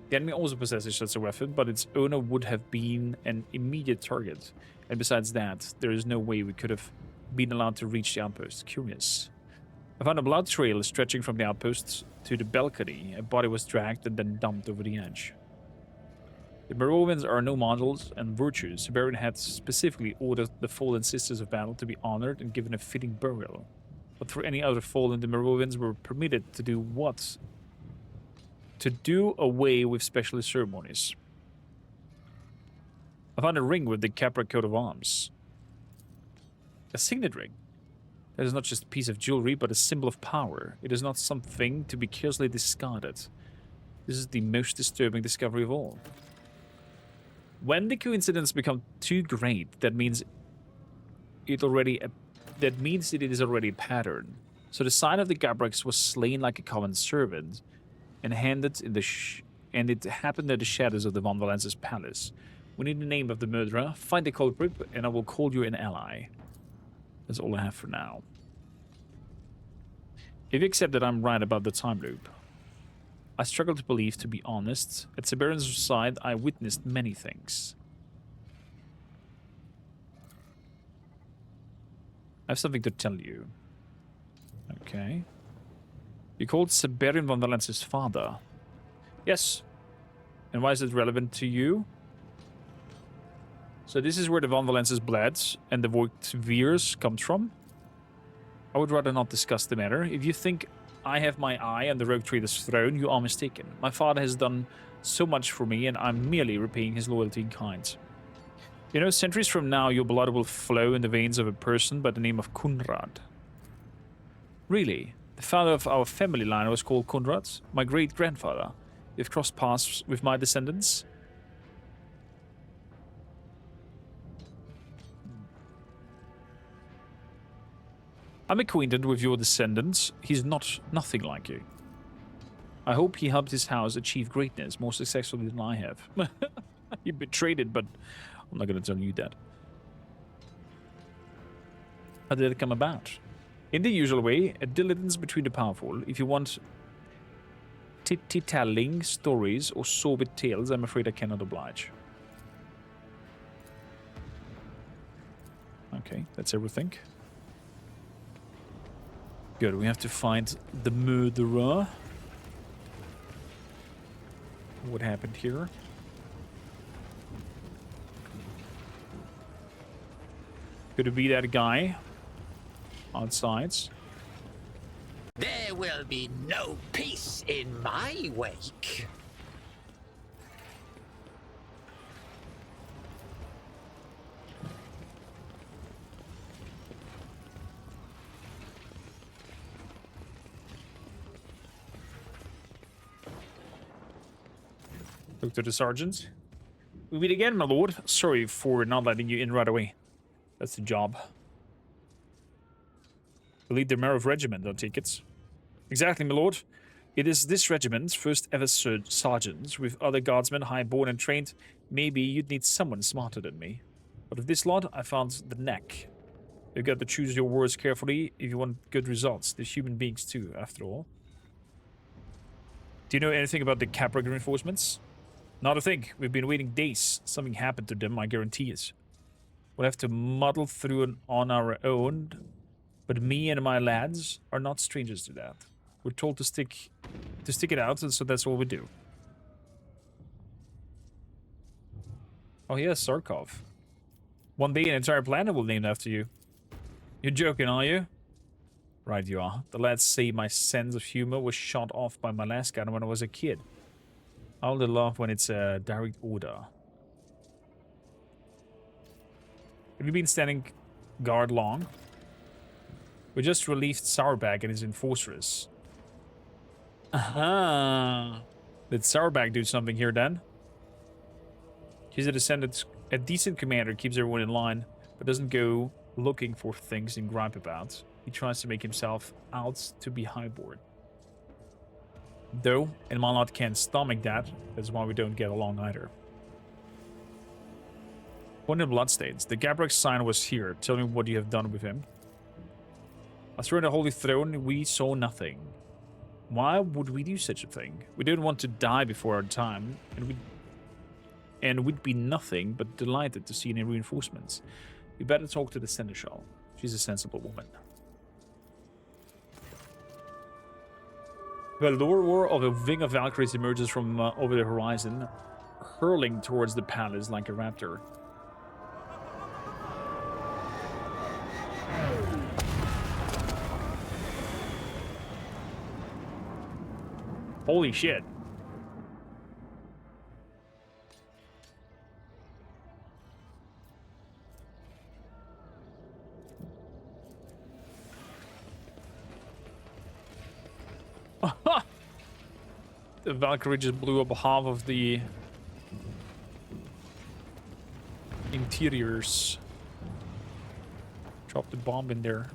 The enemy also possesses such a weapon, but its owner would have been an immediate target. And besides that, there is no way we could have been allowed to reach the outpost. Curious. I found a blood trail stretching from the outpost to the balcony. A body was dragged and then dumped over the edge. The Merovingians are no models and virtues. Baron had specifically ordered the fallen sisters of battle to be honored and given a fitting burial. But for any other fallen, the Merovingians were permitted to do what? To do away with specialist ceremonies. I found a ring with the Capra coat of arms. A signet ring. That is not just a piece of jewelry, but a symbol of power. It is not something to be carelessly discarded. This is the most disturbing discovery of all. When the coincidence becomes too great, that means it is already a pattern. So the sign of the Gabrax was slain like a common servant, and it happened in the shadows of the Von Valence's palace. We need the name of the murderer. Find the culprit, and I will call you an ally. That's all I have for now. If you accept that I'm right about the time loop, I struggle to believe, to be honest. At Siberian's side, I witnessed many things. I have something to tell you. Okay. You called Siberian Von Valence's father. Yes. And why is it relevant to you? So this is where the Von Valence's bled and the Voigtviers comes from. I would rather not discuss the matter. If you think I have my eye on the Rogue Trader's throne, you are mistaken. My father has done so much for me, and I'm merely repaying his loyalty in kind. You know, centuries from now, your blood will flow in the veins of a person by the name of Kunrad. Really? The father of our family line was called Kunrad? My great-grandfather? You've crossed paths with my descendants? I'm acquainted with your descendants. He's nothing like you. I hope he helped his house achieve greatness more successfully than I have. He betrayed it, but I'm not going to tell you that. How did it come about? In the usual way, a diligence between the powerful. If you want titty-telling stories or sordid tales, I'm afraid I cannot oblige. Okay, that's everything. Good, we have to find the murderer. What happened here? Could it be that guy outside? There will be no peace in my wake. Talk to the sergeant. We meet again, my lord. Sorry for not letting you in right away. That's the job. To lead the Merov regiment, don't take it. Exactly, my lord. It is this regiment's first ever sergeant. With other guardsmen high-born and trained, maybe you'd need someone smarter than me. But of this lot, I found the neck. You've got to choose your words carefully if you want good results. They're human beings too, after all. Do you know anything about the Capra reinforcements? Not a thing. We've been waiting days. Something happened to them, I guarantee it. We'll have to muddle through on our own, but me and my lads are not strangers to that. We're told to stick it out, and so that's all we do. Oh yes, Sarkov. One day an entire planet will be named after you. You're joking, are you? Right you are. The lads say my sense of humor was shot off by my last gun when I was a kid. I only laugh when it's a direct order. Have you been standing guard long? We just relieved Sourback and his enforcers. Aha! Did Sourback do something here then? He's a decent commander, keeps everyone in line, but doesn't go looking for things and gripe about. He tries to make himself out to be highborn. Though, and Malot can't stomach that. That's why we don't get along either. One in Bloodstains. The Gabrax sign was here. Tell me what you have done with him. I swear on the Holy Throne, we saw nothing. Why would we do such a thing? We didn't want to die before our time, and we'd be nothing but delighted to see any reinforcements. We better talk to the Seneschal. She's a sensible woman. The lure war of a wing of Valkyries emerges from over the horizon. hurling towards the palace like a raptor. Holy shit. The Valkyrie just blew up half of the interiors. Dropped the bomb in there.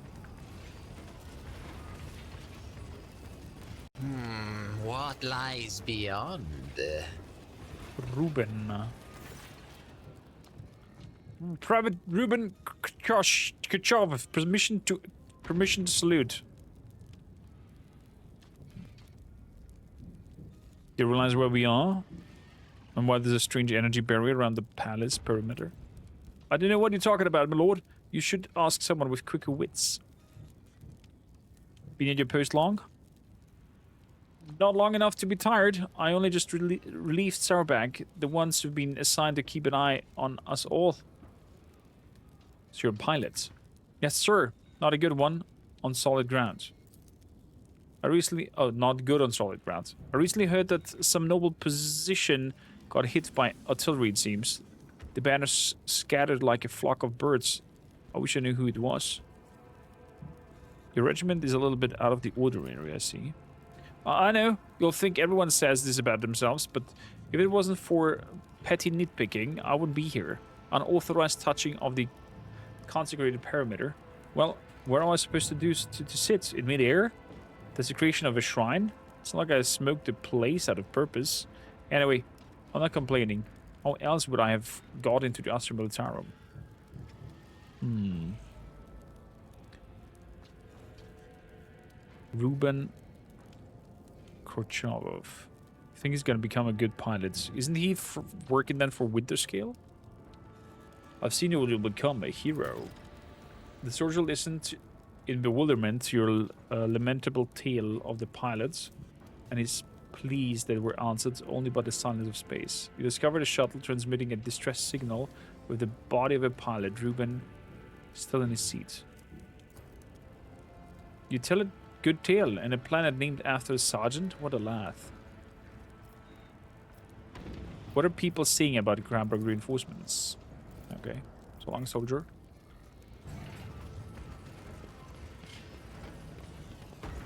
What lies beyond? Ruben. Private Ruben Kachov, permission to salute. You realize where we are? And why there's a strange energy barrier around the palace perimeter? I don't know what you're talking about, my lord. You should ask someone with quicker wits. Been at your post long? Not long enough to be tired. I only just relieved Sarbag, the ones who've been assigned to keep an eye on us all. So you're a pilot? Yes, sir. Not a good one on solid ground. Not good on solid ground. I recently heard that some noble position got hit by artillery, it seems. The banners scattered like a flock of birds. I wish I knew who it was. Your regiment is a little bit out of the ordinary, I see. I know, you'll think everyone says this about themselves, but if it wasn't for petty nitpicking, I wouldn't be here. Unauthorized touching of the consecrated perimeter. Well, where am I supposed to do to sit? In midair? Desecration of a shrine? It's not like I smoked the place out of purpose. Anyway, I'm not complaining. How else would I have got into the Astra Militarum? Ruben Korchavov. I think he's gonna become a good pilot. Isn't he working then for Winterscale? I've seen you will become a hero. The soldier listened in bewilderment to your lamentable tale of the pilots, and is pleased that were answered only by the silence of space. You discovered a shuttle transmitting a distress signal with the body of a pilot, Ruben, still in his seat. You tell a good tale, and a planet named after a sergeant? What a laugh. What are people saying about Granberg reinforcements? Okay, so long, soldier.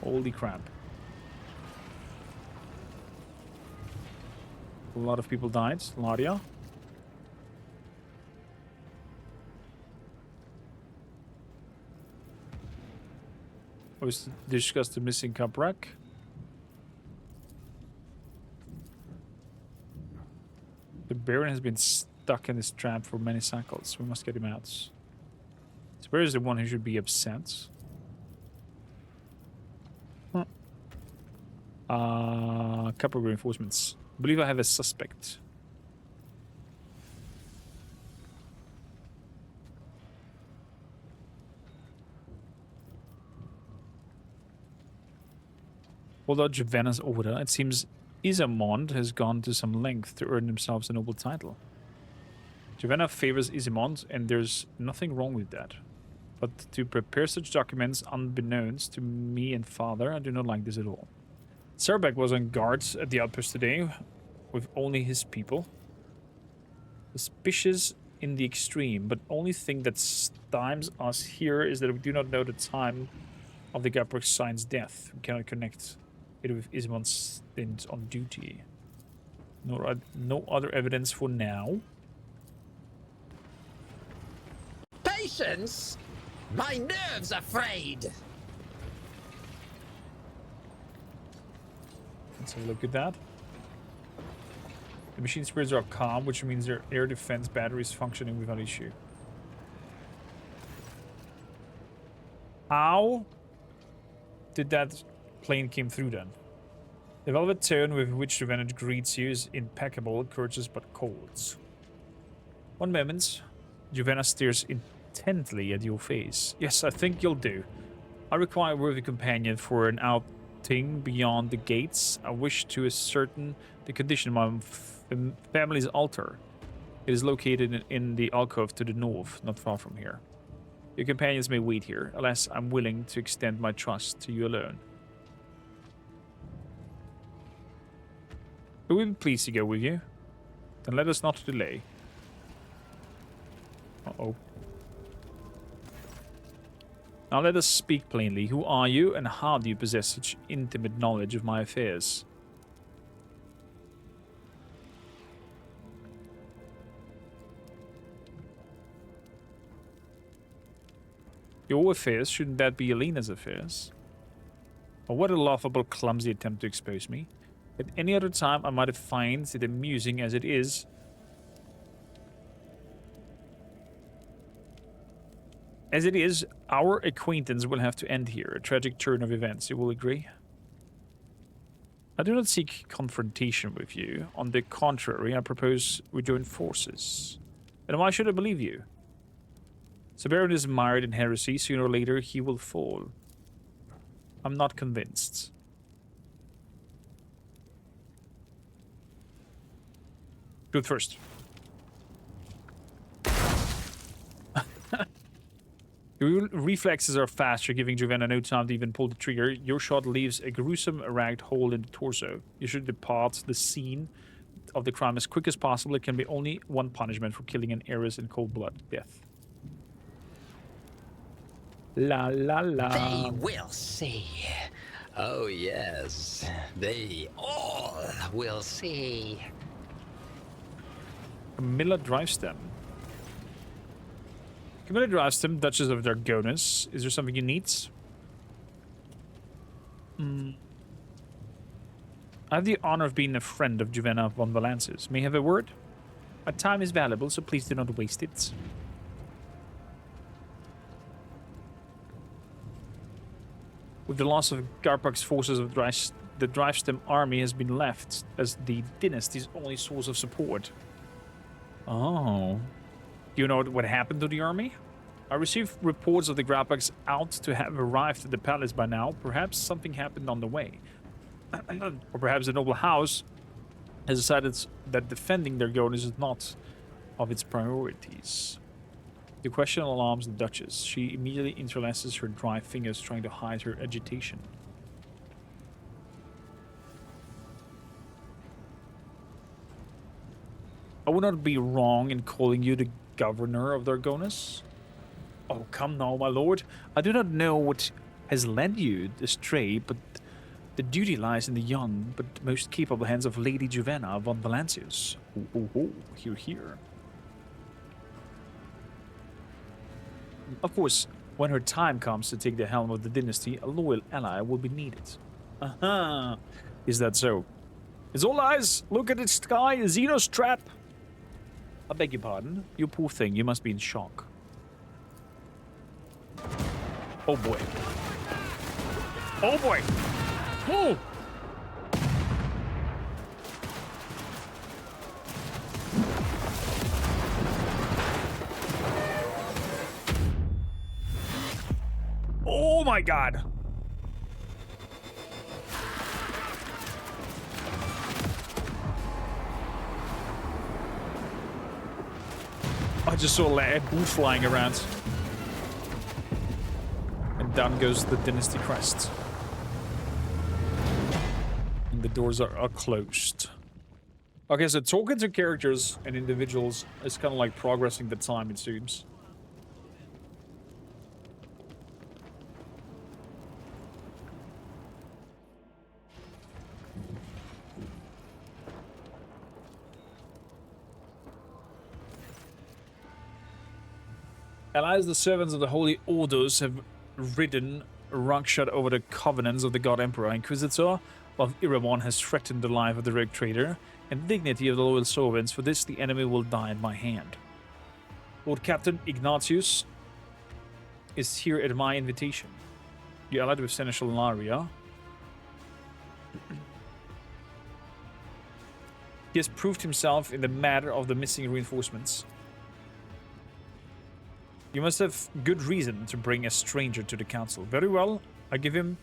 Holy crap. A lot of people died. Laria. Was discussed the missing Caprak. The Baron has been stuck in this trap for many cycles. We must get him out. So where is the one who should be upset? Couple of reinforcements. I believe I have a suspect. Although Javanna's order, it seems Isamond has gone to some length to earn themselves a noble title. Javanna favors Isamond, and there's nothing wrong with that. But to prepare such documents unbeknownst to me and father, I do not like this at all. Sarbek was on guard at the outpost today with only his people. Suspicious in the extreme, but only thing that stymies us here is that we do not know the time of the Gabrick Sign's death. We cannot connect it with Ismond's stint on duty. No other evidence for now. Patience? My nerves are frayed. Let's have a look at that. The machine spirits are calm, which means their air defense battery is functioning without issue. How did that plane came through then? The velvet tone with which the Venet greets you is impeccable, courteous but cold. One moment, Javanna stares intently at your face. Yes, I think you'll do. I require a worthy companion for an thing beyond the gates. I wish to ascertain the condition of my family's altar. It is located in the alcove to the north, not far from here. Your companions may wait here, alas, I'm willing to extend my trust to you alone. We will be pleased to go with you. Then let us not delay. Uh-oh. Now let us speak plainly. Who are you, and how do you possess such intimate knowledge of my affairs? Your affairs? Shouldn't that be Elena's affairs? Oh, what a laughable, clumsy attempt to expose me. At any other time, I might have found it amusing as it is. As it is, our acquaintance will have to end here. A tragic turn of events, you will agree? I do not seek confrontation with you. On the contrary, I propose we join forces. And why should I believe you? Sabaron is mired in heresy. Sooner or later, he will fall. I'm not convinced. Do it first. Your reflexes are faster, giving Juvenna no time to even pull the trigger. Your shot leaves a gruesome, ragged hole in the torso. You should depart the scene of the crime as quick as possible. It can be only one punishment for killing an heiress in cold blood. Death. La la la. They will see. Oh yes, they all will see. Camilla drives them. Camilla drives them, Duchess of Dragonus. Is there something you need? I have the honor of being a friend of Juvenna von Valances. May I have a word? My time is valuable, so please do not waste it. With the loss of Garpak's forces, of the Drivestem army has been left as the dynasty's only source of support. Oh. Do you know what happened to the army? I received reports of the Garpaks out to have arrived at the palace by now. Perhaps something happened on the way. Or perhaps the noble house has decided that defending their Dragonus is not of its priorities. The question alarms the Duchess. She immediately interlaces her dry fingers, trying to hide her agitation. I would not be wrong in calling you the governor of Dragonus. Oh, come now, my lord. I do not know what has led you astray, but the duty lies in the young but most capable hands of Lady Juvenna von Valancius. Hear, hear. Of course, when her time comes to take the helm of the dynasty, a loyal ally will be needed. Aha! Is that so? It's all eyes! Look at the sky! Xenos trap! I beg your pardon? You poor thing, you must be in shock. Oh boy. Oh boy! Oh! Oh my god! I just saw a booth flying around. And down goes the Dynasty crest. And the doors are closed. Okay, so talking to characters and individuals is kind of like progressing the time, it seems. As the servants of the Holy Orders have ridden roughshod over the covenants of the God Emperor, Inquisitor of Iramon has threatened the life of the rogue trader and dignity of the loyal servants. For this, the enemy will die at my hand. Lord Captain Ignatius is here at my invitation. You allied with Seneschal Laria. He has proved himself in the matter of the missing reinforcements. You must have good reason to bring a stranger to the council. Very well, I give him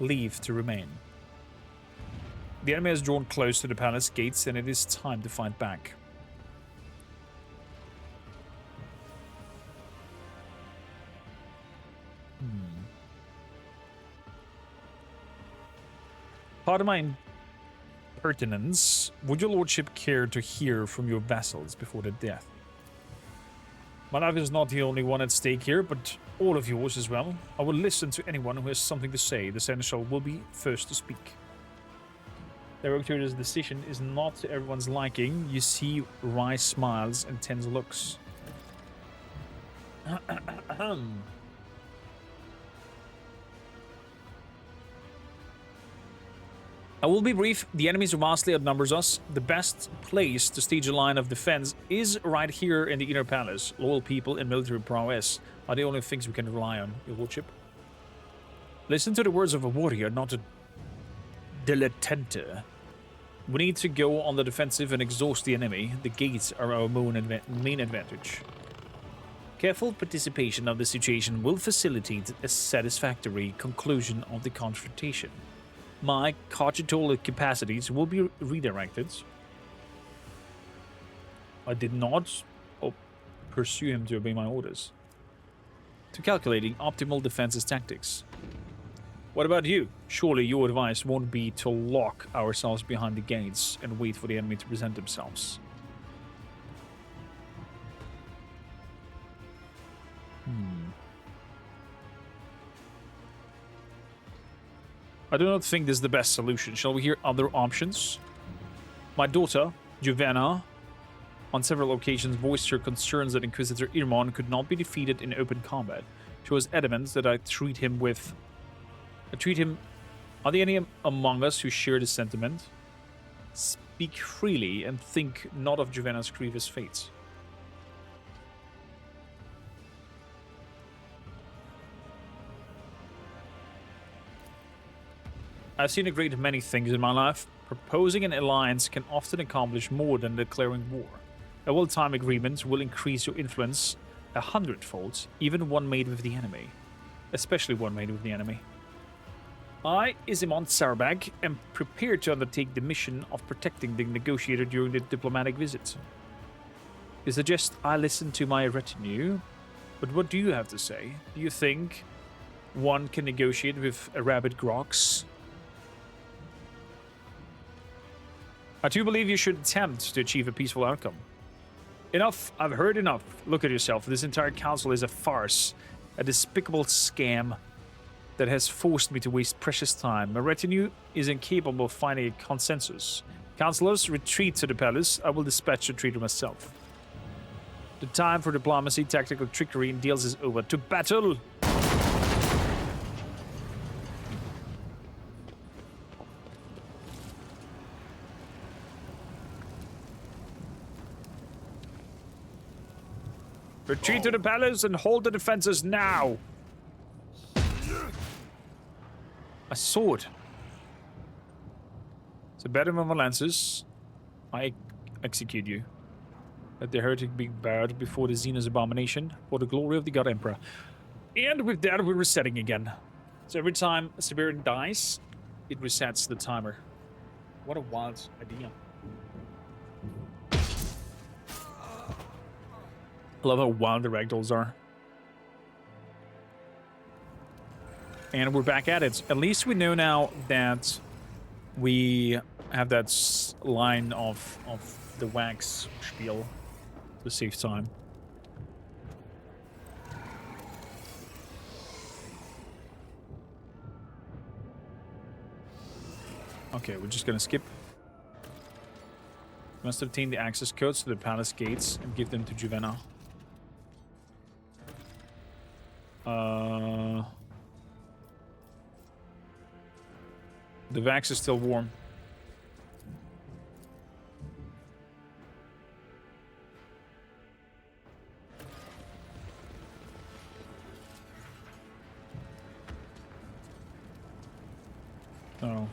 leave to remain. The enemy has drawn close to the palace gates, and it is time to fight back. Pardon my impertinence. Would your lordship care to hear from your vassals before their death? My life is not the only one at stake here, but all of yours as well. I will listen to anyone who has something to say. The seneschal will be first to speak. Director's decision is not to everyone's liking. You see wry smiles and tense looks. I will be brief. The enemies vastly outnumbers us. The best place to stage a line of defense is right here in the inner palace. Loyal people and military prowess are the only things we can rely on, your lordship. Listen to the words of a warrior, not a dilettante. We need to go on the defensive and exhaust the enemy. The gates are our main advantage. Careful participation of the situation will facilitate a satisfactory conclusion of the confrontation. My cogitational capacities will be redirected. I did not pursue him to obey my orders. To calculating optimal defenses tactics. What about you? Surely your advice won't be to lock ourselves behind the gates and wait for the enemy to present themselves. I do not think this is the best solution. Shall we hear other options? My daughter, Juvenna, on several occasions voiced her concerns that Inquisitor Irmon could not be defeated in open combat. She was adamant that I treat him. Are there any among us who share this sentiment? Speak freely and think not of Juvenna's grievous fate. I've seen a great many things in my life. Proposing an alliance can often accomplish more than declaring war. A well-timed agreement will increase your influence 100-fold, even one made with the enemy. Especially one made with the enemy. I, Isimont Sarbag, am prepared to undertake the mission of protecting the negotiator during the diplomatic visit. You suggest I listen to my retinue, but what do you have to say? Do you think one can negotiate with a rabid Grox? I do believe you should attempt to achieve a peaceful outcome. Enough, I've heard enough. Look at yourself. This entire council is a farce, a despicable scam that has forced me to waste precious time. My retinue is incapable of finding a consensus. Councilors, retreat to the palace. I will dispatch the traitor myself. The time for diplomacy, tactical trickery, and deals is over. To battle! Retreat to the palace and hold the defenses now! A sword. So better than my lances. I execute you. Let the heretic be bowed before the Xenos abomination, for the glory of the God Emperor. And with that, we're resetting again. So every time a Siberian dies, it resets the timer. What a wild idea. I love how wild the ragdolls are. And we're back at it. At least we know now that we have that line of the wax spiel to save time. Okay, we're just gonna skip. Must obtain the access codes to the palace gates and give them to Juvenna. The Vax is still warm. Oh.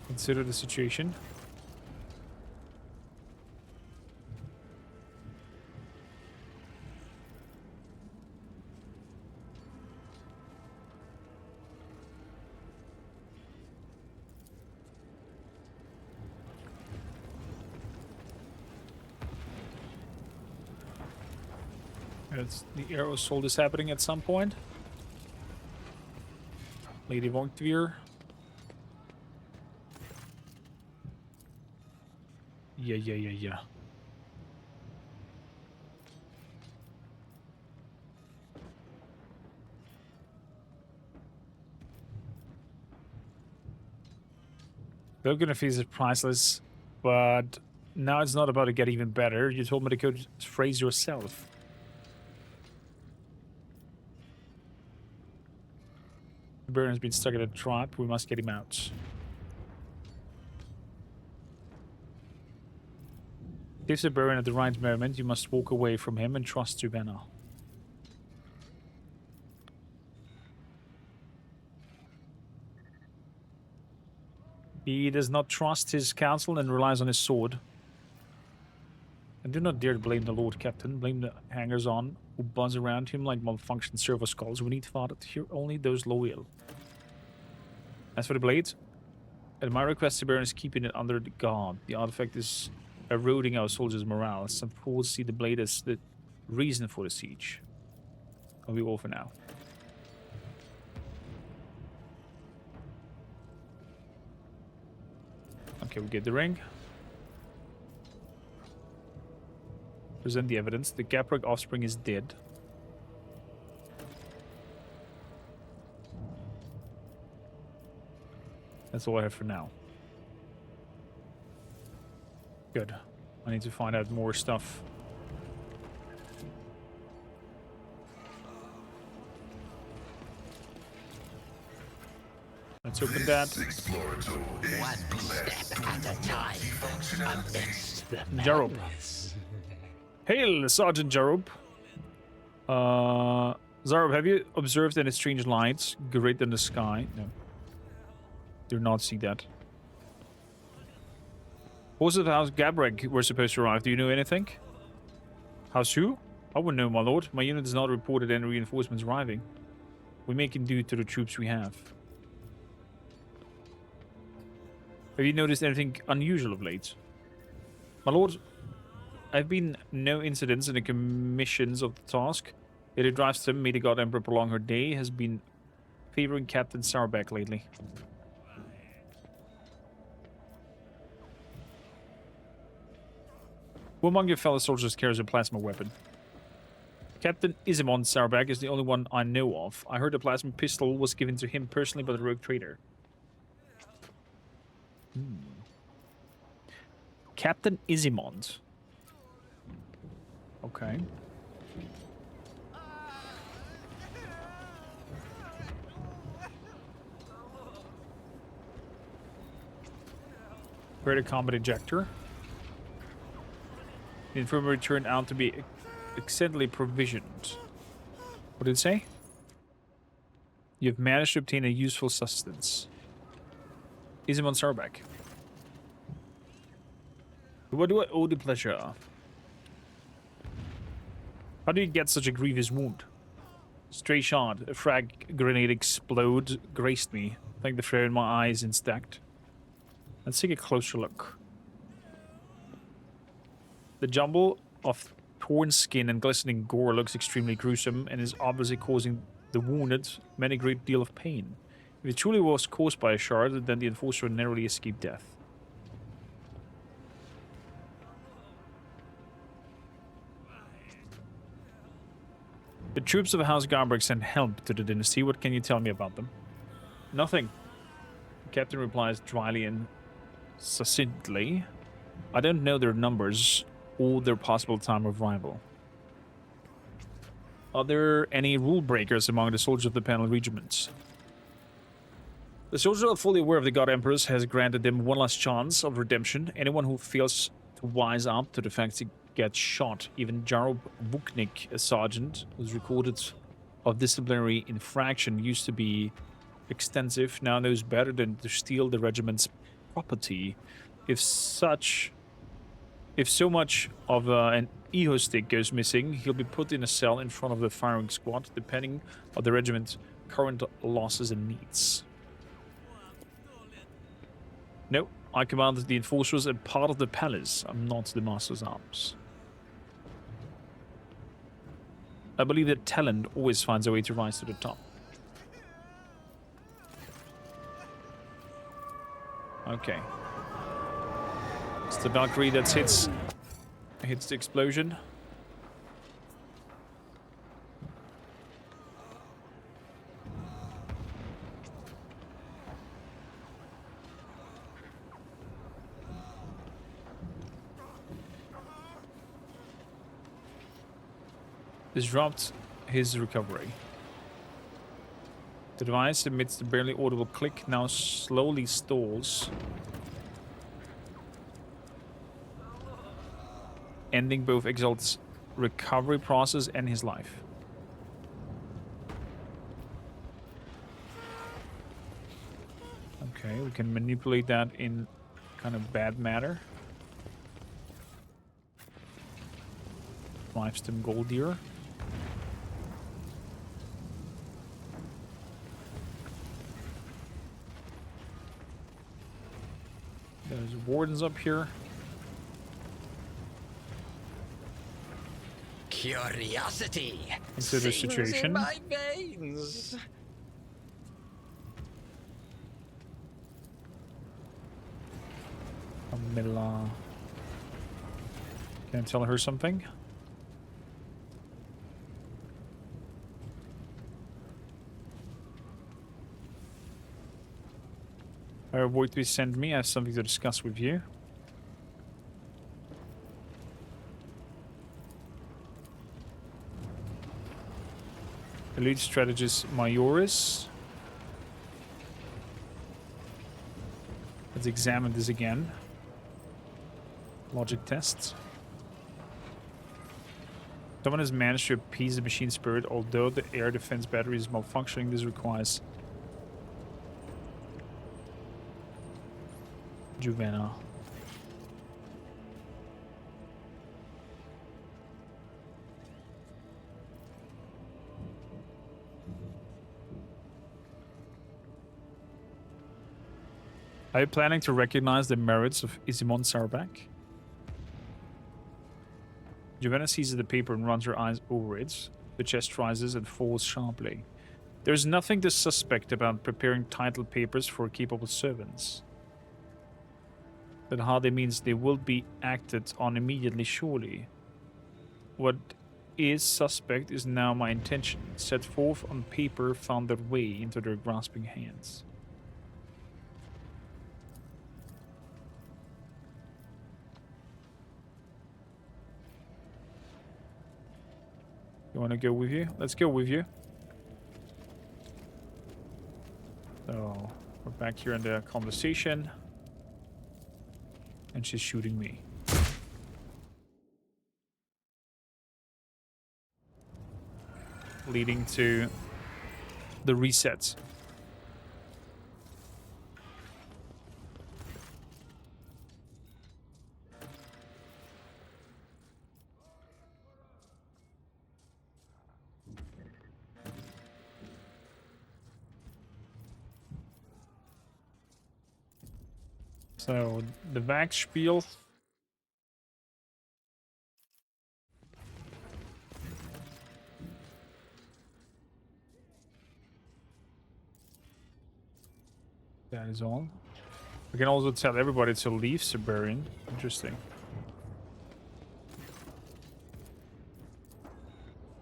Consider the situation. It's, the arrow assault is happening at some point. Lady Vonktvir. Yeah. Pilgrim fees is priceless, but now it's not about to get even better. You told me to go phrase yourself. The Baron has been stuck in a trap. We must get him out. If the Baron at the right moment, you must walk away from him and trust Subena. He does not trust his counsel and relies on his sword. And do not dare to blame the Lord Captain. Blame the hangers-on who buzz around him like malfunctioned servo skulls. We need father to hear only those loyal. As for the blade, at my request, the Baron is keeping it under the guard. The artifact is eroding our soldiers' morale. Some fools see the blade as the reason for the siege. I'll be all for now. Okay, we get the ring. Present the evidence. The Gaprog offspring is dead. That's all I have for now. Good. I need to find out more stuff. Let's open that. One step at a time amidst the Jarob. madness. Hail, Sergeant Jarob. Zarob, have you observed any strange lights great in the sky? No. Do not see that. Horses of House Gabreg were supposed to arrive. Do you know anything? House who? I wouldn't know, my lord. My unit has not reported any reinforcements arriving. We make it due to the troops we have. Have you noticed anything unusual of late? My lord, there have been no incidents in the commissions of the task. Yet it drives them, may the God Emperor prolong her day, has been favoring Captain Sarbeck lately. Who among your fellow soldiers carries a plasma weapon? Captain Isimon Sarbeck is the only one I know of. I heard a plasma pistol was given to him personally by the rogue trader. Captain Isimond. Okay. Create a combat ejector. The infirmary turned out to be accidentally provisioned. What did it say? You have managed to obtain a useful sustenance. Isimon Sarbeck. What do I owe the pleasure of? How did you get such a grievous wound? Stray shot, a frag grenade explode, grazed me. I think the flare in my eyes intact. Let's take a closer look. The jumble of torn skin and glistening gore looks extremely gruesome and is obviously causing the wounded many great deal of pain. If it truly was caused by a shard, then the enforcer narrowly escaped death. The troops of House Garberg sent help to the dynasty. What can you tell me about them? Nothing. The captain replies dryly and succinctly. I don't know their numbers or their possible time of arrival. Are there any rule breakers among the soldiers of the panel regiments? The soldiers are fully aware of the God Empress has granted them one last chance of redemption. Anyone who fails to wise up to the fact to get shot. Even Jarob Vuknik, a sergeant, whose recorded of disciplinary infraction used to be extensive, now knows better than to steal the regiment's property. If so much of an EHO stick goes missing, he'll be put in a cell in front of the firing squad, depending on the regiment's current losses and needs. No, I commanded the enforcers and part of the palace. I'm not the master's arms. I believe that talent always finds a way to rise to the top. Okay. It's the Valkyrie that hits the explosion. Disrupt his recovery. The device, amidst the barely audible click, now slowly stalls, ending both Exalt's recovery process and his life. Okay, we can manipulate that in kind of bad matter. Lifestem gold deer. There's wardens up here. Curiosity. Consider sings situation. in my veins. Camilla. Can I tell her something? What do you send me? I have something to discuss with you. Elite strategist Majoris. Let's examine this again. Logic tests. Someone has managed to appease the machine spirit, although the air defense battery is malfunctioning. This requires Juvena. Are you planning to recognize the merits of Isimon Sarbak? Juvena seizes the paper and runs her eyes over it. The chest rises and falls sharply. There's nothing to suspect about preparing title papers for capable servants. That hardly means they will be acted on immediately, surely. What is suspect is now my intention, set forth on paper, found their way into their grasping hands. You want to go with you? Let's go with you. So, we're back here in the conversation. And she's shooting me. Leading to the resets. So, the Vax spiel. That is all. We can also tell everybody to leave Siberian. Interesting.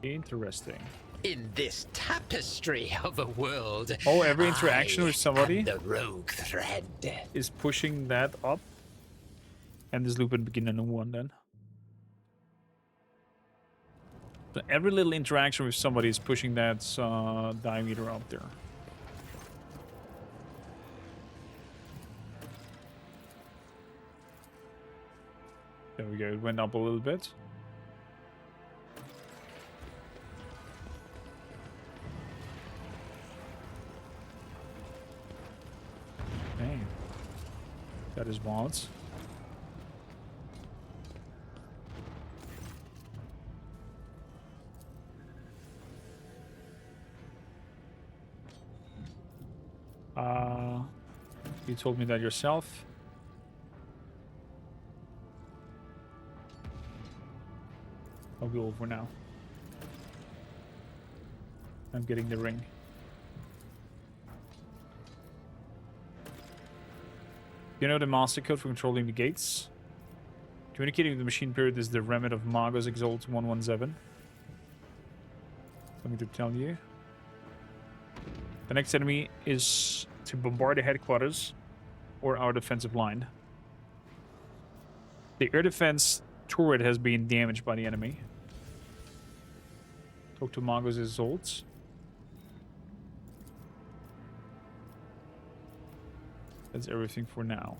Interesting. In this tapestry of a world, Oh, every interaction I with somebody am the rogue thread. is pushing that up. And this loop would begin a new one then. So every little interaction with somebody is pushing that diameter up there. There we go, it went up a little bit. Dang. That is wild. You told me that yourself. I'll go over now. I'm getting the ring. You know the master code for controlling the gates? Communicating with the machine period is the remit of Magos Exalt 117. Let me to tell you. The next enemy is to bombard the headquarters or our defensive line. The air defense turret has been damaged by the enemy. Talk to Magos Exalt. That's everything for now.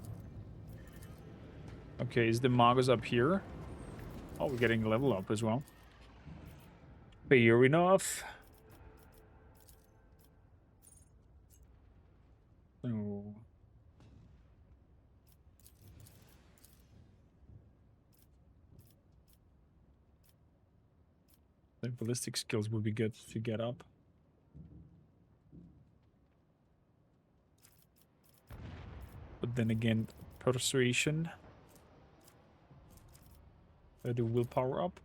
Okay, is the Magos up here? Oh, we're getting a level up as well. Fair enough. So... the ballistic skills would be good to get up. But then again, persuasion. Do willpower up.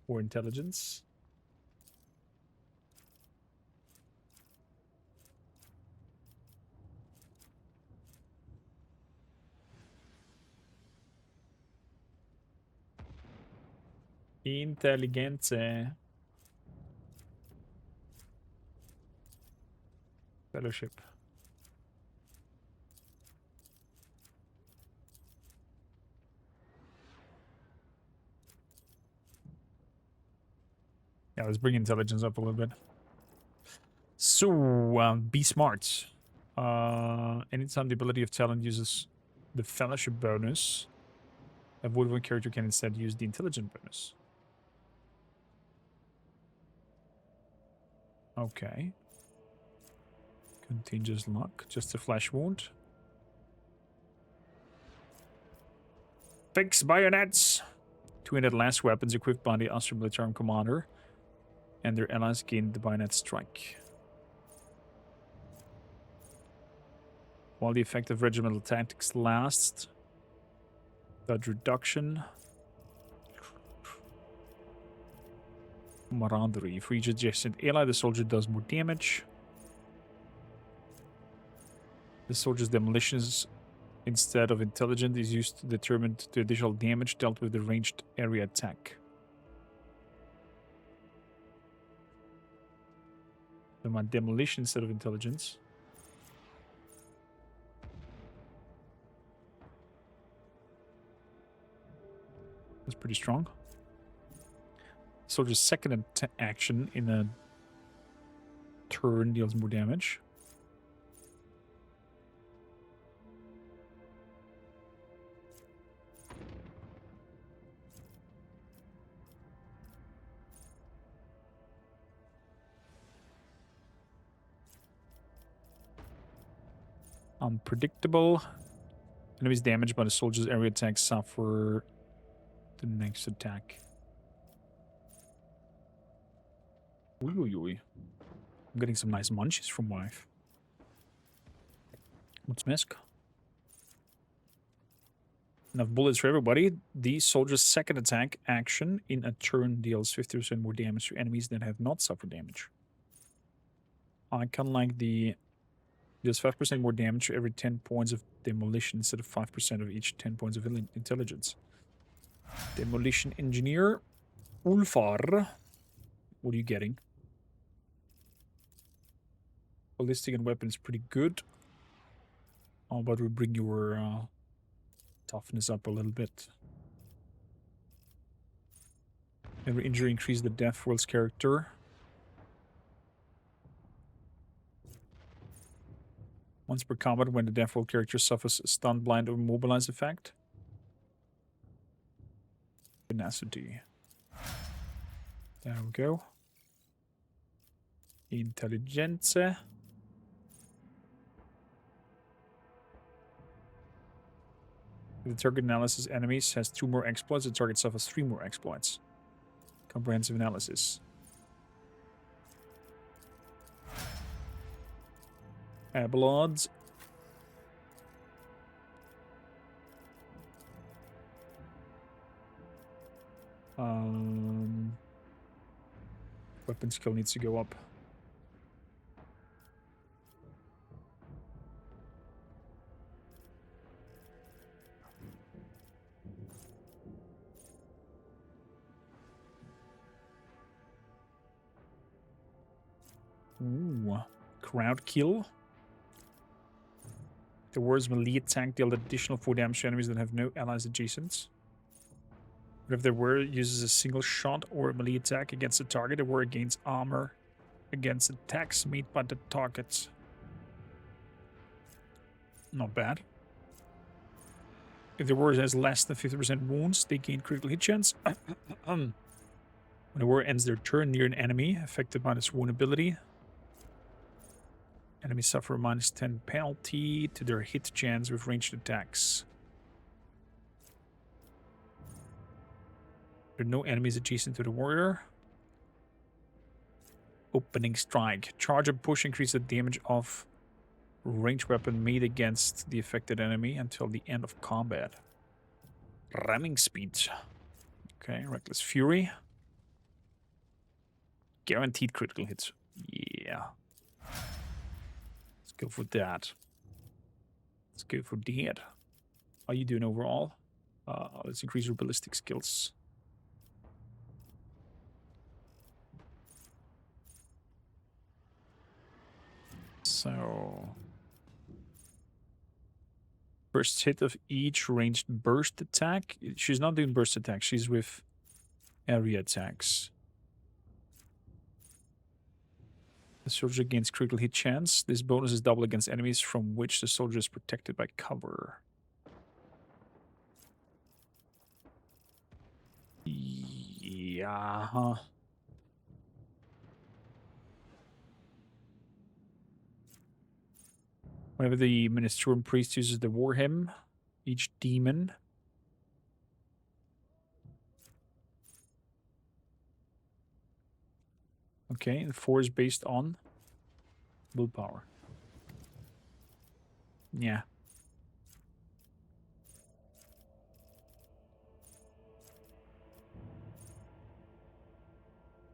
Or intelligence. Intelligenze. Fellowship. Yeah, let's bring intelligence up a little bit. So, be smart. Anytime the ability of talent uses the fellowship bonus, avoid one character can instead use the intelligent bonus. Okay. Contagious luck. Just a flesh wound. Fix bayonets. 200 lance weapons equipped by the Austrian military arm commander and their allies gain the bayonet strike. While the effect of regimental tactics lasts, dodge reduction. Maraudery. For each adjacent ally, the soldier does more damage. The soldier's demolitions instead of intelligent is used to determine the additional damage dealt with the ranged area attack. So my demolition instead of intelligence. That's pretty strong. Soldier's second action in a turn deals more damage. Unpredictable. Enemies damaged by the soldier's area attack suffer the next attack. I'm getting some nice munchies from wife. What's misk? Enough bullets for everybody. The soldier's second attack action in a turn deals 50% more damage to enemies that have not suffered damage. I kind of like the deals 5% more damage to every 10 points of demolition instead of 5% of each 10 points of intelligence. Demolition engineer Ulfar. What are you getting? Ballistic and weapons pretty good. How about we bring your toughness up a little bit? Every injury increase the death rolls character. Once per combat when the death roll character suffers a stun, blind, or immobilize effect. Tenacity. There we go. Intelligence. The target analysis enemies has 2 more exploits. The target suffers 3 more exploits. Comprehensive analysis. Abelards. Weapon skill needs to go up. Ooh, crowd kill. The warrior's melee attack dealt additional 4 damage to enemies that have no allies adjacent. But if the warrior uses a single shot or a melee attack against a target, the warrior gains armor against attacks made by the target. Not bad. If the warrior has less than 50% wounds, they gain critical hit chance. When the warrior ends their turn near an enemy affected by this wound ability, enemies suffer a -10 penalty to their hit chance with ranged attacks. There are no enemies adjacent to the warrior. Opening strike. Charge and push increase the damage of ranged weapon made against the affected enemy until the end of combat. Ramming speed. Okay, reckless fury. Guaranteed critical hits. Yeah. Let's go for that. Let's go for that. How are you doing overall? Let's increase your ballistic skills. So, first hit of each ranged burst attack. She's not doing burst attack. She's with area attacks. The soldier gains critical hit chance. This bonus is double against enemies from which the soldier is protected by cover. Yeah. Whenever the Ministerium Priest uses the war hymn, each demon okay, and 4 is based on willpower. Yeah.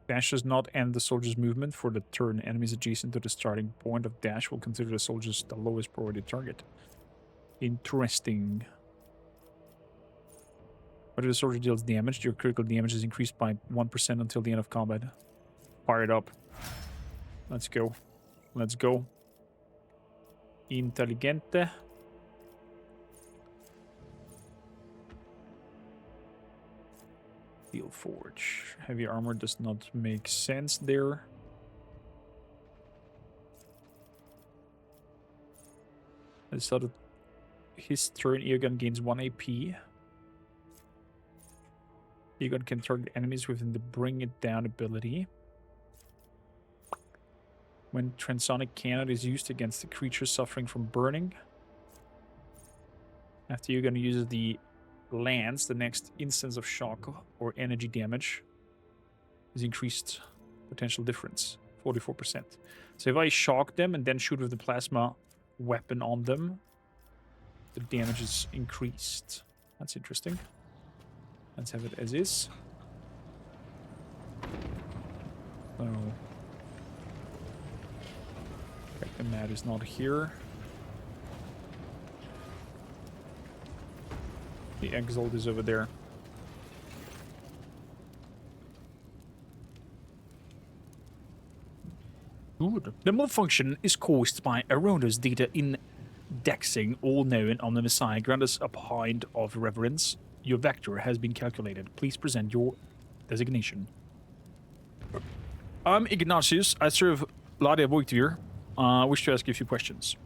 Dash does not end the soldier's movement for the turn. Enemies adjacent to the starting point of dash will consider the soldiers the lowest priority target. Interesting. Whether the soldier deals damage, your critical damage is increased by 1% until the end of combat. Fire it up. Let's go. Let's go. Intelligente. Steel Forge. Heavy armor does not make sense there. I saw that his turn, Eogan gains 1 AP. Eogan can target enemies within the Bring It Down ability. When Transonic Cannon is used against a creature suffering from burning. After Eogan uses the Lance, the next instance of shock or energy damage is increased potential difference, 44%. So if I shock them and then shoot with the plasma weapon on them, the damage is increased. That's interesting. Let's have it as is. So, the mat is not here. The Exalt is over there. Good. The malfunction is caused by erroneous data indexing, all known on the Messiah. Grant us a point of reverence. Your vector has been calculated. Please present your designation. I'm Ignatius. I serve Ladia Voigtvir. I wish to ask you a few questions.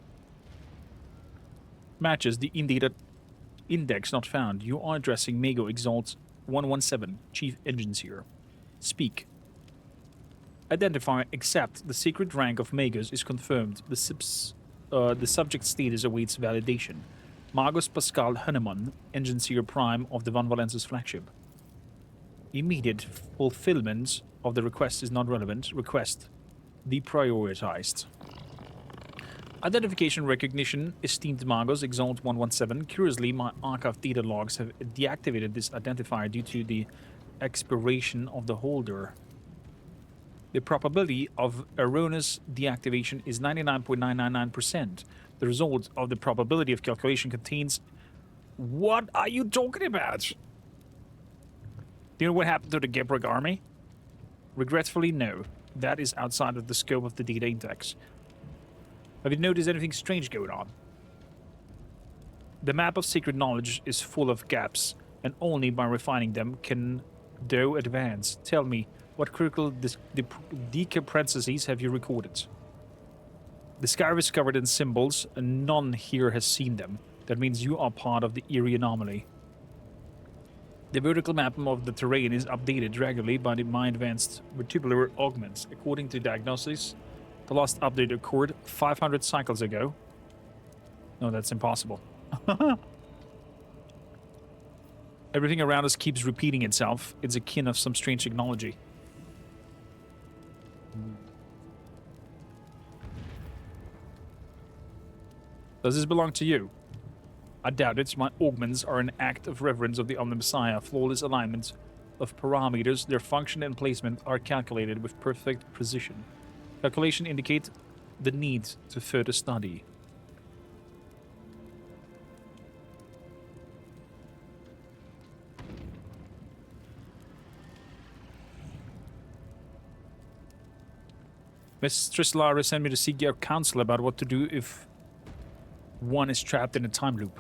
Matches the in-data index not found. You are addressing Mago Exalt 117, Chief Engineer. Speak. Identify, accept. The secret rank of Magos is confirmed. The subject status awaits validation. Magos Pascal Henneman, Engineer Prime of the Van Valence's flagship. Immediate fulfillment of the request is not relevant. Request deprioritized. Identification recognition, esteemed Magos, Exalt 117. Curiously, my archive data logs have deactivated this identifier due to the expiration of the holder. The probability of erroneous deactivation is 99.999%. The result of the probability of calculation contains... What are you talking about? Do you know what happened to the Gebrek army? Regretfully, no. That is outside of the scope of the data index. Have you noticed anything strange going on? The map of secret knowledge is full of gaps, and only by refining them can Doe advance. Tell me, what critical discrepancies have you recorded? The sky is covered in symbols, and none here has seen them. That means you are part of the eerie anomaly. The vertical map of the terrain is updated regularly by my advanced vertebral augments. According to diagnosis, the last update occurred 500 cycles ago. No, that's impossible. Everything around us keeps repeating itself. It's akin of some strange technology. Does this belong to you? I doubt it. My augments are an act of reverence of the Omni-Messiah. Flawless alignment of parameters, their function and placement are calculated with perfect precision. Calculation indicate the need to further study. Mistress Lara sent me to seek your counsel about what to do if one is trapped in a time loop.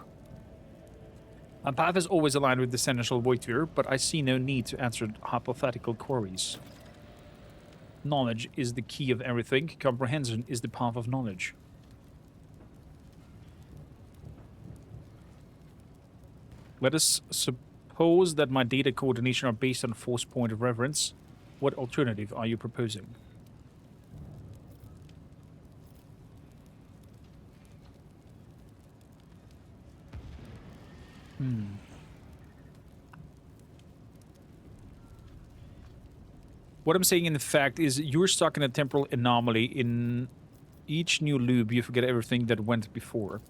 My path is always aligned with the Seneschal Voiture, but I see no need to answer hypothetical queries. Knowledge is the key of everything. Comprehension is the path of knowledge. Let us suppose that my data coordination are based on a false point of reference. What alternative are you proposing? What I'm saying in fact is you're stuck in a temporal anomaly. In each new loop you forget everything that went before.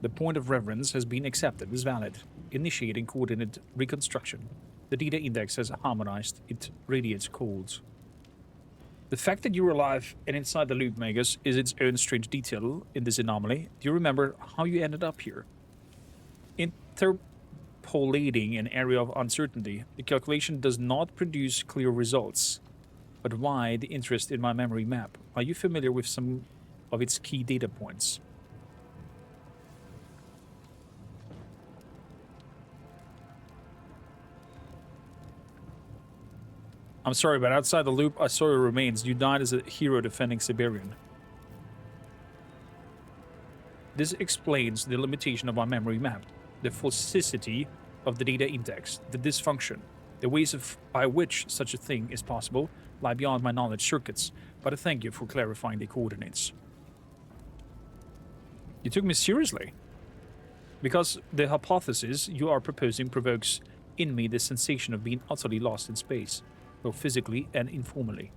The point of reference has been accepted as valid. Initiating coordinate reconstruction. The data index has harmonized. It radiates cold. The fact that you're alive and inside the loop, Magus, is its own strange detail in this anomaly. Do you remember how you ended up here? Interpolating an area of uncertainty. The calculation does not produce clear results. But why the interest in my memory map? Are you familiar with some of its key data points? I'm sorry, but outside the loop, I saw your remains. You died as a hero defending Siberian. This explains the limitation of my memory map. The falsity of the data index, the dysfunction, the ways by which such a thing is possible lie beyond my knowledge circuits, but I thank you for clarifying the coordinates. You took me seriously. Because the hypothesis you are proposing provokes in me the sensation of being utterly lost in space, both physically and informally.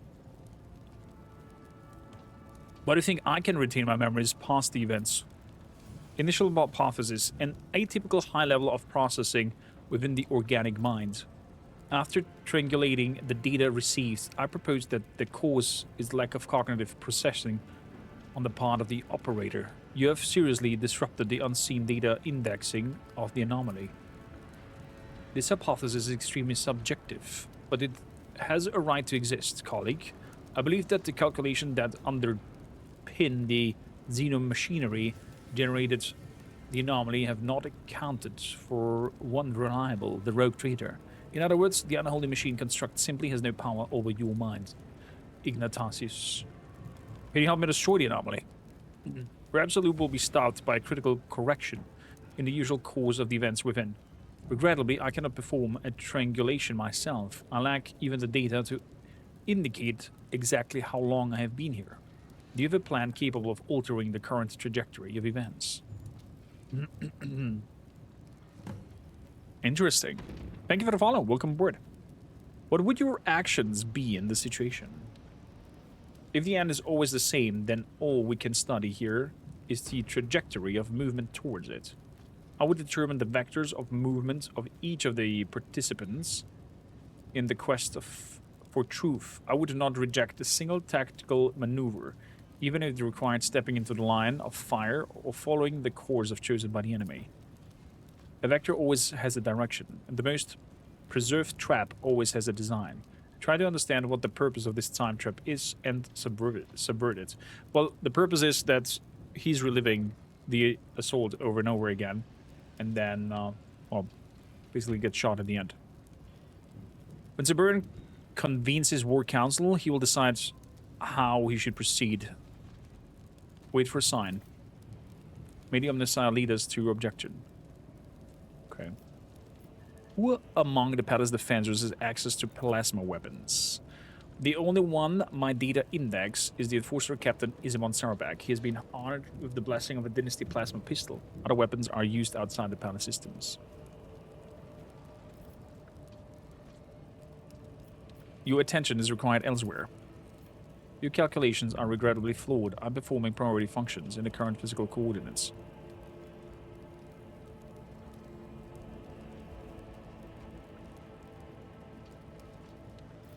Why do you think I can retain my memories past the events? Initial hypothesis, an atypical high level of processing within the organic mind. After triangulating the data received, I propose that the cause is lack of cognitive processing on the part of the operator. You have seriously disrupted the unseen data indexing of the anomaly. This hypothesis is extremely subjective, but it has a right to exist, colleague. I believe that the calculation that underpin the Xenon machinery generated the anomaly have not accounted for one reliable, the rogue trader. In other words, the unholy machine construct simply has no power over your mind. Ignatius. Can you help me destroy the anomaly? Perhaps the loop will be stopped by a critical correction in the usual course of the events within. Regrettably, I cannot perform a triangulation myself. I lack even the data to indicate exactly how long I have been here. Do you have a plan capable of altering the current trajectory of events? Interesting. Thank you for the follow. Welcome aboard. What would your actions be in this situation? If the end is always the same, then all we can study here is the trajectory of movement towards it. I would determine the vectors of movement of each of the participants in the quest For truth, I would not reject a single tactical maneuver, even if it required stepping into the line of fire or following the course of chosen by the enemy. A vector always has a direction, and the most preserved trap always has a design. Try to understand what the purpose of this time trap is and subvert it. Well, the purpose is that he's reliving the assault over and over again, and then, well, basically gets shot at the end. When Saburian convenes his war council, he will decide how he should proceed. Wait for a sign. May the Omnissiah lead us to your objection. Okay. Who among the palace defenders has access to plasma weapons? The only one my data index is the Enforcer Captain Isamon Sarabak. He has been honored with the blessing of a Dynasty plasma pistol. Other weapons are used outside the palace systems. Your attention is required elsewhere. Your calculations are regrettably flawed. I'm performing priority functions in the current physical coordinates.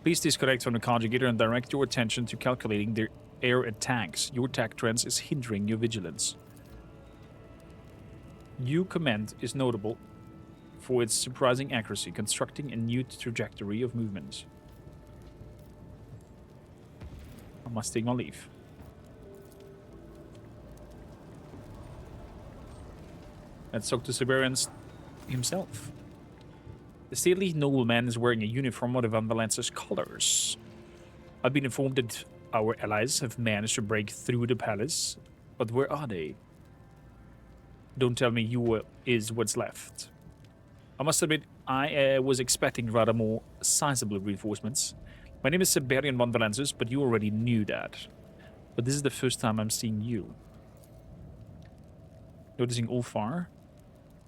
Please disconnect from the conjugator and direct your attention to calculating their air attacks. Your attack trends is hindering your vigilance. Your command is notable for its surprising accuracy, constructing a new trajectory of movement. I must take my leave. Let's talk to Siberians himself. The stately nobleman is wearing a uniform of the Van Valence's colors. I've been informed that our allies have managed to break through the palace, but where are they? Don't tell me you is what's left. I must admit, I was expecting rather more sizable reinforcements. My name is Siberian Van Valences, but you already knew that. But this is the first time I'm seeing you. Noticing Ulfar?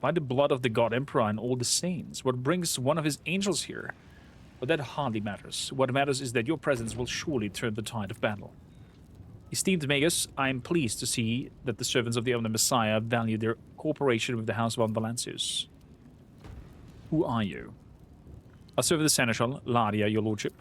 By the blood of the God Emperor and all the saints, what brings one of his angels here? But that hardly matters. What matters is that your presence will surely turn the tide of battle. Esteemed Magus, I am pleased to see that the servants of the Messiah value their cooperation with the House of Van Valancius. Who are you? I serve the Seneschal, Ladia, your lordship.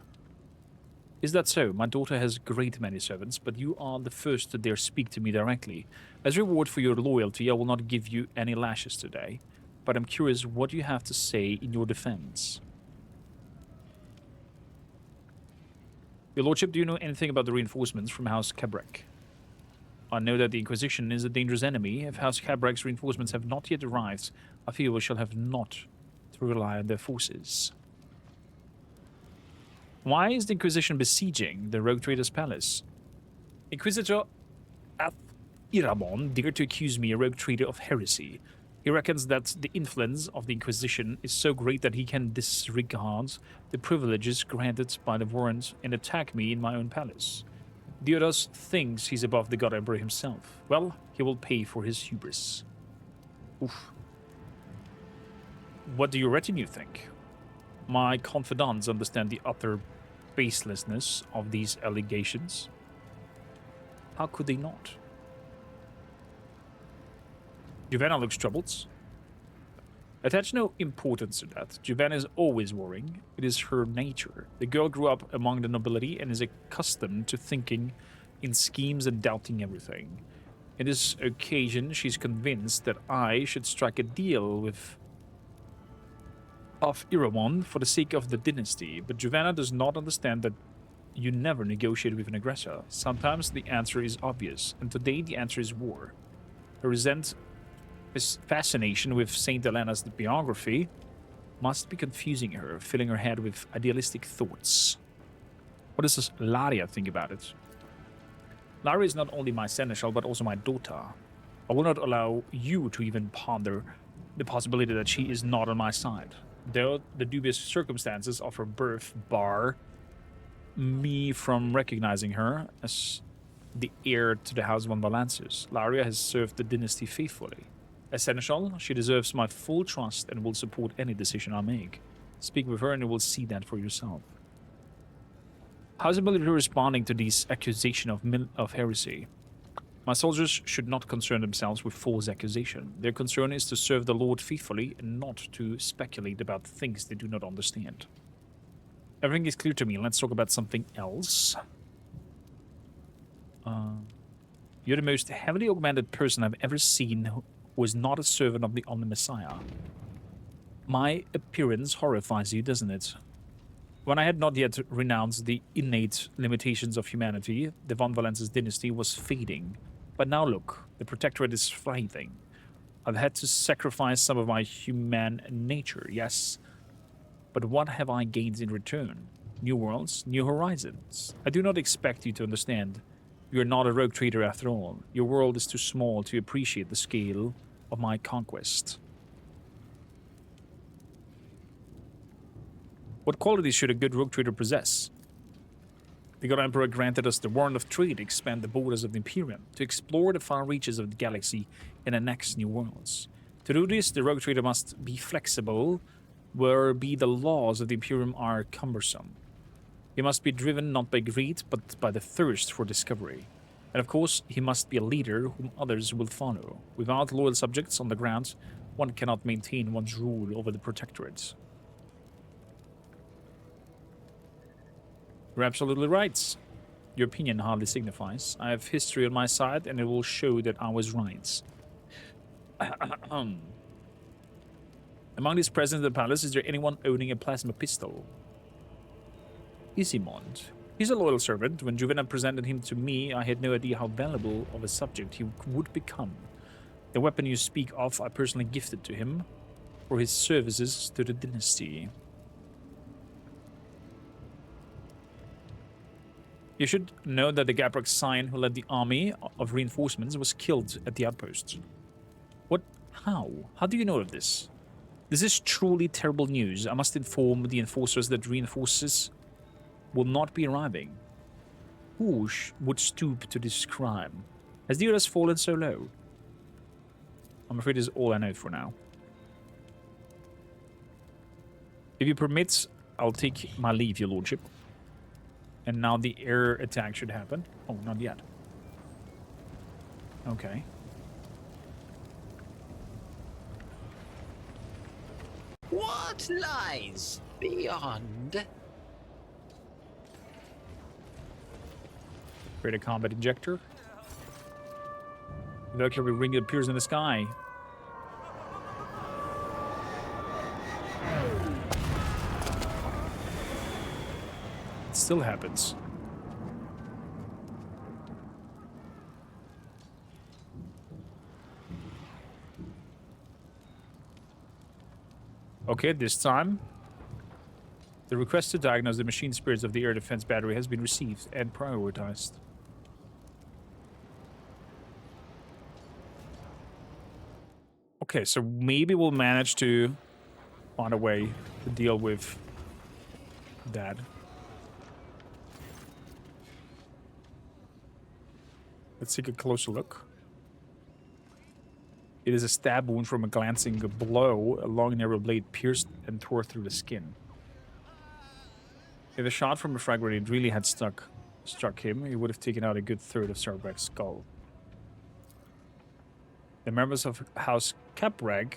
Is that so? My daughter has great many servants, but you are the first to dare speak to me directly. As reward for your loyalty, I will not give you any lashes today, but I'm curious what you have to say in your defense. Your lordship, do you know anything about the reinforcements from House Cabrec? I know that the Inquisition is a dangerous enemy. If House Cabrec's reinforcements have not yet arrived, I fear we shall have not to rely on their forces. Why is the Inquisition besieging the Rogue Trader's palace? Inquisitor Iramon dared to accuse me, a Rogue Trader, of heresy. He reckons that the influence of the Inquisition is so great that he can disregard the privileges granted by the warrant and attack me in my own palace. Diodos thinks he's above the God Emperor himself. Well, he will pay for his hubris. Oof. What do your retinue think? My confidants understand the utter baselessness of these allegations. How could they not? Giovanna looks troubled. Attach no importance to that. Giovanna is always worrying. It is her nature. The girl grew up among the nobility and is accustomed to thinking in schemes and doubting everything. In this occasion, she's convinced that I should strike a deal with Iramon for the sake of the dynasty, but Giovanna does not understand that you never negotiate with an aggressor. Sometimes the answer is obvious, and today the answer is war. Her fascination with Saint Helena's biography must be confusing her, filling her head with idealistic thoughts. What does Laria think about it? Laria is not only my seneschal, but also my daughter. I will not allow you to even ponder the possibility that she is not on my side. Though the dubious circumstances of her birth bar me from recognizing her as the heir to the House of Van Valancius, Laria has served the dynasty faithfully. As seneschal, she deserves my full trust and will support any decision I make. Speak with her and you will see that for yourself. How's the military responding to these accusations of heresy? My soldiers should not concern themselves with false accusation. Their concern is to serve the Lord faithfully and not to speculate about things they do not understand. Everything is clear to me. Let's talk about something else. You're the most heavily augmented person I've ever seen who is not a servant of the Messiah. My appearance horrifies you, doesn't it? When I had not yet renounced the innate limitations of humanity, the Von Valence's dynasty was fading. But now look, the Protectorate is thriving. I've had to sacrifice some of my human nature, yes. But what have I gained in return? New worlds, new horizons. I do not expect you to understand. You're not a rogue trader after all. Your world is too small to appreciate the scale of my conquest. What qualities should a good rogue trader possess? The God Emperor granted us the warrant of trade to expand the borders of the Imperium, to explore the far reaches of the galaxy and annex new worlds. To do this, the rogue trader must be flexible, where be the laws of the Imperium are cumbersome. He must be driven not by greed, but by the thirst for discovery. And of course, he must be a leader whom others will follow. Without loyal subjects on the ground, one cannot maintain one's rule over the Protectorate. You're absolutely right. Your opinion hardly signifies. I have history on my side, and it will show that I was right. Among these present in the palace, is there anyone owning a plasma pistol? Isimond. He's a loyal servant. When Juvena presented him to me, I had no idea how valuable of a subject he would become. The weapon you speak of, I personally gifted to him for his services to the dynasty. You should know that the Gabrok Scion who led the army of reinforcements was killed at the outpost. What? How? How do you know of this? This is truly terrible news. I must inform the enforcers that reinforcers will not be arriving. Who would stoop to this crime? Has the Earth fallen so low? I'm afraid this is all I know for now. If you permit, I'll take my leave, your lordship. And now the air attack should happen. Oh, not yet. Okay. What lies beyond? Create a combat injector. The Valkyrie ring appears in the sky. It still happens. Okay, this time, the request to diagnose the machine spirits of the air defense battery has been received and prioritized. Okay, so maybe we'll manage to find a way to deal with that. Let's take a closer look. It is a stab wound from a glancing blow. A long narrow blade pierced and tore through the skin. If a shot from a frag grenade really had struck him, he would have taken out a good third of Starbreck's skull. The members of House Caprag,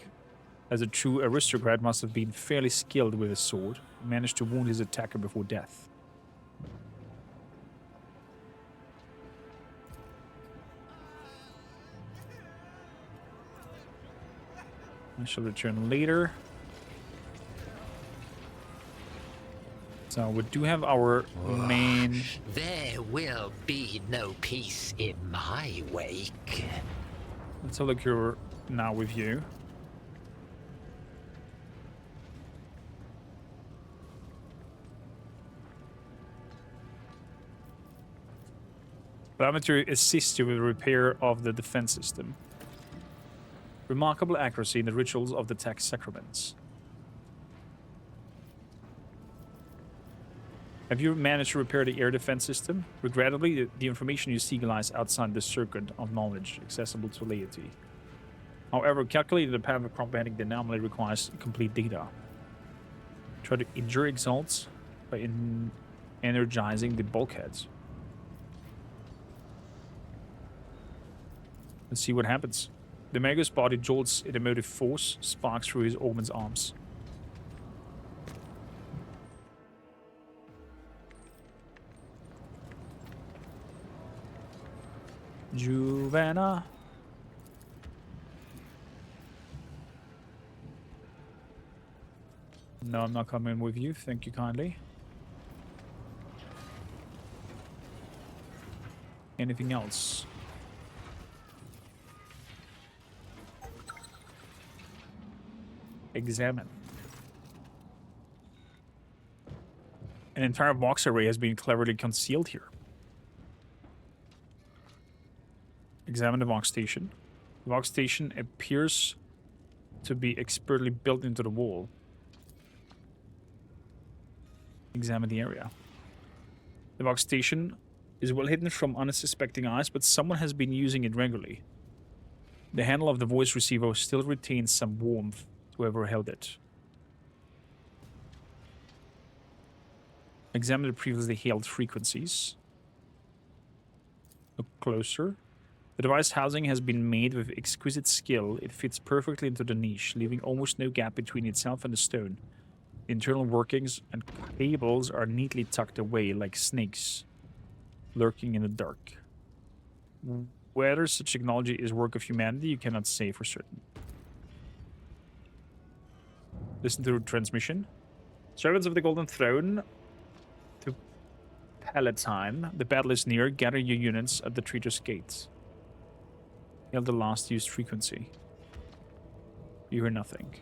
as a true aristocrat, must have been fairly skilled with his sword, and managed to wound his attacker before death. I shall return later. So we do have our main... There will be no peace in my wake. Let's have a look here now with you. Allow me to assist you with the repair of the defense system. Remarkable accuracy in the rituals of the tax sacraments. Have you managed to repair the air defense system? Regrettably, the information you seek lies outside the circuit of knowledge accessible to laity. However, calculating the path of comprehending the anomaly requires complete data. Try to injure exalts by energizing the bulkheads. Let's see what happens. The Magus body jolts in emotive force, sparks through his Orman's arms. Juvena. No, I'm not coming with you. Thank you kindly. Anything else? Examine. An entire box array has been cleverly concealed here. Examine the box station. The box station appears to be expertly built into the wall. Examine the area. The box station is well hidden from unsuspecting eyes, but someone has been using it regularly. The handle of the voice receiver still retains some warmth to whoever held it. Examine the previously held frequencies. Look closer. The device housing has been made with exquisite skill. It fits perfectly into the niche, leaving almost no gap between itself and the stone. The internal workings and cables are neatly tucked away like snakes, lurking in the dark. Whether such technology is work of humanity, you cannot say for certain. Listen to the transmission. Servants of the Golden Throne to Palatine. The battle is near. Gather your units at the Traitor's Gate. Hail the last used frequency. You hear nothing.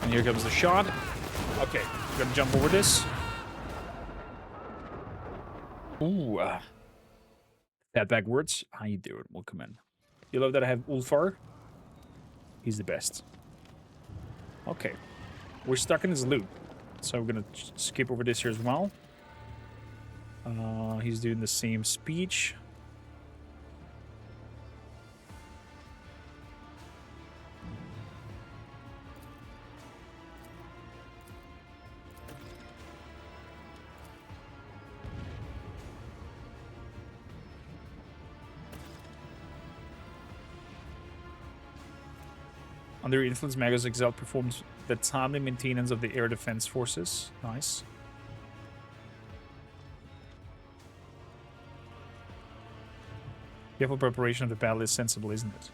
And here comes the shot. Okay, we're gonna jump over this. Ooh. That backwards. How you doing? Welcome in. You love that I have Ulfar? He's the best. Okay. We're stuck in this loop. So we're gonna skip over this here as well. He's doing the same speech. Under influence, Magus Exalt performs the timely maintenance of the air defense forces. Nice. Careful preparation of the battle is sensible, isn't it?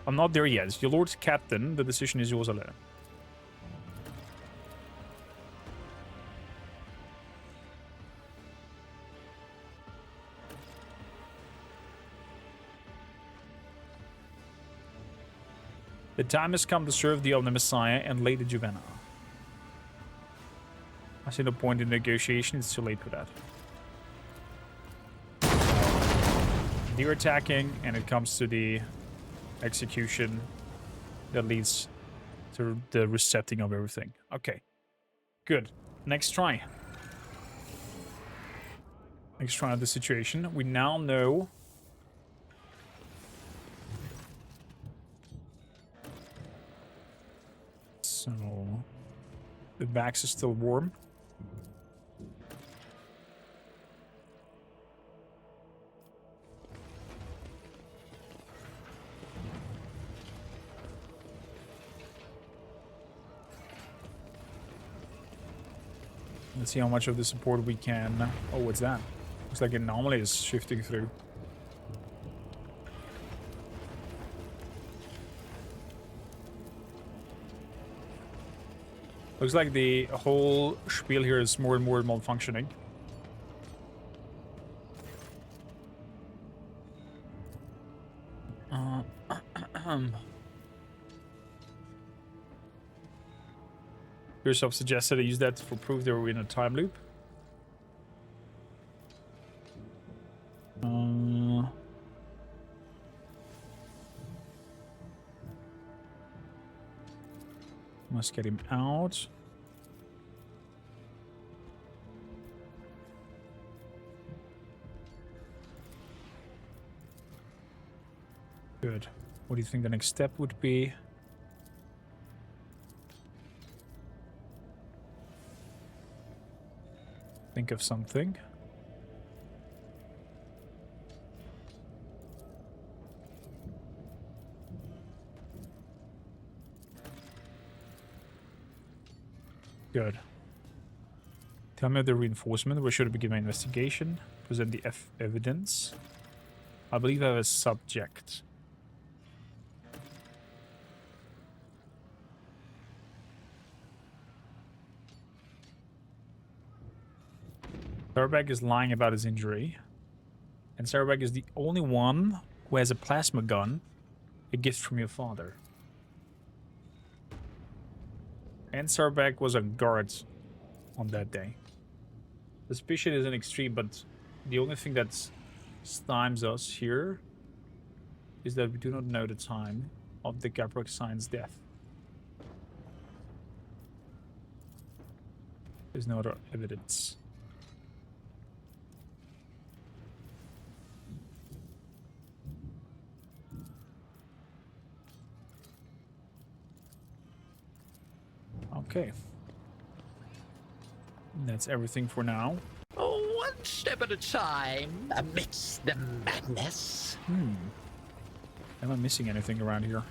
I'm not there yet. Your Lord Captain, the decision is yours alone. The time has come to serve the Messiah and Lady Juvena. I see no point in negotiation, it's too late for that. They're attacking, and it comes to the execution that leads to the resetting of everything. Okay, good. Next try. Next try of the situation. We now know... So... The Vax is still warm. Let's see how much of the support we can... Oh, what's that? Looks like an anomaly is shifting through. Looks like the whole spiel here is more and more malfunctioning. Yourself suggested I use that for proof they were in a time loop. Must get him out. Good. What do you think the next step would be? Think of something. Good. Tell me of the reinforcement. Where should I begin my investigation? Present the evidence. I believe I have a subject. Sarabag is lying about his injury. And Sarabag is the only one who has a plasma gun. A gift from your father. And Sarabag was on guard on that day. Suspicion is an extreme, but the only thing that stymies us here is that we do not know the time of the Gaproxine's death. There's no other evidence. Okay. That's everything for now. Oh, one step at a time amidst the madness. Am I missing anything around here?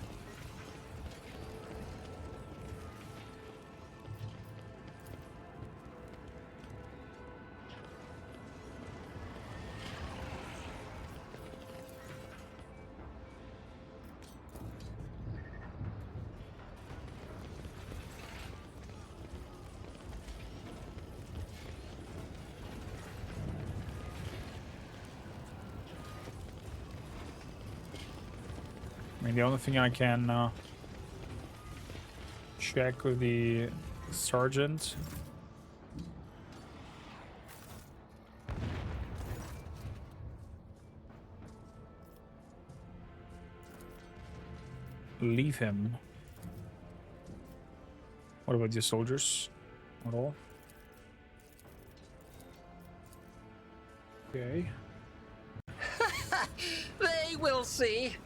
I mean, the only thing I can check with the sergeant leave him. What about your soldiers? Not all. Okay. They will see.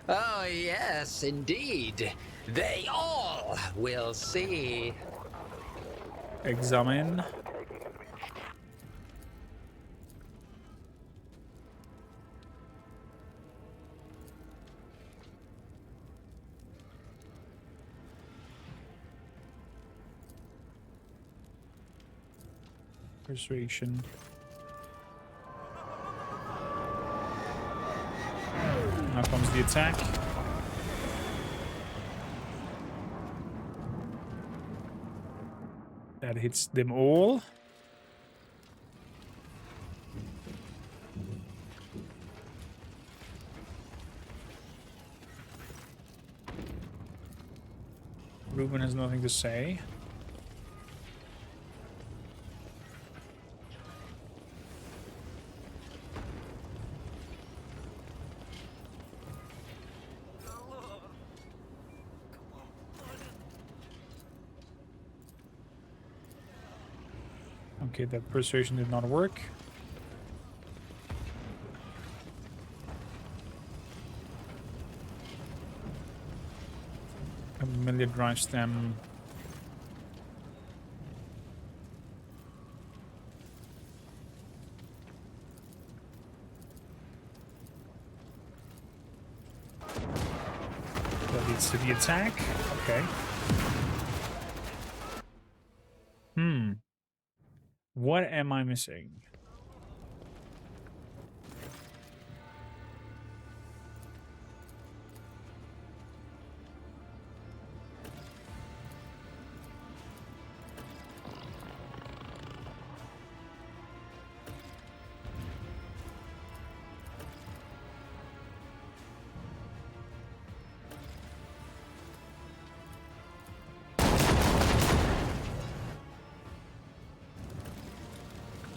Oh, yes, indeed. They all will see. Examine. Persuasion. Now comes the attack. That hits them all. Ruben has nothing to say. Okay, that persuasion did not work. Amelia drives them. That leads to the attack. Okay. What am I missing?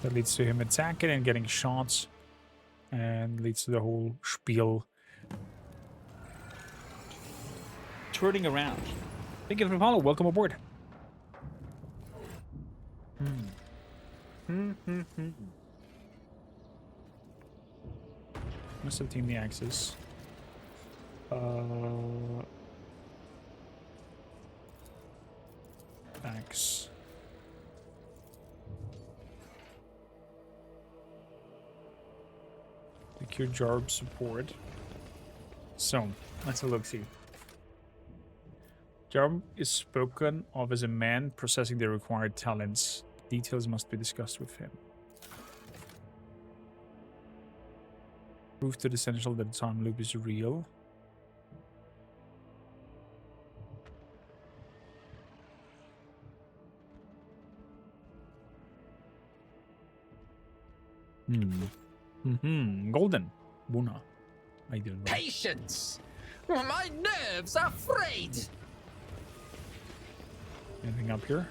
That leads to him attacking and getting shots, and leads to the whole spiel turning around. Thank you for following. Welcome aboard. Must have teamed the Axis. Axe. Secure Jarb support. So, let's have a look-see. Jerome is spoken of as a man possessing the required talents. Details must be discussed with him. Proof to the essential that the time loop is real. Golden. Buna. I don't know. Patience! My nerves are frayed! Anything up here?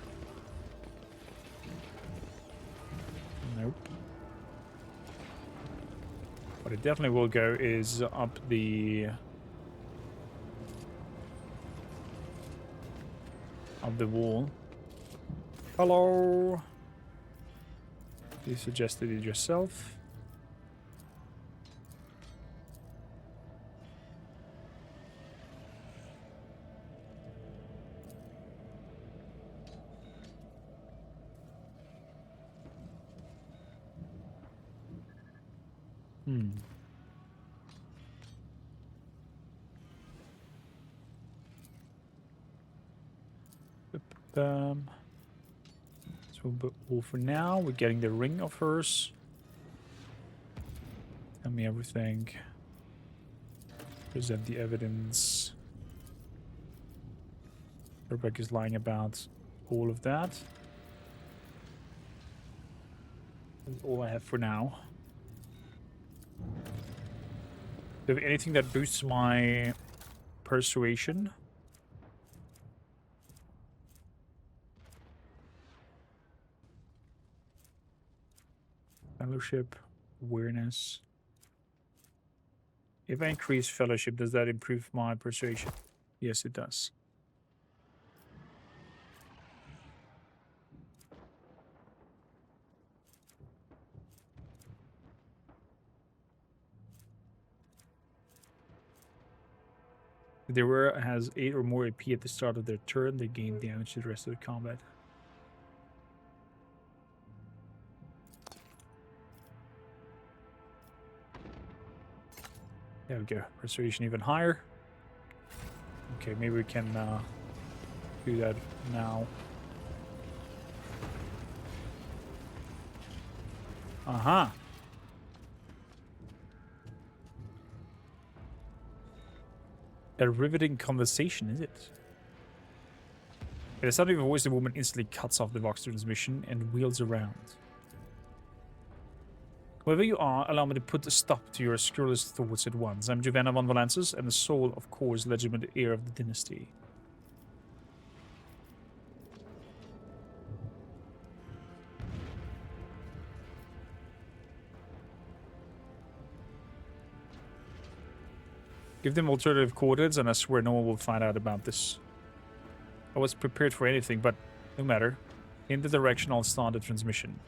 Nope. What it definitely will go is up the wall. Hello. You suggested it yourself. So all for now. We're getting the ring of hers. Tell me everything. Present the evidence. Rebecca is lying about all of that. That's all I have for now. Do you have anything that boosts my persuasion? Fellowship, awareness. If I increase fellowship, does that improve my persuasion? Yes, it does. If the wearer has 8 or more AP at the start of their turn, they gain damage to the rest of the combat. There we go. Persuasion even higher. Okay, maybe we can do that now. Aha. A riveting conversation, is it? At the sound of your voice, the woman instantly cuts off the Vox transmission and wheels around. Wherever you are, allow me to put a stop to your scurrilous thoughts at once. I'm Giovanna von Valensis, and the sole, of course, legitimate heir of the dynasty. Give them alternative coordinates, and I swear no one will find out about this. I was prepared for anything, but no matter. In the direction, I'll start the transmission.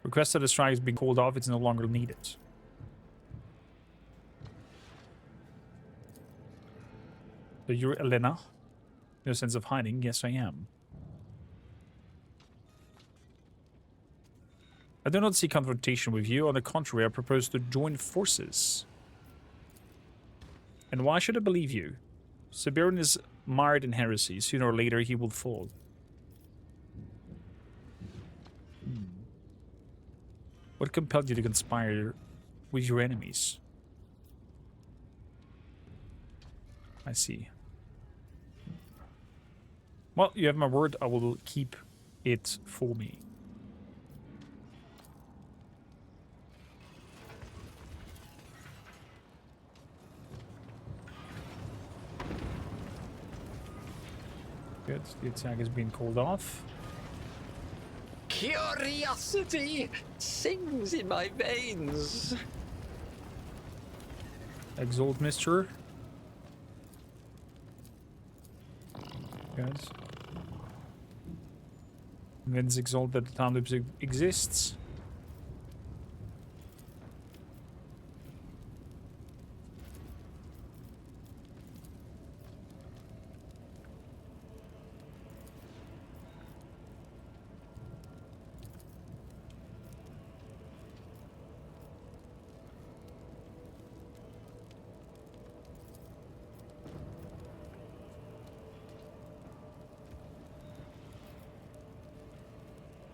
Request that the strike is being called off, it's no longer needed. So you're Elena? No sense of hiding? Yes, I am. I do not see confrontation with you. On the contrary, I propose to join forces. And why should I believe you? Siberian is mired in heresy. Sooner or later, he will fall. What compelled you to conspire with your enemies? I see. Well, you have my word. I will keep it for me. Good. The attack has been called off. Curiosity sings in my veins. Exalt Mister. Guys. Convince Exalt that the time loop exists.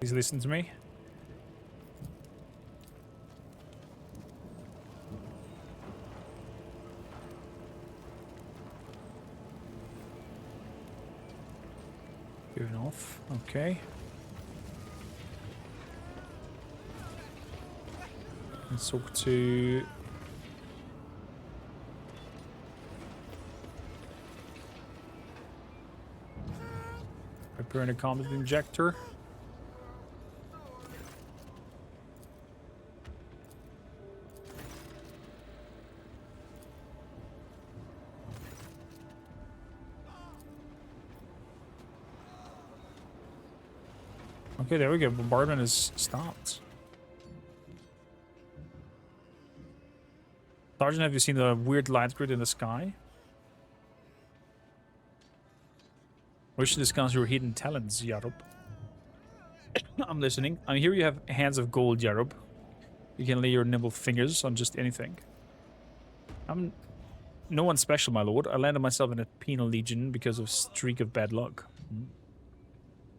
Please listen to me. Going off. Okay. Let's talk to... Preparing a combat injector. Okay, there we go. Bombardment is stopped. Sergeant, have you seen the weird light grid in the sky? Wish to discuss your hidden talents, Yarob. I'm listening. I hear you have hands of gold, Yarob. You can lay your nimble fingers on just anything. I'm no one special, my lord. I landed myself in a penal legion because of streak of bad luck.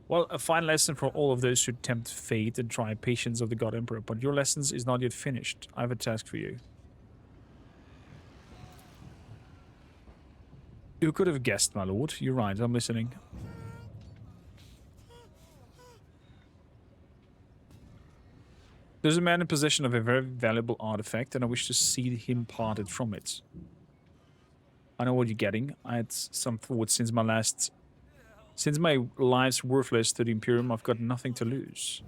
Well, a fine lesson for all of those who tempt fate and try patience of the God Emperor. But your lessons is not yet finished. I have a task for you. Who could have guessed, my lord? You're right, I'm listening. There's a man in possession of a very valuable artifact, and I wish to see him parted from it. I know what you're getting. I had some thoughts since my life's worthless to the Imperium. I've got nothing to lose.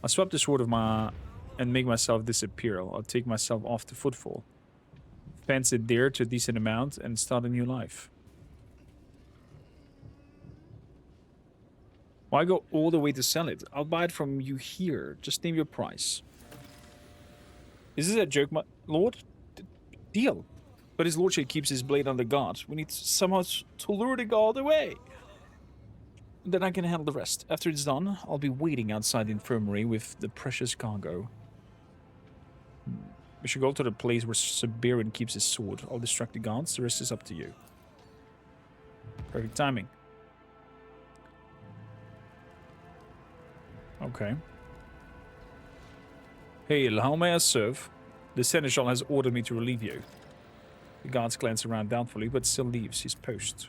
I'll swap the sword of and make myself disappear. I'll take myself off to Footfall. Fence it there to a decent amount and start a new life. Why go all the way to sell it? I'll buy it from you here. Just name your price. Is this a joke, my lord? Deal. But his lordship keeps his blade under guard. We need somehow to lure the guard away. Then I can handle the rest. After it's done, I'll be waiting outside the infirmary with the precious cargo. We should go to the place where Siberian keeps his sword. I'll distract the guards. The rest is up to you. Perfect timing. Okay. Hail, how may I serve? The Seneschal has ordered me to relieve you. The guards glance around doubtfully, but still leaves his post.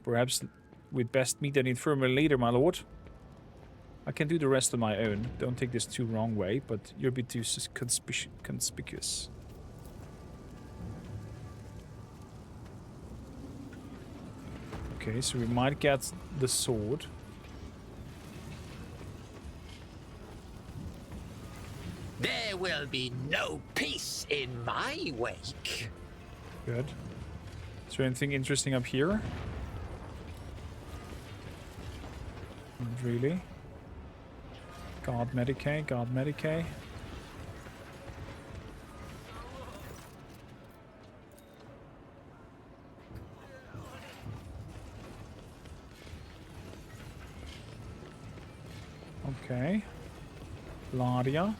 Perhaps we'd best meet at the infirmary later, my lord. I can do the rest on my own. Don't take this too wrong way, but you're a bit too conspicuous. Okay, so we might get the sword. There will be no peace in my wake. Good. Is there anything interesting up here? Not really. Guard Medicae, guard Medicae. Okay. Ladia.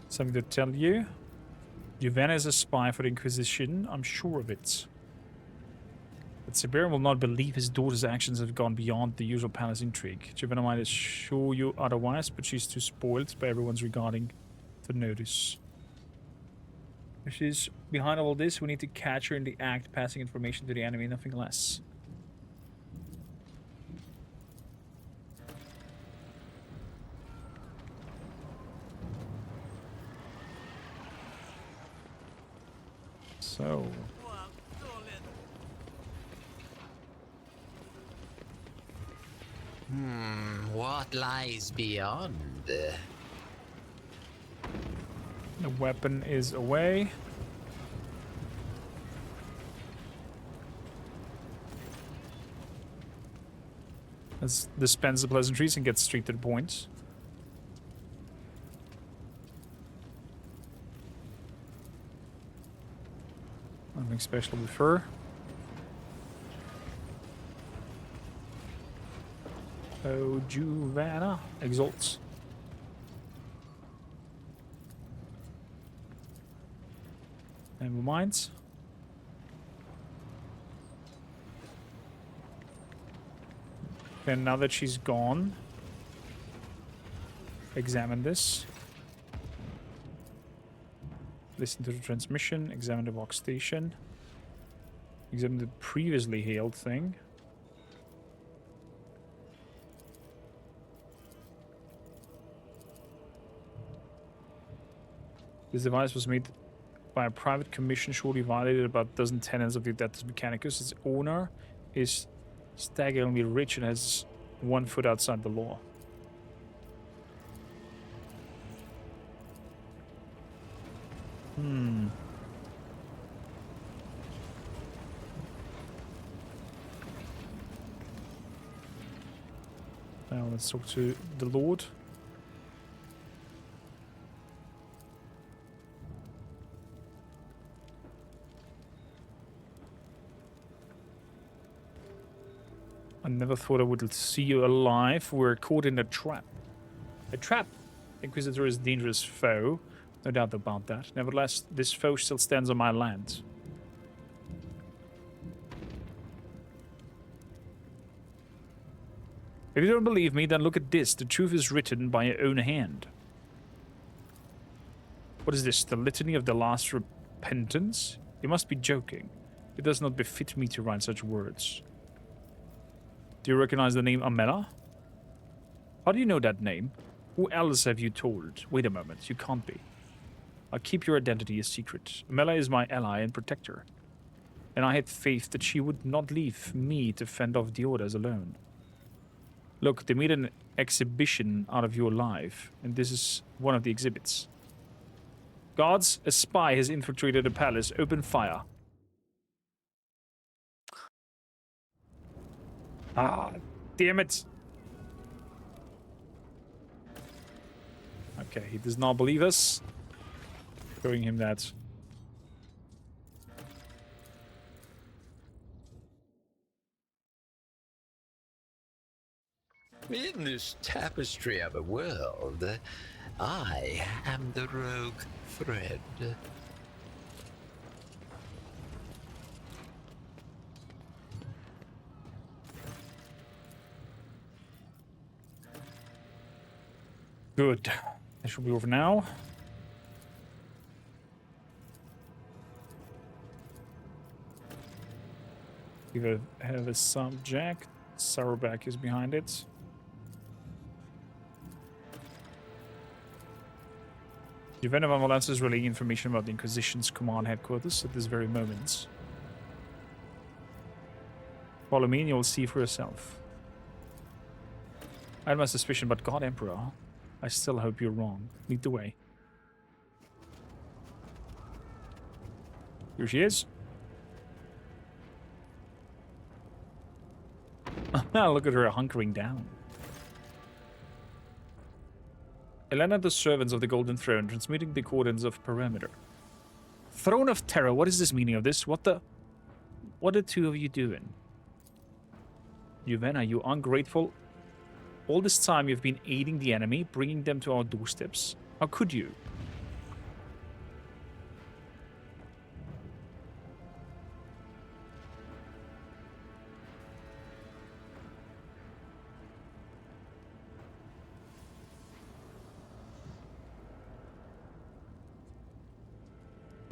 Something to tell you. Juven is a spy for the Inquisition. I'm sure of it. But Siberian will not believe his daughter's actions have gone beyond the usual palace intrigue. Juvenna might assure you otherwise, but she's too spoiled by everyone's regarding to notice. If she's behind all this, we need to catch her in the act, passing information to the enemy, nothing less. So... What lies beyond? the weapon is away. Let's dispense the pleasantries and get straight to the point. Nothing special with her. Oh, Juvenna exalts. Never mind. And now that she's gone, examine this. Listen to the transmission. Examine the box station. Examine the previously hailed thing. This device was made by a private commission, shortly violated about a dozen tenants of the Adeptus Mechanicus. Its owner is staggeringly rich and has 1 foot outside the law. Now let's talk to the Lord. I never thought I would see you alive. We're caught in a trap. A trap? The Inquisitor is a dangerous foe. No doubt about that. Nevertheless, this foe still stands on my land. If you don't believe me, then look at this. The truth is written by your own hand. What is this? The Litany of the Last Repentance? You must be joking. It does not befit me to write such words. Do you recognize the name Amela? How do you know that name? Who else have you told? Wait a moment, you can't be. I'll keep your identity a secret. Amela is my ally and protector. And I had faith that she would not leave me to fend off the orders alone. Look, they made an exhibition out of your life, and this is one of the exhibits. Guards, a spy has infiltrated the palace. Open fire. Ah, damn it. Okay, he does not believe us. Showing him that. In this tapestry of a world, I am the rogue thread. Good. That should be over now. We have a subject. Saurback is behind it. Juvena van Valence is relaying information about the Inquisition's command headquarters at this very moment. Follow me and you'll see for yourself. I had my suspicion, but God Emperor, I still hope you're wrong. Lead the way. Here she is. Look at her hunkering down. Elena, the servants of the Golden Throne, transmitting the coordinates of perimeter. Throne of Terror, what is this meaning of this? What are the two of you doing? Juvena, you ungrateful. All this time you've been aiding the enemy, bringing them to our doorsteps. How could you?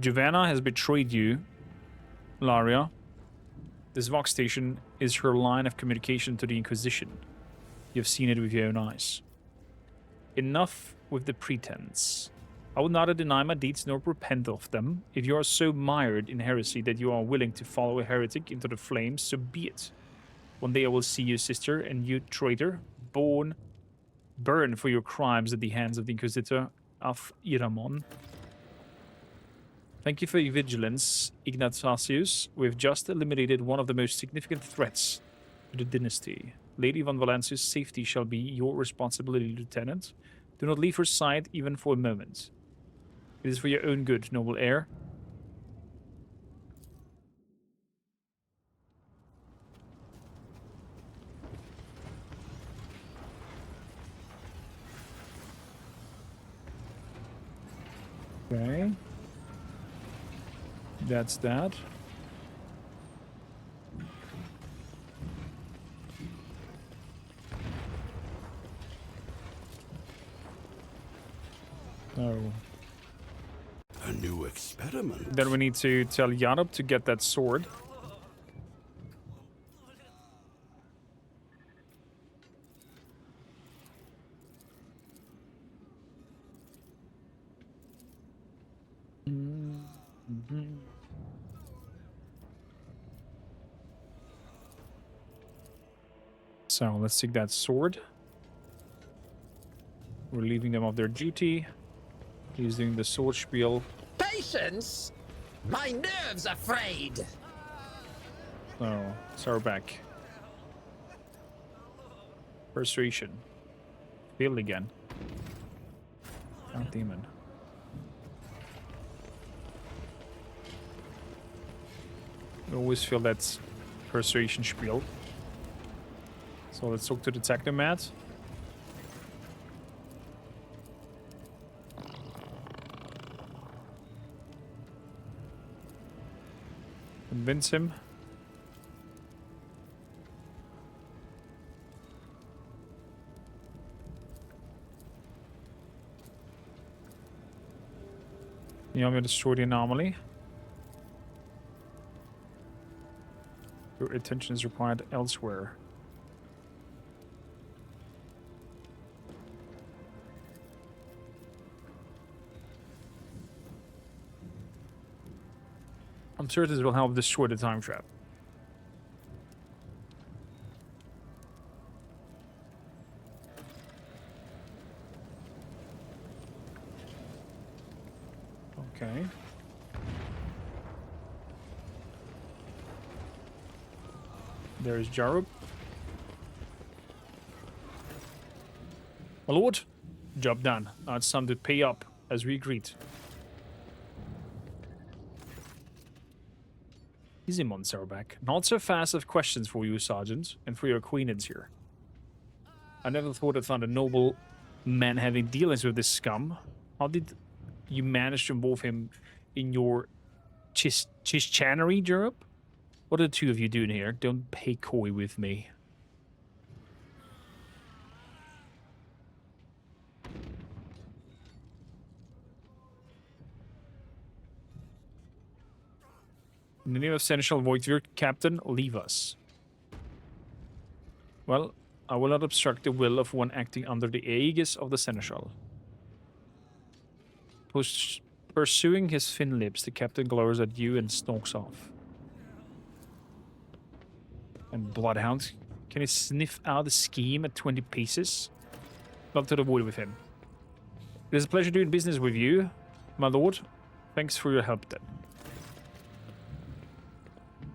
Juvena has betrayed you, Laria. This Vox station is her line of communication to the Inquisition. You've seen it with your own eyes. Enough with the pretense. I will neither deny my deeds nor repent of them. If you are so mired in heresy that you are willing to follow a heretic into the flames, so be it. One day I will see you, sister, and you, traitor, burn for your crimes at the hands of the Inquisitor of Iramon. Thank you for your vigilance, Ignatius. We've just eliminated one of the most significant threats to the dynasty. Lady Van Valencia's safety shall be your responsibility, Lieutenant. Do not leave her side even for a moment. It is for your own good, noble heir. Okay. That's that. So A new experiment. then we need to tell Yarup to get that sword. So let's take that sword. Relieving them of their duty. He's doing the sword spiel. Patience? My nerves are frayed. So, Sarback. Persuasion. Failed again. Count demon. I always feel that persuasion spiel. So let's talk to the Technomat. Convince him. You want me to destroy the anomaly? Your attention is required elsewhere. I'm sure this will help destroy the time trap. Okay. There's Jarub. My lord, job done. Now it's time to pay up, as we agreed. Easy, Monserback. Not so fast of questions for you, Sergeant, and for your acquaintance here. I never thought I'd find a noble man having dealings with this scum. How did you manage to involve him in your chicanery, Jarub? What are the two of you doing here? Don't pay coy with me. In the name of Seneschal Voidvir, Captain, leave us. Well, I will not obstruct the will of one acting under the aegis of the Seneschal. Pursuing his thin lips, the captain glowers at you and stalks off. And Bloodhound, can he sniff out the scheme at 20 paces? Not to the wood with him. It is a pleasure doing business with you, my lord. Thanks for your help then.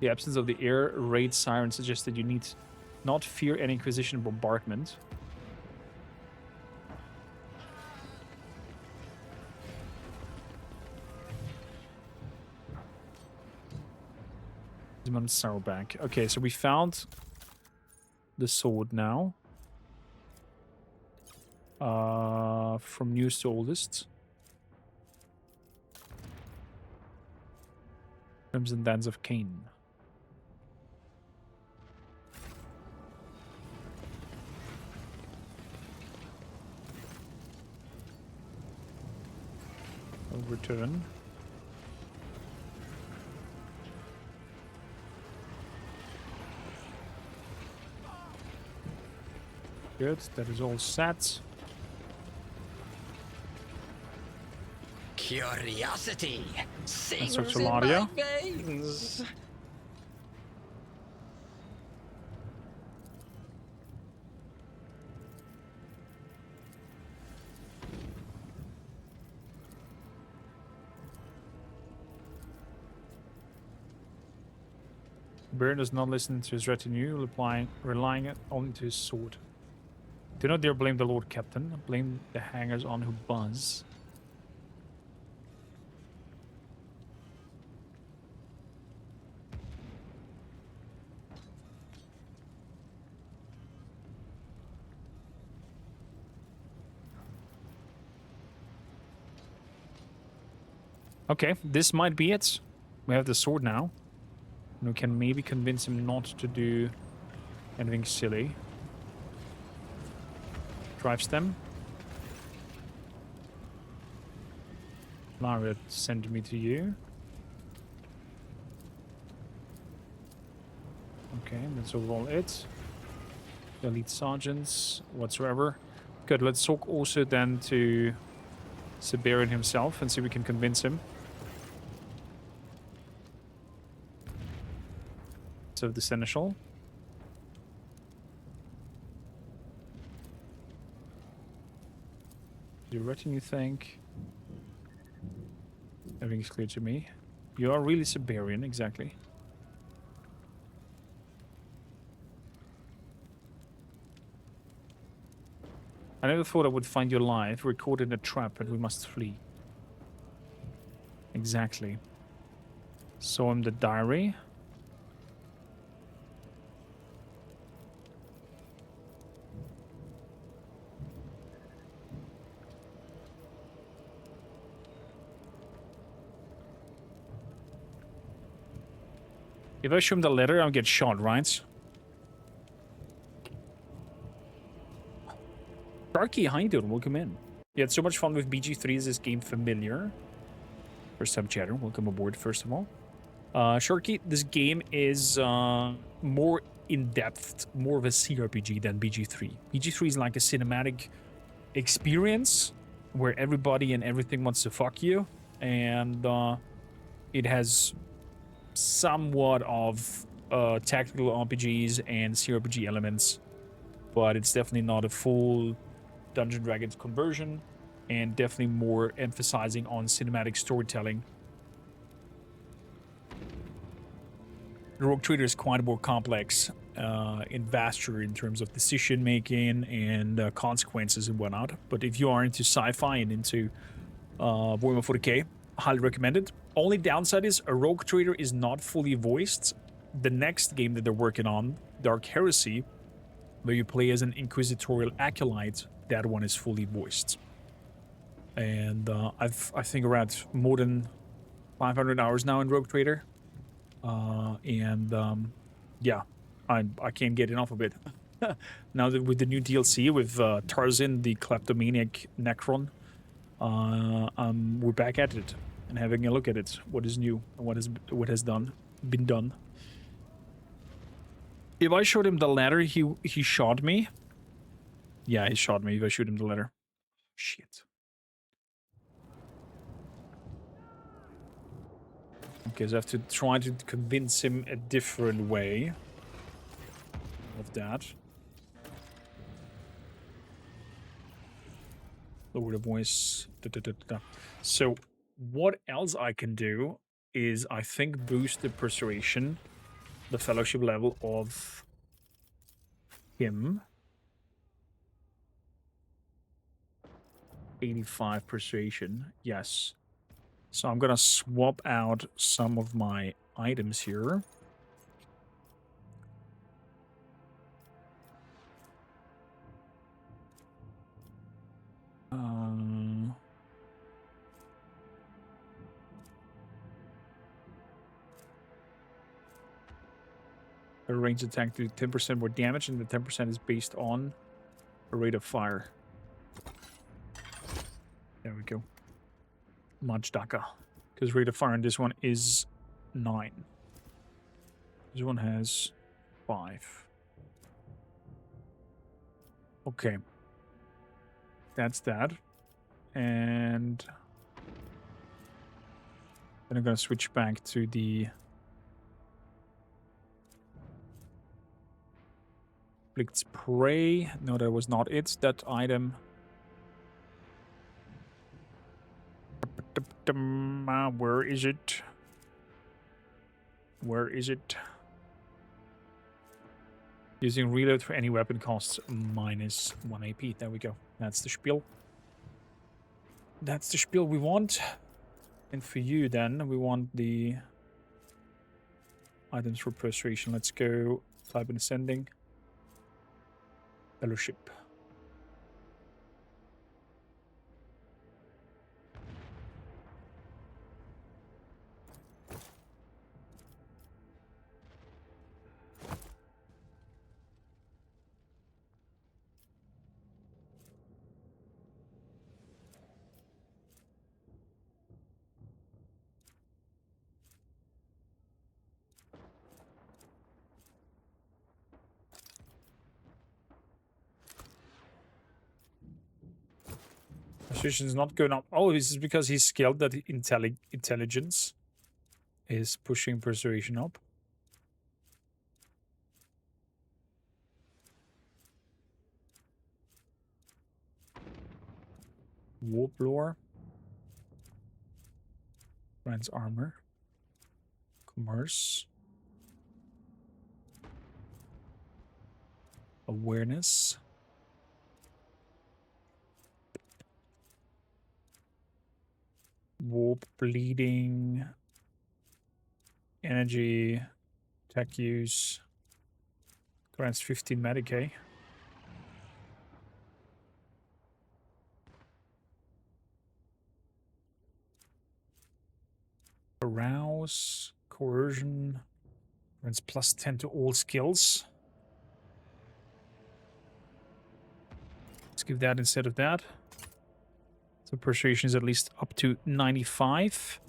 The absence of the air raid siren suggests that you need not fear any Inquisition bombardment. Back. Okay, so we found the sword now. From newest to oldest. Crimson Dance of Cain. Return. Good, that is all set. Curiosity sings talk to in my Ladia. veins. Baron does not listen to his retinue, relying only to his sword. Do not dare blame the Lord Captain. Blame the hangers-on who buzz. Okay, this might be it. We have the sword now. And we can maybe convince him not to do anything silly. Drive stem. Lara sent me to you. Okay, that's overall it. Elite sergeants whatsoever. Good, let's talk also then to Siberian himself and see if we can convince him. So the seneschal. The retinue think. Everything's clear to me. You are really Siberian, exactly. I never thought I would find you alive, we're caught in a trap and we must flee. Exactly. Saw him the diary. If I show him the letter, I'll get shot, right? Sharky, how you doing? Welcome in. You had so much fun with BG3. Is this game familiar? First time chatter. Welcome aboard, first of all. Sharky, this game is more in-depth, more of a CRPG than BG3. BG3 is like a cinematic experience where everybody and everything wants to fuck you. And it has somewhat of tactical RPGs and CRPG elements, but it's definitely not a full Dungeons & Dragons conversion, and definitely more emphasizing on cinematic storytelling. The Rogue Trader is quite more complex and vaster in terms of decision making and consequences and whatnot. But if you are into sci-fi and into Warhammer 40k, highly recommend it. Only downside is a Rogue Trader is not fully voiced. The next game that they're working on, Dark Heresy, where you play as an inquisitorial acolyte, that one is fully voiced. And I think around more than 500 hours now in Rogue Trader. Yeah, I can't get enough of it. Now that with the new DLC with Tarzan, the kleptomaniac Necron, we're back at it and having a look at it. What is new and what has been done. If I showed him the letter, he shot me. Yeah, he shot me if I shoot him the letter. Shit. Okay, so I have to try to convince him a different way of that. Lower the voice. So what else I can do is I think boost the persuasion, the fellowship level of him. 85 persuasion, yes. So I'm gonna swap out some of my items here. A ranged attack do 10% more damage, and the 10% is based on a rate of fire. There we go. Much Daka. Because rate of fire on this one is 9. This one has 5. Okay. That's that. And then I'm going to switch back to the Afflict's Prey. No, that was not it. That item. Where is it? Where is it? Using reload for any weapon costs minus 1 AP. There we go. That's the spiel. That's the spiel we want. And for you then, we want the items for persuasion. Let's go type in ascending. Fellowship. Persuasion is not going up. Oh, this is because he's skilled that intelligence is pushing persuasion up. Warp lore. Grants armor. Commerce. Awareness. Warp bleeding. Energy. Tech use. Grants 15 Medicaid. Arouse. Coercion. Grants plus 10 to all skills. Let's give that instead of that. So persuasion is at least up to 95.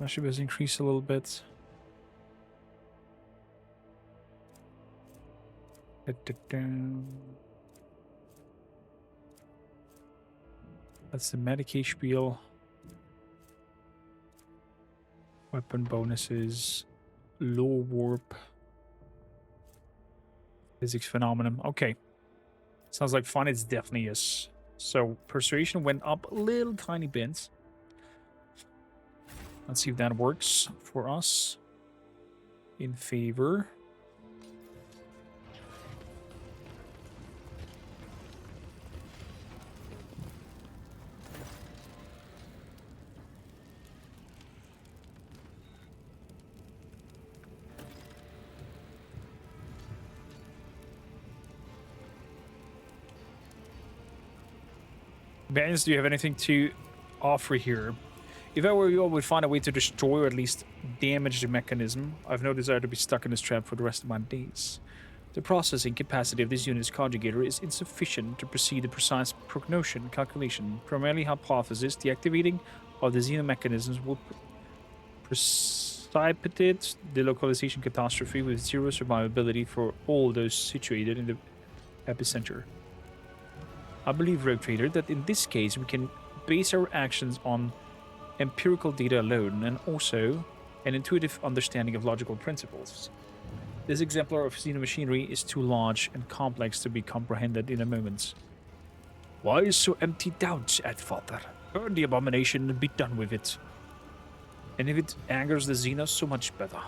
Actually, was increased a little bit. That's the Medicaid spiel. Weapon bonuses. Low warp. Physics phenomenon. Okay. Sounds like fun. It's definitely is. So persuasion went up a little tiny bit. Let's see if that works for us. In favor. Bands, do you have anything to offer here? If I were you, I would find a way to destroy or at least damage the mechanism. I've no desire to be stuck in this trap for the rest of my days. The processing capacity of this unit's conjugator is insufficient to proceed a precise prognosis calculation. Primarily hypothesis, the activating of the xenomechanisms will precipitate the localization catastrophe with zero survivability for all those situated in the epicenter. I believe, Rogue Trader, that in this case we can base our actions on empirical data alone and also an intuitive understanding of logical principles. This exemplar of xenomachinery is too large and complex to be comprehended in a moment. Why so empty doubts, Adfather? Burn the abomination and be done with it. And if it angers the Xenos, so much better.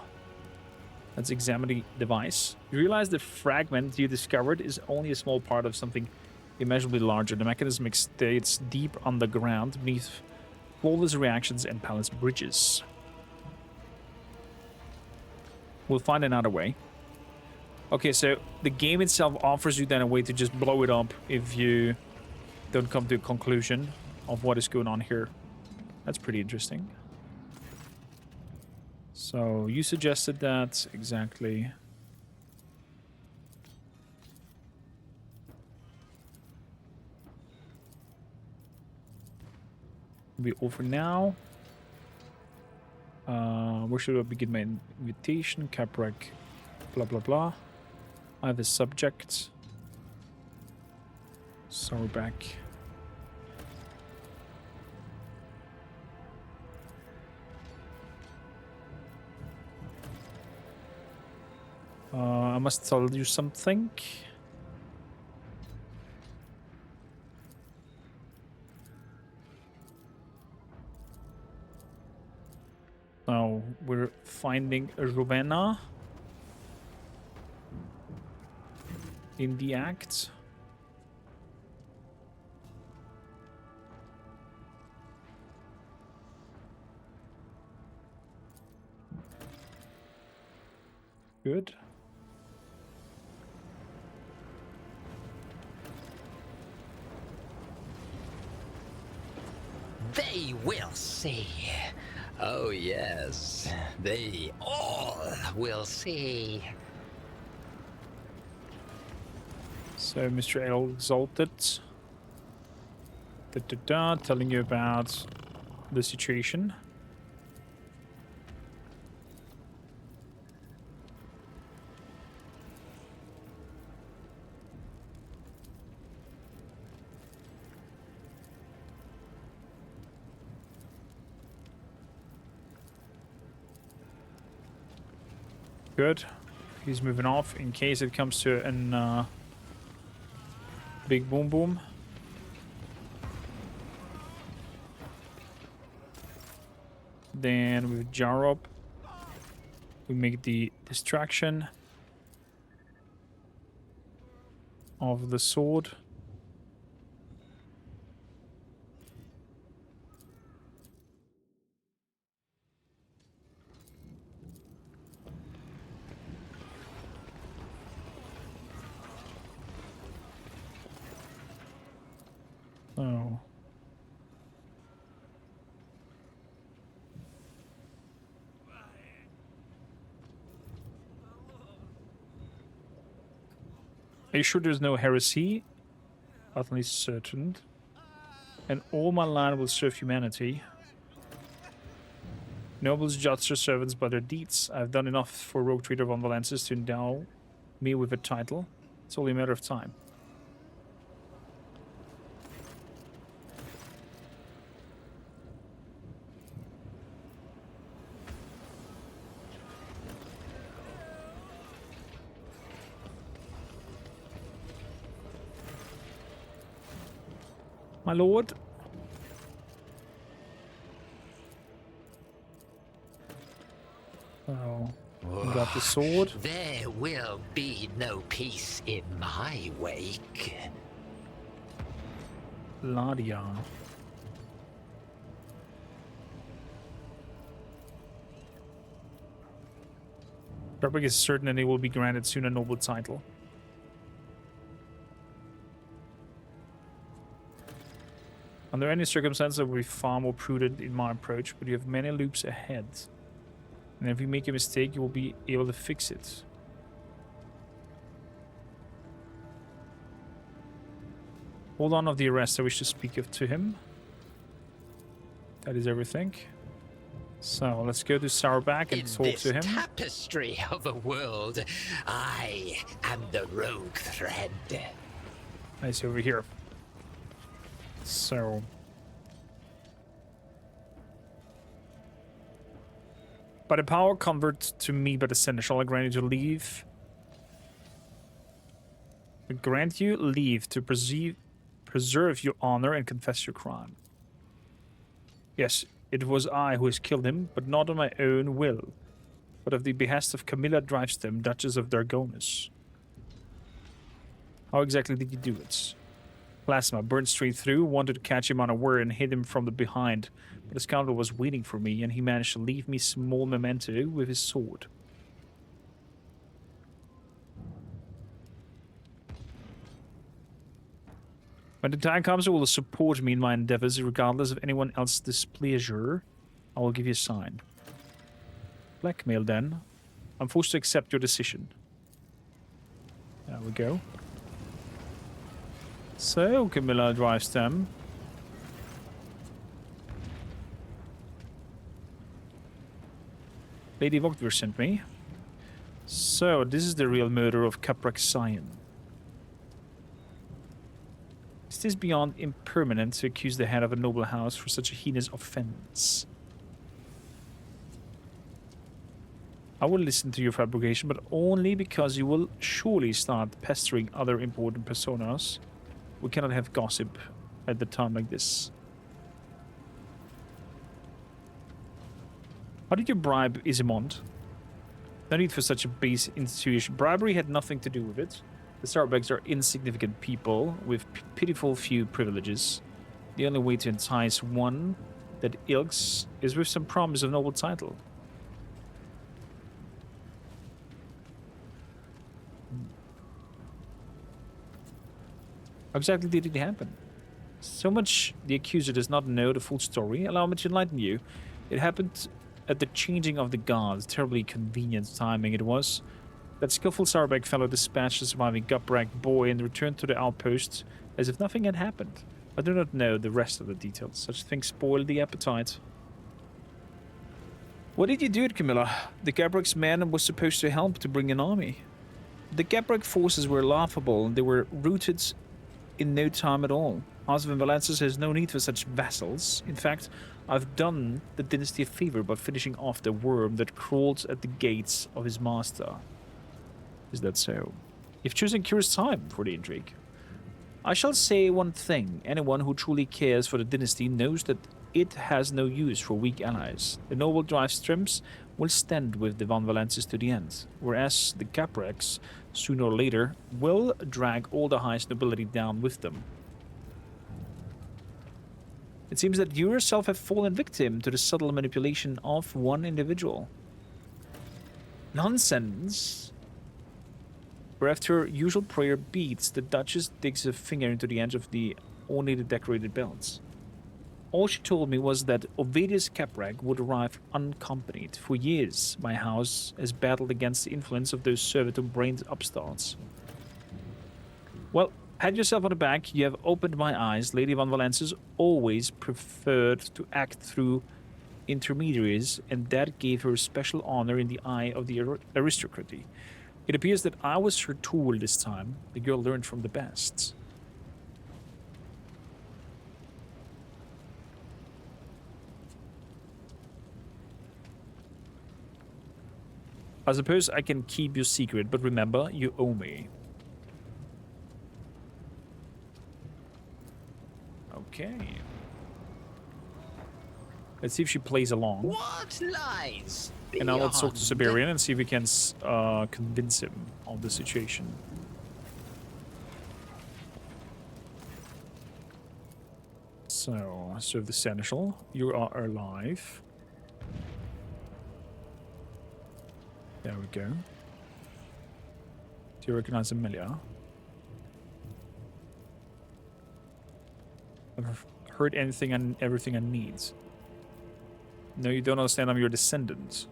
Let's examine the device. You realize the fragment you discovered is only a small part of something immeasurably larger. The mechanism extends deep underground beneath flawless reactions and palace bridges. We'll find another way. Okay, so the game itself offers you then a way to just blow it up if you don't come to a conclusion of what is going on here. That's pretty interesting. So you suggested that exactly. Be over now. Where should I begin my invitation? Caprac, blah blah blah. I have a subject. Sourback. I must tell you something. Now we're finding Rowena in the act. Good. They will see. Oh, yes. They all will see. So, Mr. Ale Exalted. Telling you about the situation. Good. He's moving off in case it comes to an big boom boom. Then with Jarob, we make the distraction of the sword. Oh. Are you sure there's no heresy? Utterly certain. And all my land will serve humanity. Nobles judge their servants by their deeds. I've done enough for Rogue Trader von Valensis to endow me with a title. It's only a matter of time. My lord. Oh, we got the sword. There will be no peace in my wake. Ladia. Republic is certain and he will be granted soon a noble title. Under any circumstances, I will be far more prudent in my approach, but you have many loops ahead. And if you make a mistake, you will be able to fix it. Hold on of the arrest, I wish to speak to him. That is everything. So, let's go to Saurback and talk to him. In this tapestry of a world, I am the rogue thread. I see over here. So... By the power convert to me by the Senate, shall I grant you to leave? I grant you leave to preserve your honor and confess your crime. Yes, it was I who has killed him, but not on my own will, but of the behest of Camilla Drivestem, Duchess of Dargonus. How exactly did you do it? Plasma burned straight through, wanted to catch him unaware and hit him from the behind, but the scoundrel was waiting for me and he managed to leave me small memento with his sword. When the time comes, you will support me in my endeavors, regardless of anyone else's displeasure. I will give you a sign. Blackmail, then. I'm forced to accept your decision. There we go. So, Camilla Drivestem. Lady Vogtver sent me. So, this is the real murder of Capraxion. Is this beyond impermanent to accuse the head of a noble house for such a heinous offense? I will listen to your fabrication, but only because you will surely start pestering other important personas. We cannot have gossip at the time like this. How did you bribe Isimond? No need for such a base institution. Bribery had nothing to do with it. The Starbacks are insignificant people with pitiful few privileges. The only way to entice one that ilks is with some promise of noble title. How exactly did it happen? So much the accuser does not know the full story. Allow me to enlighten you. It happened at the changing of the guards. Terribly convenient timing it was. That skillful Sarbeck fellow dispatched the surviving Guprak boy and returned to the outpost as if nothing had happened. I do not know the rest of the details. Such things spoil the appetite. What did you do, Camilla? The Guprak's man was supposed to help to bring an army. The Guprak forces were laughable and they were routed in no time at all. House of Valences has no need for such vassals. In fact, I've done the dynasty a favor by finishing off the worm that crawls at the gates of his master. Is that so? You've chosen curious time for the intrigue. I shall say one thing. Anyone who truly cares for the dynasty knows that it has no use for weak allies. The noble Drivestrims will stand with the Van Valences to the end, whereas the Capraks, sooner or later, will drag all the highest nobility down with them. It seems that you yourself have fallen victim to the subtle manipulation of one individual. Nonsense! Where after her usual prayer beats, the Duchess digs a finger into the edge of the ornately decorated belts. All she told me was that Ovidius Caprak would arrive unaccompanied. For years, my house has battled against the influence of those servitor-brained upstarts. Well, pat yourself on the back. You have opened my eyes. Lady Van Valences always preferred to act through intermediaries, and that gave her special honor in the eye of the aristocracy. It appears that I was her tool this time. The girl learned from the best. I suppose I can keep your secret, but remember, you owe me. Okay. Let's see if she plays along. What lies? And now let's talk to Siberian and see if we can convince him of the situation. So, serve the seneschal. You are alive. There we go. Do you recognize Amelia? I've heard anything and everything I need. No, you don't understand. I'm your descendant.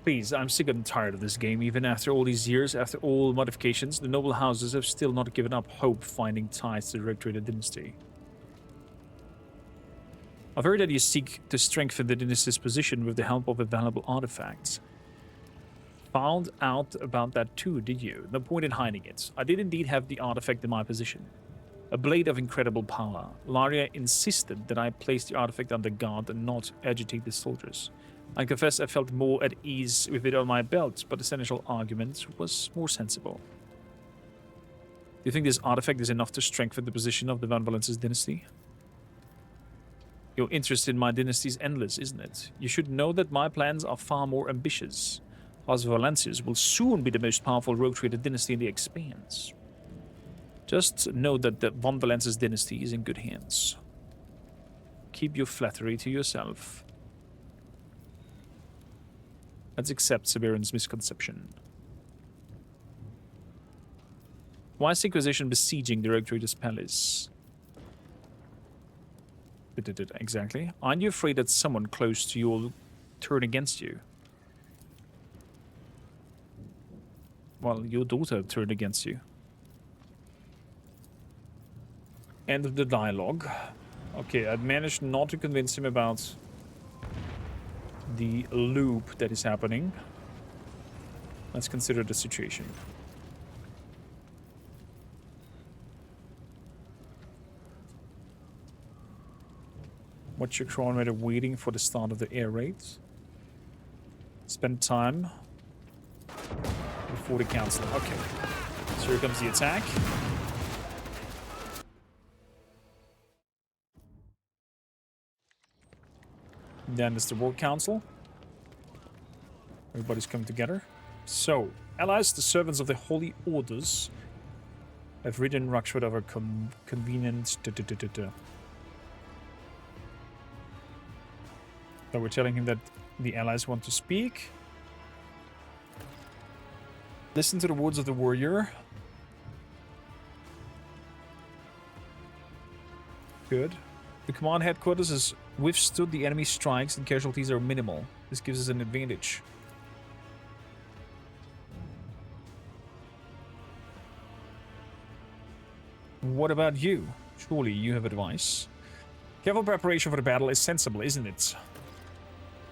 Please, I'm sick and tired of this game. Even after all these years, after all modifications, the noble houses have still not given up hope finding ties to the Rectory dynasty. I've heard that you seek to strengthen the dynasty's position with the help of a valuable artifact. Found out about that too, did you? No point in hiding it. I did indeed have the artifact in my possession. A blade of incredible power. Laria insisted that I place the artifact under guard and not agitate the soldiers. I confess I felt more at ease with it on my belt, but the seneschal argument was more sensible. Do you think this artifact is enough to strengthen the position of the Van Valences dynasty? Your interest in my dynasty is endless, isn't it? You should know that my plans are far more ambitious. House of Valences will soon be the most powerful rogue trader dynasty in the Expanse. Just know that the Van Valences dynasty is in good hands. Keep your flattery to yourself. Let's accept Siberian's misconception. Why is the Inquisition besieging the rogue trader's palace? Exactly. Aren't you afraid that someone close to you will turn against you? Well, your daughter turned against you. End of the dialogue. Okay, I managed not to convince him about the loop that is happening. Let's consider the situation. Watch your chronometer waiting for the start of the air raid. Spend time before the council. Okay. So here comes the attack. Then there's the World Council. Everybody's coming together. So, allies, the servants of the Holy Orders, have ridden Ruxford over convenient. So we're telling him that the allies want to speak. Listen to the words of the warrior. Good. The command headquarters has withstood the enemy strikes and casualties are minimal. This gives us an advantage. What about you? Surely you have advice. Careful preparation for the battle is sensible, isn't it?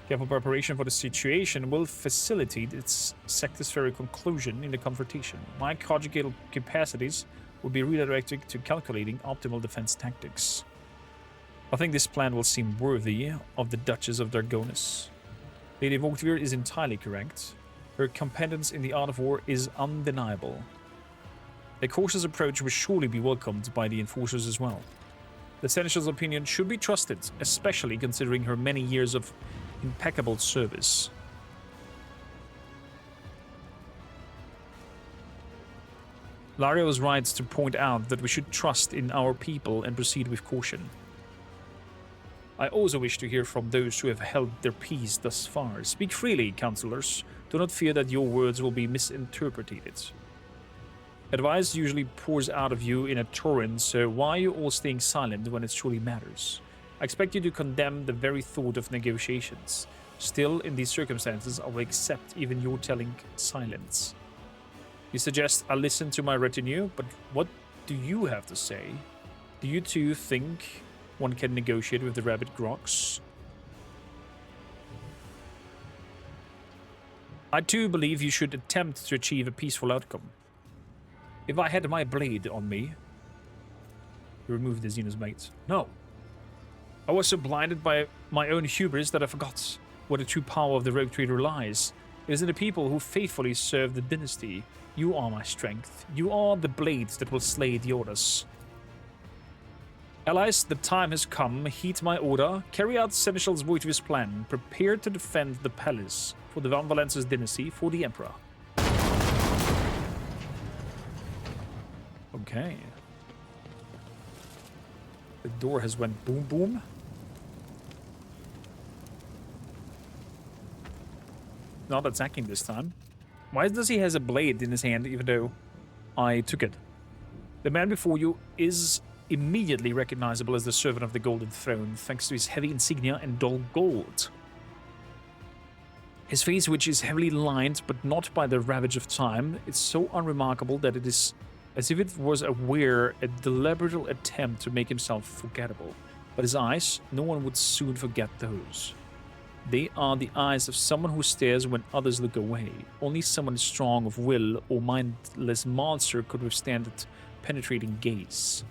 Careful preparation for the situation will facilitate its satisfactory conclusion in the confrontation. My conjugal capacities will be redirected to calculating optimal defense tactics. I think this plan will seem worthy of the Duchess of Dargonis. Lady Vogtvir is entirely correct. Her competence in the art of war is undeniable. A cautious approach will surely be welcomed by the enforcers as well. The Seneschal's opinion should be trusted, especially considering her many years of impeccable service. Laria was right to point out that we should trust in our people and proceed with caution. I also wish to hear from those who have held their peace thus far. Speak freely, counselors. Do not fear that your words will be misinterpreted. Advice usually pours out of you in a torrent, so why are you all staying silent when it truly matters? I expect you to condemn the very thought of negotiations. Still, in these circumstances, I will accept even your telling silence. You suggest I listen to my retinue, but what do you have to say? Do you two think one can negotiate with the rabbit grogs? I too believe you should attempt to achieve a peaceful outcome. If I had my blade on me... You removed the Xenos mate. No. I was so blinded by my own hubris that I forgot where the true power of the Rogue Trader lies. It is in the people who faithfully serve the dynasty. You are my strength. You are the blades that will slay the orders. Allies, the time has come. Heed my order. Carry out Seneschal's Voidvis plan. Prepare to defend the palace for the Van Valence's dynasty, for the Emperor. Okay. The door has went boom boom. Not attacking this time. Why does he has a blade in his hand even though I took it? The man before you is immediately recognizable as the servant of the Golden Throne thanks to his heavy insignia and dull gold. His face, which is heavily lined but not by the ravage of time, is so unremarkable that it is as if it was a deliberate attempt to make himself forgettable. But his eyes, no one would soon forget those. They are the eyes of someone who stares when others look away. Only someone strong of will or mindless monster could withstand that penetrating gaze.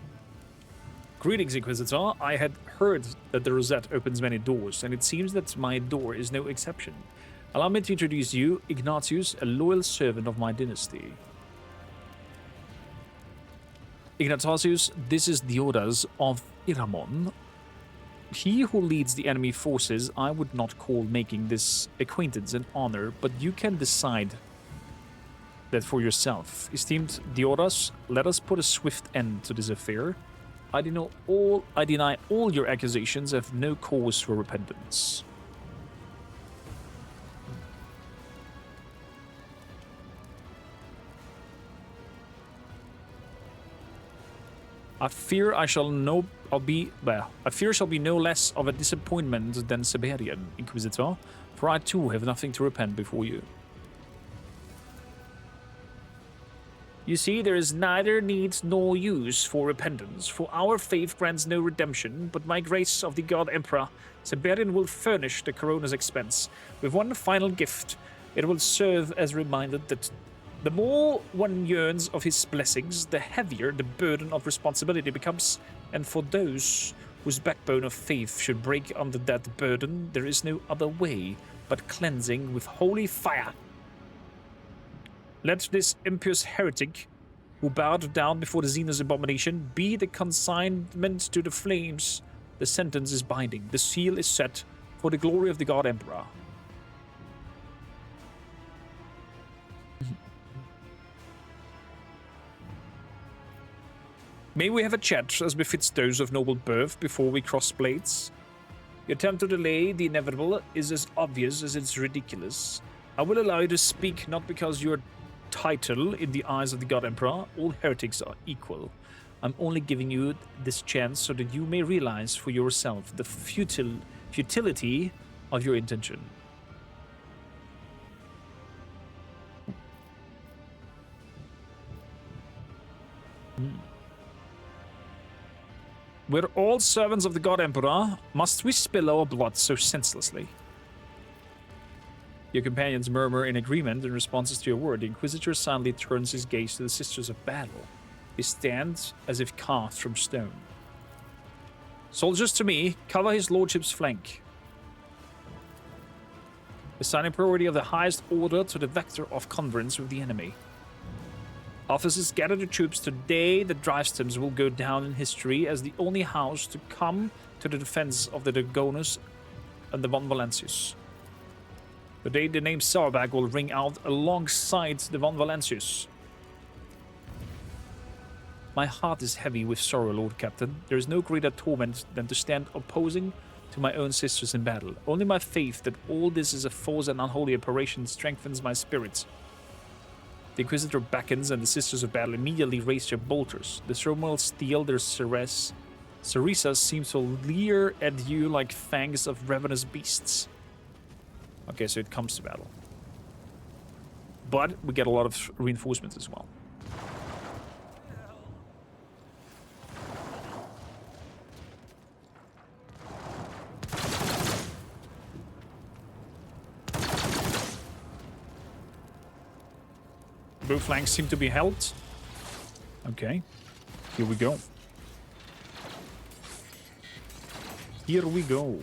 Greetings, Inquisitor. I had heard that the Rosette opens many doors, and it seems that my door is no exception. Allow me to introduce you, Ignatius, a loyal servant of my dynasty. Ignatius, this is Diodas of Iramon. He who leads the enemy forces. I would not call making this acquaintance an honor, but you can decide that for yourself. Esteemed Diodas, let us put a swift end to this affair. I deny all your accusations. Have no cause for repentance. I fear shall be no less of a disappointment than Siberian, Inquisitor, for I too have nothing to repent before you. You see, there is neither need nor use for repentance, for our faith grants no redemption, but my grace of the God Emperor, Siberian will furnish the Corona's expense with one final gift. It will serve as a reminder that the more one yearns of his blessings, the heavier the burden of responsibility becomes, and for those whose backbone of faith should break under that burden, there is no other way but cleansing with holy fire. Let this impious heretic, who bowed down before the Xenos abomination, be the consignment to the flames. The sentence is binding. The seal is set for the glory of the God Emperor. May we have a chat as befits those of noble birth before we cross blades? Your attempt to delay the inevitable is as obvious as it's ridiculous. I will allow you to speak not because your title in the eyes of the God Emperor, all heretics are equal. I'm only giving you this chance so that you may realize for yourself the futility of your intention. We're all servants of the God Emperor. Must we spill our blood so senselessly? Your companions murmur in agreement in responses to your word. The Inquisitor silently turns his gaze to the Sisters of Battle. They stand as if carved from stone. Soldiers to me, cover his lordship's flank. Assigning priority of the highest order to the vector of convergence with the enemy. Officers, gather the troops. Today, the Drivestones will go down in history as the only house to come to the defense of the Dragonus and the Von Valentius. Today, the name Sauerbach will ring out alongside the Von Valentius. My heart is heavy with sorrow, Lord Captain. There is no greater torment than to stand opposing to my own sisters in battle. Only my faith that all this is a false and unholy operation strengthens my spirits. The Inquisitor beckons, and the Sisters of Battle immediately raise their bolters. The Stromwell steel their Cerisas seem to leer at you like fangs of ravenous beasts. Okay, so it comes to battle. But we get a lot of reinforcements as well. Both flanks seem to be held. Okay, here we go. Here we go.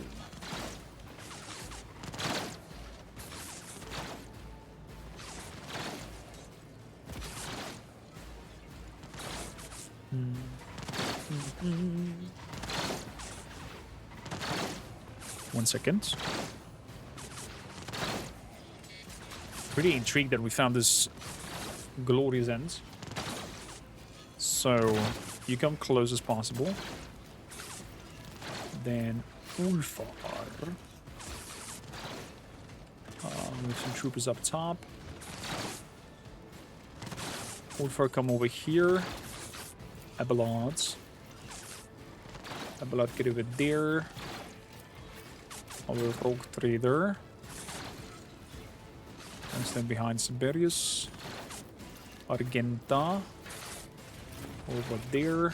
One second. Pretty intrigued that we found this glorious end. So you come close as possible. Then Ulfar. Move some troopers up top. Ulfar, come over here. Abelard. Abelard, get over there. Our rogue trader. And stand behind Siberius. Argenta. Over there.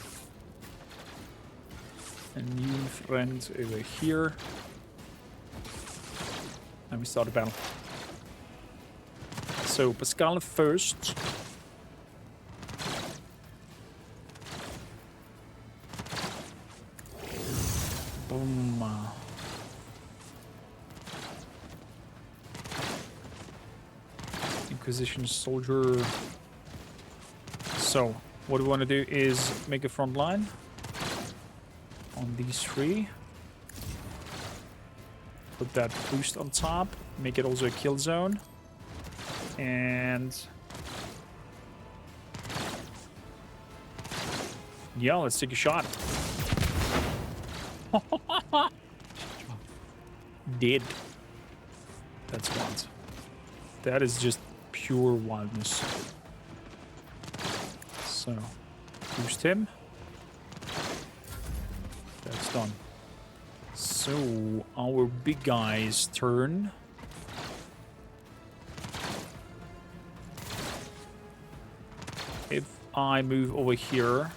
And you, friend, over here. And we start the battle. So, Pascal first. Boom. Inquisition soldier. So, what we want to do is make a front line on these three. Put that boost on top. Make it also a kill zone. And yeah, let's take a shot. Dead. That's wild. That is just pure wildness. So, boost him. That's done. So, our big guy's turn. If I move over here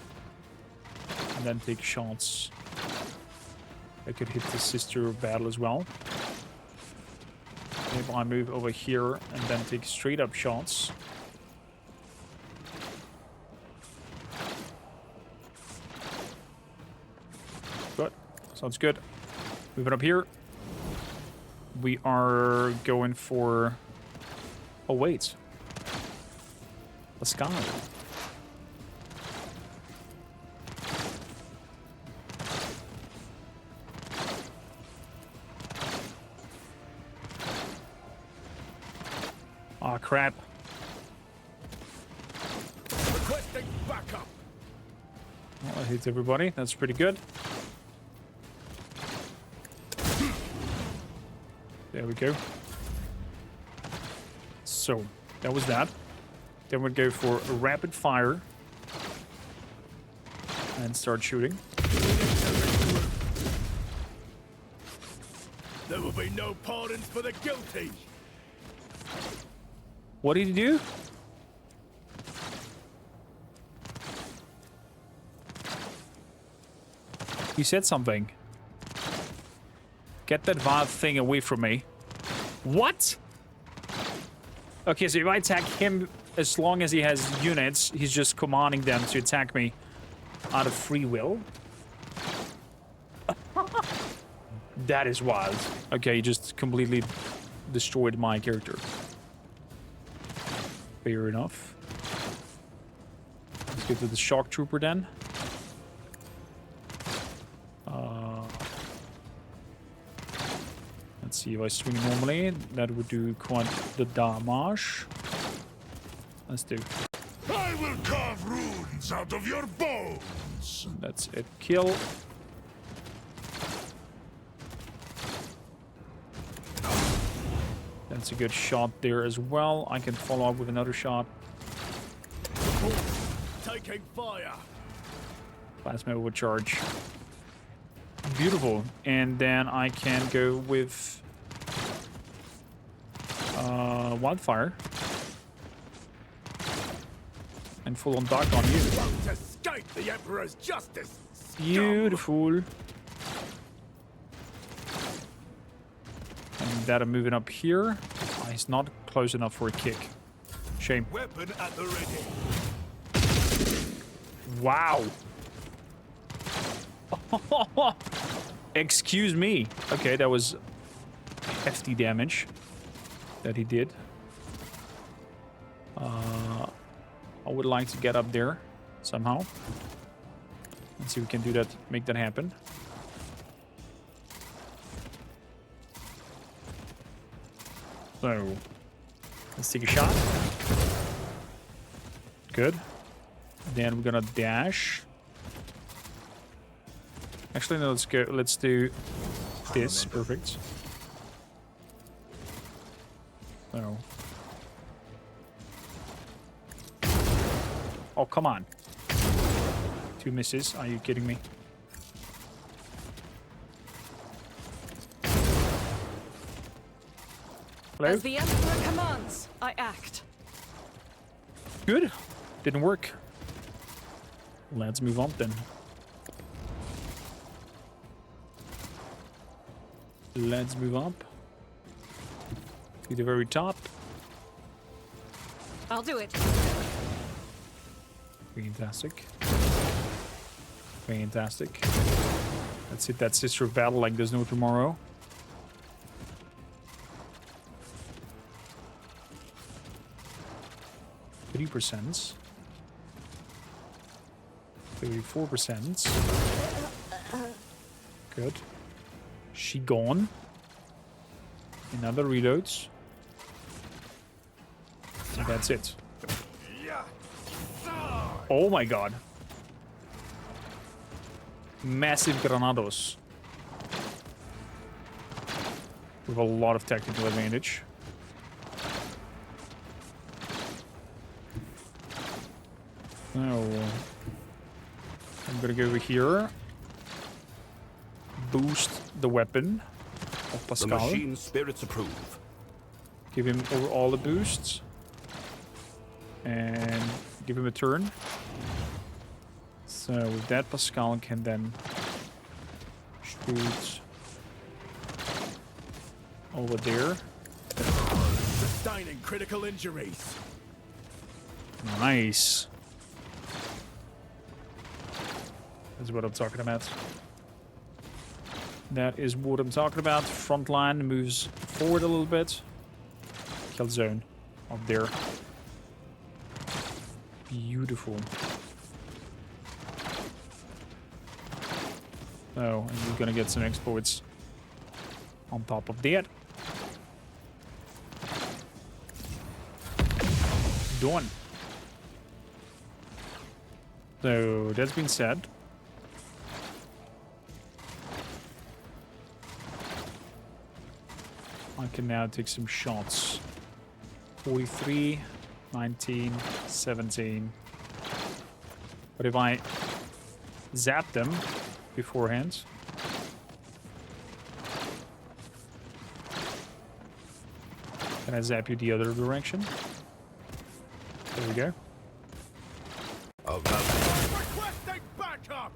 and then take shots, I could hit the sister battle as well. If I move over here and then take straight up shots. Good. Sounds good. Moving up here. We are going for... Oh, wait. Pascal. Aw, crap. Requesting backup. Well, I hit everybody. That's pretty good. There we go. So, that was that. Then we'd go for a rapid fire. And start shooting. There will be no pardons for the guilty. What did he do? He said something. Get that vile thing away from me. What? Okay, so if I attack him, as long as he has units, he's just commanding them to attack me out of free will. That is wild. Okay, he just completely destroyed my character. Fair enough. Let's get to the shock trooper then. Let's see if I swing normally. That would do quite the damage. Let's do. I will carve runes out of your bones. That's it. Kill. That's a good shot there as well. I can follow up with another shot. Taking fire. Plasma overcharge. Beautiful. And then I can go with wildfire. And full on dark on you. Won't escape the Emperor's justice. scum. Beautiful. And that I'm moving up here. Oh, he's not close enough for a kick. Shame. Weapon at the ready. Wow. Excuse me. Okay, that was hefty damage that he did. I would like to get up there somehow. Let's see if we can do that, make that happen. So, let's take a shot. Good. Then we're gonna dash. Actually, no, let's go. Let's do this. Perfect. So. Oh, come on. 2 misses. Are you kidding me? Hello? As the Emperor commands, I act. Good. Didn't work. Let's move on then. Let's move up. To the very top. I'll do it. Fantastic. Fantastic. Let's hit that sister of battle like there's no tomorrow. %. 34%. Good. She gone. Another reloads. And that's it. Oh my god. Massive granados. With a lot of tactical advantage. Now, I'm gonna go over here. Boost the weapon of The Pascal. machine spirits approve. Give him over all the boosts. And give him a turn. So with that, Pascal can then shoot over there. Sustaining critical injuries. Nice. That's what I'm talking about. That is what I'm talking about. Front line moves forward a little bit. Kill zone up there. Beautiful. Oh, and we're gonna get some exploits on top of that. Done. So, that's been said. I can now take some shots. 43, 19, 17. But if I zap them beforehand... Can I zap you the other direction? There we go. Requesting backup.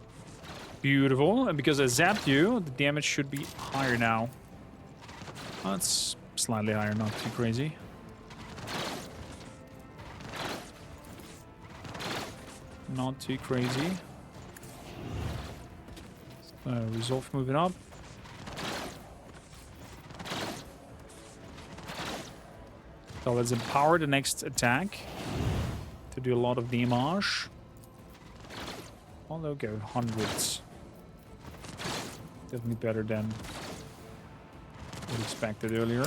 Beautiful. And because I zapped you, the damage should be higher now. Oh, it's slightly higher, not too crazy. Not too crazy. Resolve moving up. So let's empower the next attack to do a lot of damage. Although go hundreds. Definitely better than what expected earlier.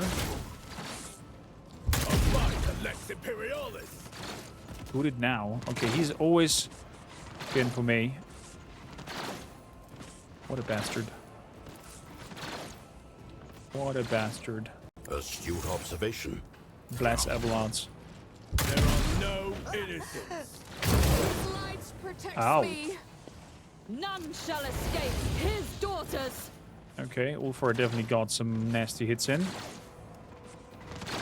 Who did now? Okay, he's always been for me. What a bastard. What a bastard. Astute observation. Bless Avalanche. There are no innocents. Light protects Ow. me. None shall escape his daughters. Okay, Ulfar definitely got some nasty hits in.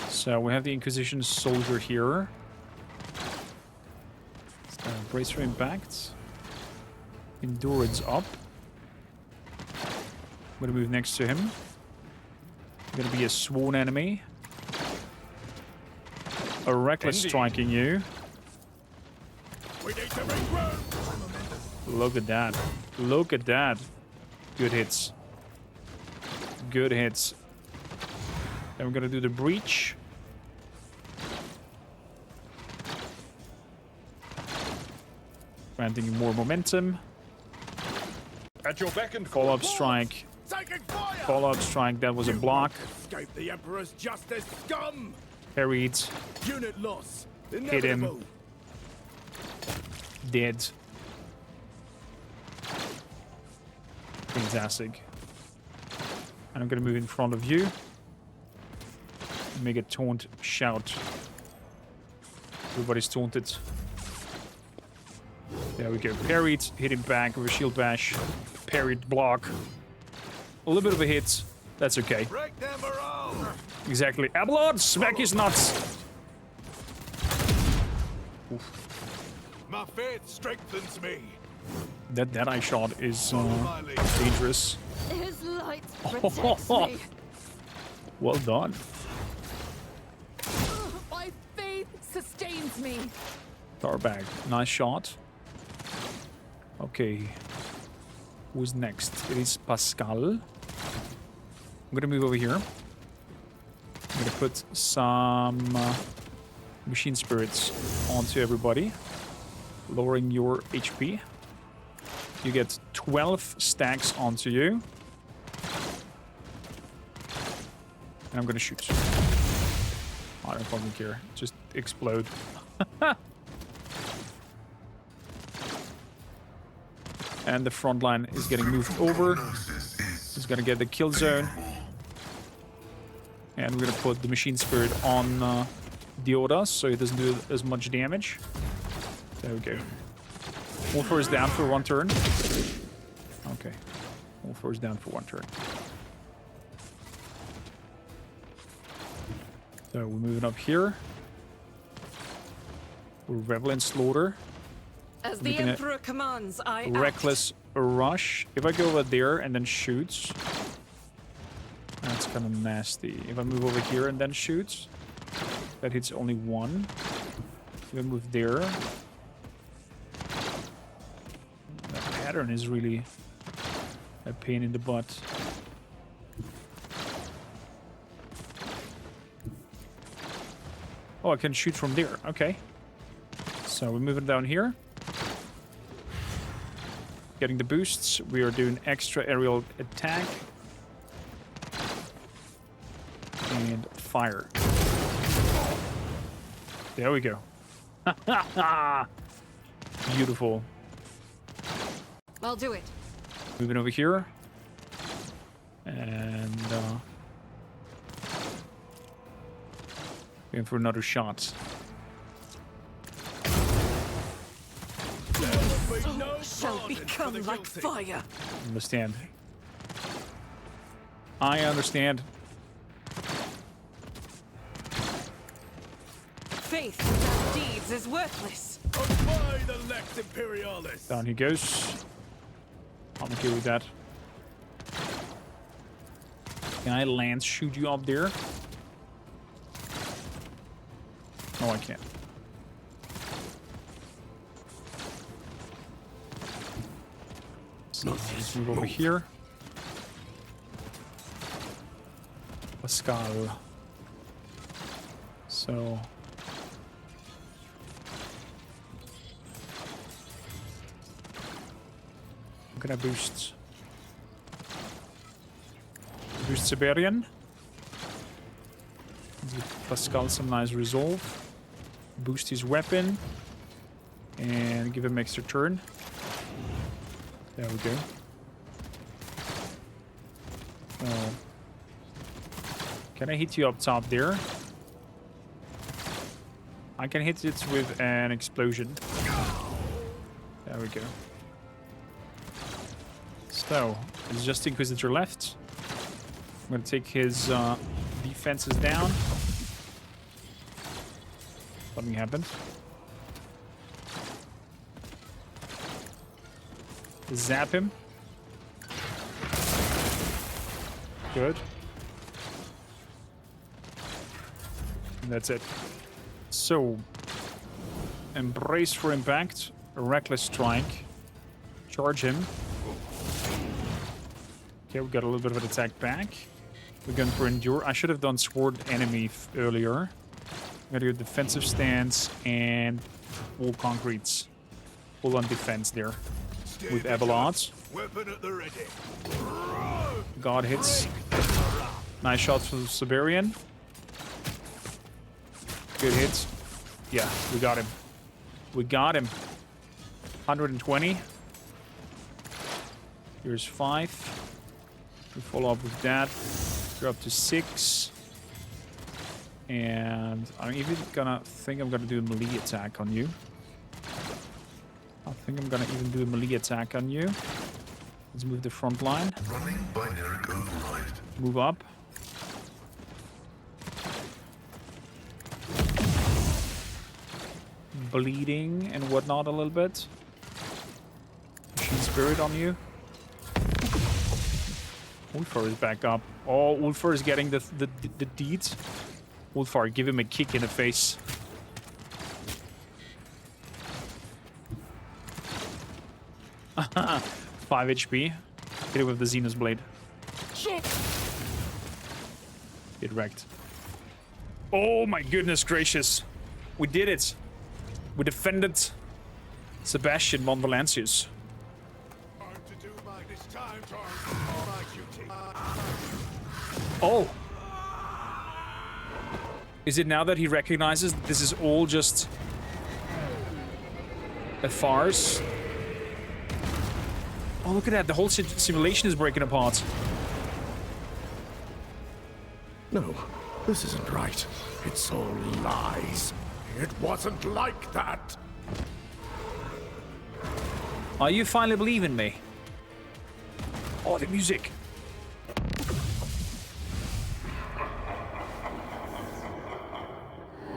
So we have the Inquisition soldier here. Brace for impact. Endurance up. I'm gonna move next to him. Gonna be a sworn enemy. A reckless Indeed. striking you. We need to regroup. Look at that. Look at that. Good hits. Good hits. Then we're gonna do the breach. Granting you more momentum. At your beck and Follow-up strike. Taking fire. Follow-up strike. That was a block. Escape the Emperor's justice, scum. Parried. Unit loss. him. Inevitable. Dead. Fantastic. And I'm gonna move in front of you. Make a taunt shout. Everybody's taunted. There we go. Parried, hit him back with a shield bash. Parried, block. A little bit of a hit. That's okay. Break their morale. Exactly. Abelard, smack his nuts. My faith strengthens me. That Deadeye shot is Follow my lead. dangerous. His light protects me. Well done. My faith sustains me. Tarbag, nice shot. Okay. Who's next? It is Pascal. I'm gonna move over here. I'm gonna put some machine spirits onto everybody, lowering your HP. You get 12 stacks onto you. And I'm gonna shoot. I don't fucking care. Just explode. And the front line is getting moved over. It's gonna get the kill zone. And we're gonna put the machine spirit on Diodas so it doesn't do as much damage. There we go. Wolfer is down for one turn. Okay. Wolfer is down for one turn. So we're moving up here. We're Revel in Slaughter. As the Making it Emperor commands, I act. Reckless rush. If I go over there and then shoots, that's kind of nasty. If I move over here and then shoots, that hits only one. If I move there, that pattern is really a pain in the butt. Oh, I can shoot from there. Okay. So we're moving down here. Getting the boosts. We are doing extra aerial attack. And fire. There we go. Beautiful. I'll do it. Moving over here. And going for another shot. Shall become like fire. Understand. I understand. Faith without deeds is worthless. By the Lex Imperialis. Down he goes. I'm okay with that. Can I lance shoot you up there? No, I can't. So let's move over here. Pascal. So I'm gonna boost Siberian. Give Pascal some nice resolve. Boost his weapon. And give him extra turn. There we go. Can I hit you up top there? I can hit it with an explosion. There we go. So, it's just Inquisitor left. I'm gonna take his defenses down. Something happened. Zap him. Good. And that's it. So, embrace for impact, a reckless strike, charge him. Okay, we got a little bit of an attack back. We're going for endure. I should have done sword enemy earlier. I'm gonna do a defensive stance and all concretes. Full on defense there with Abelard. Weapon at the ready. God hits. Nice shots from Siberian. Good hits. Yeah, we got him. We got him. 120. Here's 5. We follow up with that. We're up to 6. And I'm even gonna think I'm gonna do a melee attack on you. I think I'm gonna even do a melee attack on you. Let's move the front line. Running binary override. Move up. Bleeding and whatnot a little bit. Machine Spirit on you. Ulfar is back up. Oh, Ulfar is getting the deeds. Ulfar, give him a kick in the face. Five HP. Hit it with the Zenus Blade. Get wrecked. Oh my goodness gracious. We did it. We defended Sebastian von Valancius. Oh. Is it now that he recognizes that this is all just a farce? Oh, look at that. The whole simulation is breaking apart. No, this isn't right. It's all lies. It wasn't like that. Are you finally believing me? Oh, the music.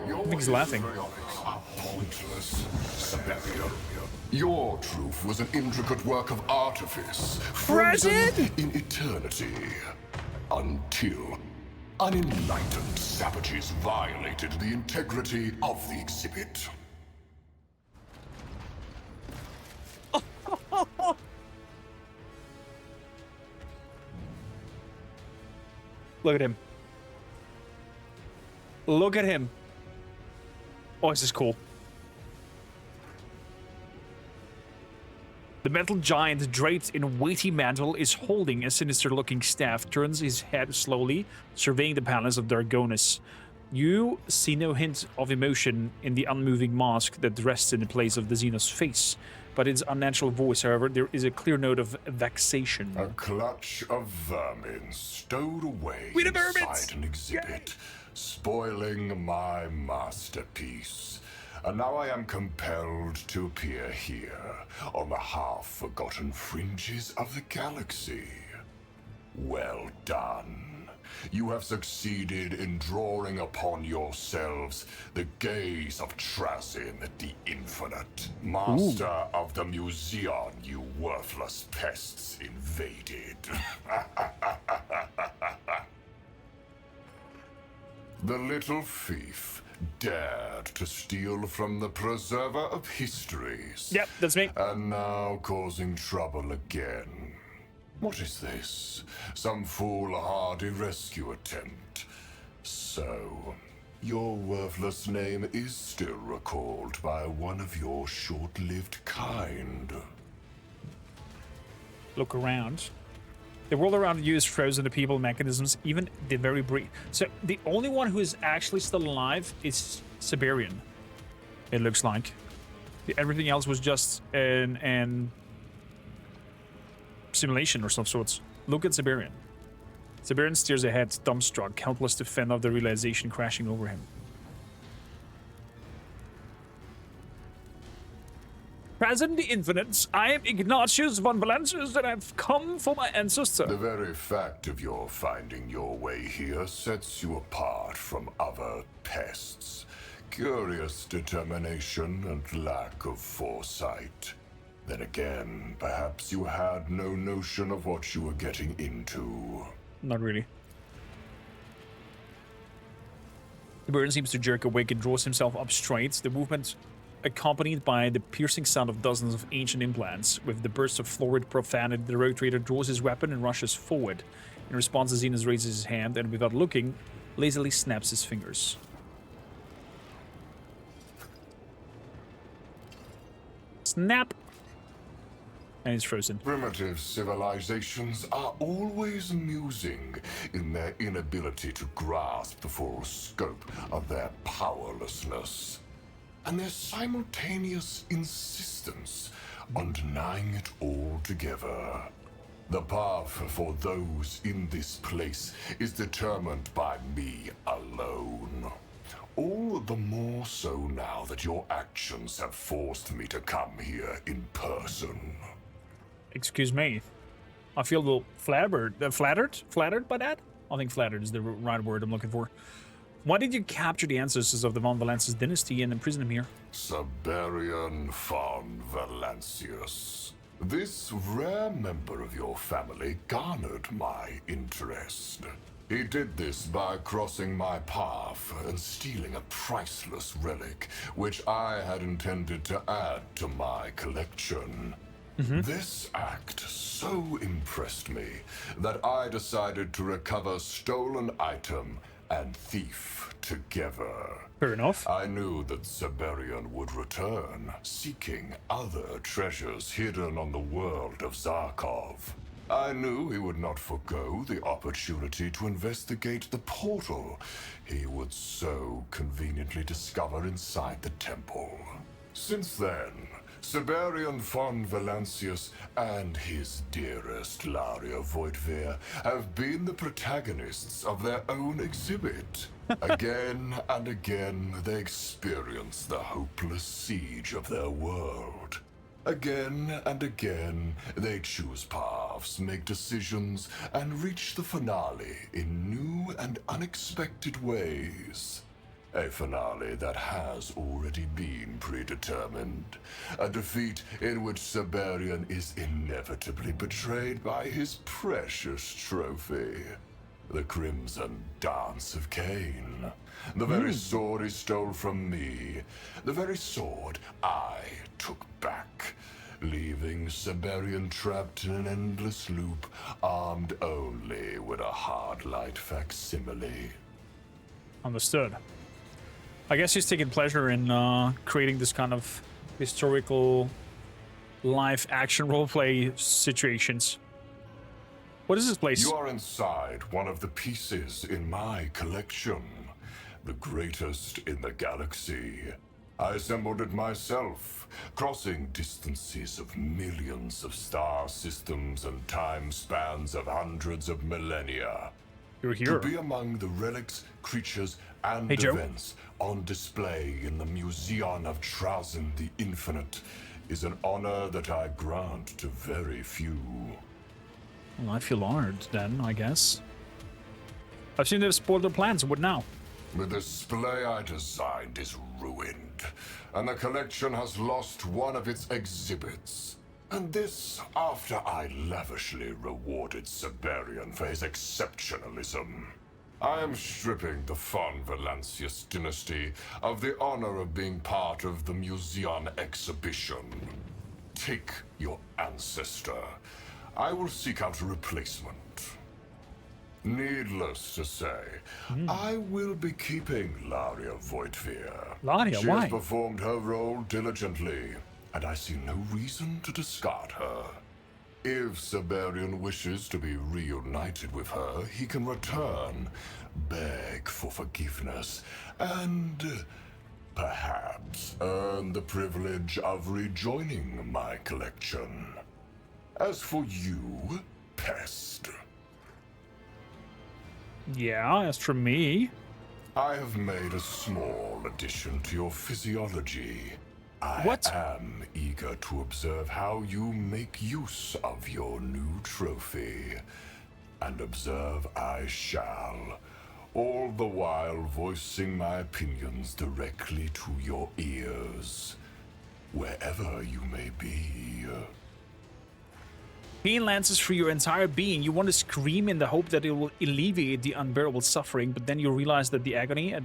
I think he's laughing. Pointless, Sebastian. Your truth was an intricate work of artifice, frozen in eternity, until unenlightened savages violated the integrity of the exhibit. Look at him. Look at him. Oh, this is cool. The metal giant draped in a weighty mantle is holding a sinister-looking staff, turns his head slowly, surveying the palace of Dargonus. You see no hint of emotion in the unmoving mask that rests in the place of the Xenos face, but in its unnatural voice, however, there is a clear note of vexation. A clutch of vermin stowed away We the inside vermins! an exhibit, spoiling my masterpiece. And now I am compelled to appear here on the half-forgotten fringes of the galaxy. Well done. You have succeeded in drawing upon yourselves the gaze of Trazin the Infinite, master of the Museion you worthless pests invaded. The little thief dared to steal from the preserver of histories. Yep, that's me. And now causing trouble again. What is this? Some foolhardy rescue attempt? So, your worthless name is still recalled by one of your short-lived kind. Look around. The world around you is frozen to people, mechanisms, even the very brief. So the only one who is actually still alive is Siberian. It looks like. Everything else was just an simulation or some sorts. Look at Siberian. Siberian steers ahead, dumbstruck, helpless to fend off the realization crashing over him. Present the Infinites, I am Ignatius von Valancius, and I've come for my ancestor. The very fact of your finding your way here sets you apart from other pests. Curious determination and lack of foresight. Then again, perhaps you had no notion of what you were getting into. Not really. The bird seems to jerk awake and draws himself up straight, the movement accompanied by the piercing sound of dozens of ancient implants. With the burst of florid profanity, the road trader draws his weapon and rushes forward. In response, Zenas raises his hand and, without looking, lazily snaps his fingers. Snap! And it's frozen. Primitive civilizations are always amusing in their inability to grasp the full scope of their powerlessness, and their simultaneous insistence on denying it altogether. The path for those in this place is determined by me alone. All the more so now that your actions have forced me to come here in person. Excuse me. I feel a little flattered by that? I think flattered is the right word I'm looking for. Why did you capture the ancestors of the von Valancius dynasty and imprison them here? Siberian von Valancius. This rare member of your family garnered my interest. He did this by crossing my path and stealing a priceless relic, which I had intended to add to my collection. This act so impressed me that I decided to recover stolen item and thief together. Fair enough. I knew that Siberian would return, seeking other treasures hidden on the world of Zarkov. I knew he would not forgo the opportunity to investigate the portal he would so conveniently discover inside the temple. Since then, Siberian von Valancius and his dearest Laria Voitvir have been the protagonists of their own exhibit. Again and again, they experience the hopeless siege of their world. Again and again, they choose paths, make decisions, and reach the finale in new and unexpected ways. A finale that has already been predetermined. A defeat in which Siberian is inevitably betrayed by his precious trophy. The Crimson Dance of Cain. The very sword he stole from me. The very sword I took back. Leaving Siberian trapped in an endless loop, armed only with a hard-light facsimile. Understood. I guess he's taking pleasure in creating this kind of historical live action roleplay situations. What is this place? You are inside one of the pieces in my collection. The greatest in the galaxy. I assembled it myself, crossing distances of millions of star systems and time spans of hundreds of millennia. You're here. To be among the relics, creatures, and Hey, Joe. events on display in the Museion of Trazin the Infinite is an honor that I grant to very few. Well, I feel honored then, I guess. I've seen they've spoiled their plans. What now? The display I designed is ruined, and the collection has lost one of its exhibits. And this after I lavishly rewarded Siberian for his exceptionalism. I am stripping the Von Valancius dynasty of the honor of being part of the Museion exhibition. Take your ancestor. I will seek out a replacement. Needless to say, I will be keeping Laria Voitvir. Laria, She why? has performed her role diligently, and I see no reason to discard her. If Siberian wishes to be reunited with her, he can return, beg for forgiveness, and perhaps earn the privilege of rejoining my collection. As for you, pest, Yeah, as for me. I have made a small addition to your physiology. I What? am eager to observe how you make use of your new trophy. And observe I shall, all the while voicing my opinions directly to your ears, wherever you may be. Pain lances through your entire being. You want to scream in the hope that it will alleviate the unbearable suffering, but then you realize that the agony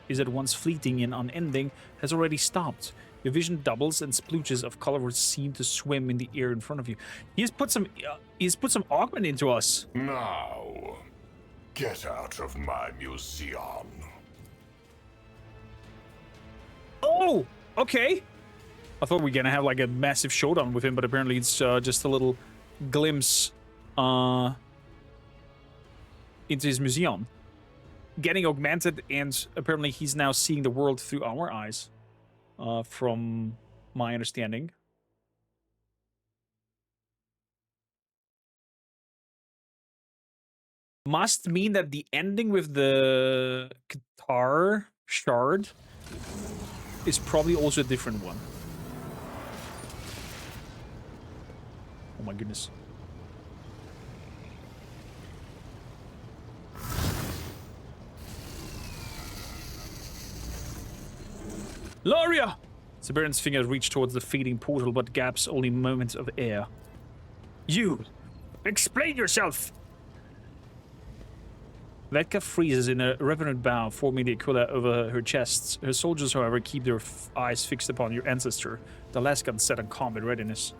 is at once fleeting and unending has already stopped. Your vision doubles and splooches of color seem to swim in the air in front of you. He's put some augment into us. Now, get out of my museum. Oh, okay. I thought we were gonna have like a massive showdown with him, but apparently it's just a little glimpse into his museum. Getting augmented, and apparently he's now seeing the world through our eyes, from my understanding. Must mean that the ending with the guitar shard is probably also a different one. Oh my goodness. Laria! Siberian's finger reached towards the fading portal, but gaps only moments of air. You! Explain yourself! Vedka freezes in a reverent bow, forming the aquila over her chest. Her soldiers, however, keep their eyes fixed upon your ancestor. The Laskan set on combat readiness.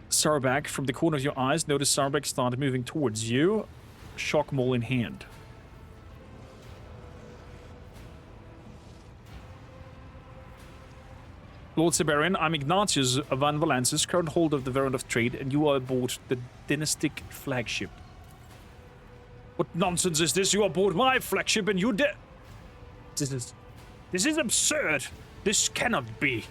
Sarbak, from the corner of your eyes, notice Sarbak started moving towards you, shock maul in hand. Lord Siberian, I'm Ignatius van Valensis, current holder of the Varant of Trade, and you are aboard the dynastic flagship. What nonsense is this? You are aboard my flagship and you This is absurd. This cannot be.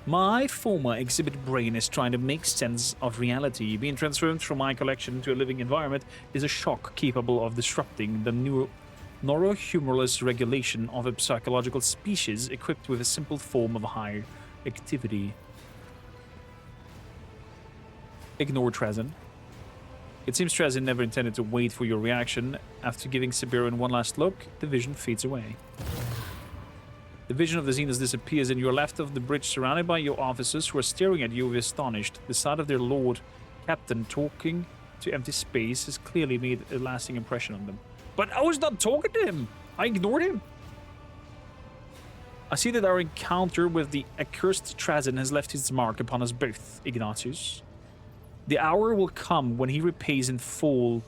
My former exhibit brain is trying to make sense of reality. Being transformed from my collection into a living environment is a shock capable of disrupting the neurohumorless regulation of a psychological species equipped with a simple form of higher activity. Ignore Trazin. It seems Trazin never intended to wait for your reaction. After giving Siberian one last look, the vision fades away. The vision of the Xenos disappears and you are left of the bridge surrounded by your officers who are staring at you with astonished. The sight of their lord, captain, talking to empty space has clearly made a lasting impression on them. But I was not talking to him. I ignored him. I see that our encounter with the accursed Trazin has left its mark upon us both, Ignatius. The hour will come when he repays in full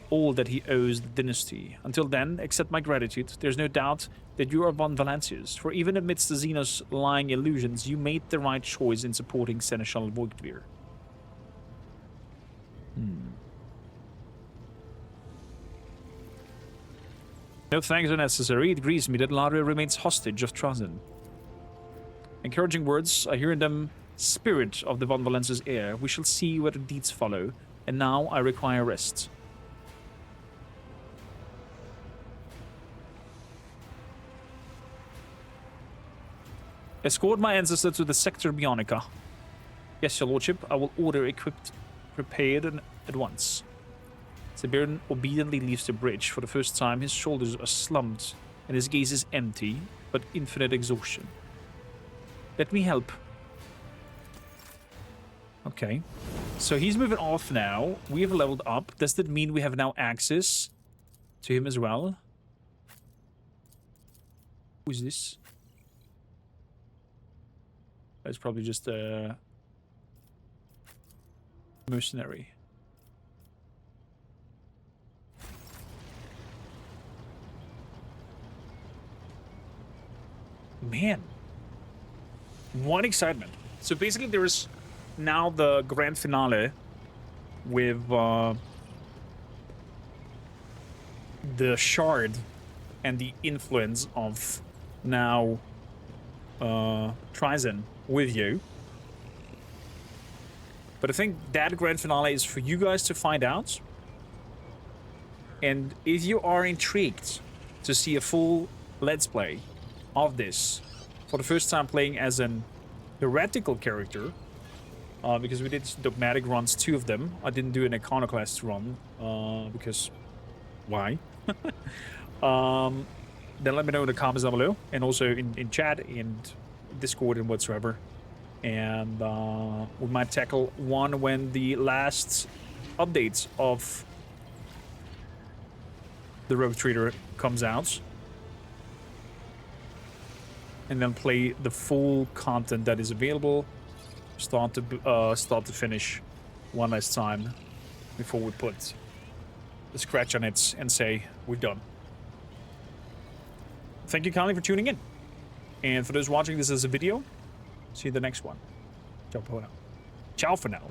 all that he owes the dynasty. Until then, accept my gratitude. There's no doubt that you are von Valancius, for even amidst the Xenos' lying illusions, you made the right choice in supporting Seneschal Voigtvir. No thanks are necessary. It grieves me that Laria remains hostage of Trazin. Encouraging words, I hear in them spirit of the von Valancius heir. We shall see whether deeds follow, and now I require rest. Escort my ancestor to the Sector Bionica. Yes, your lordship, I will order equipped, prepared at once. The Baron obediently leaves the bridge. For the first time, his shoulders are slumped and his gaze is empty, but infinite exhaustion. Let me help. Okay. So he's moving off now. We have leveled up. Does that mean we have now access to him as well? Who's this? That's probably just a mercenary. Man. What excitement. So basically there is now the grand finale with the shard and the influence of now Trizen with you. But I think that grand finale is for you guys to find out. And if you are intrigued to see a full Let's Play of this, for the first time playing as an heretical character, because we did dogmatic runs, 2 of them. I didn't do an iconoclast run, because why? Then let me know in the comments down below, and also in chat and Discord and whatsoever. And we might tackle one when the last updates of the Rogue Trader comes out. And then play the full content that is available, start to finish, one last time before we put the scratch on it and say we're done. Thank you kindly for tuning in, and for those watching this as a video, see you in the next one. Ciao for now.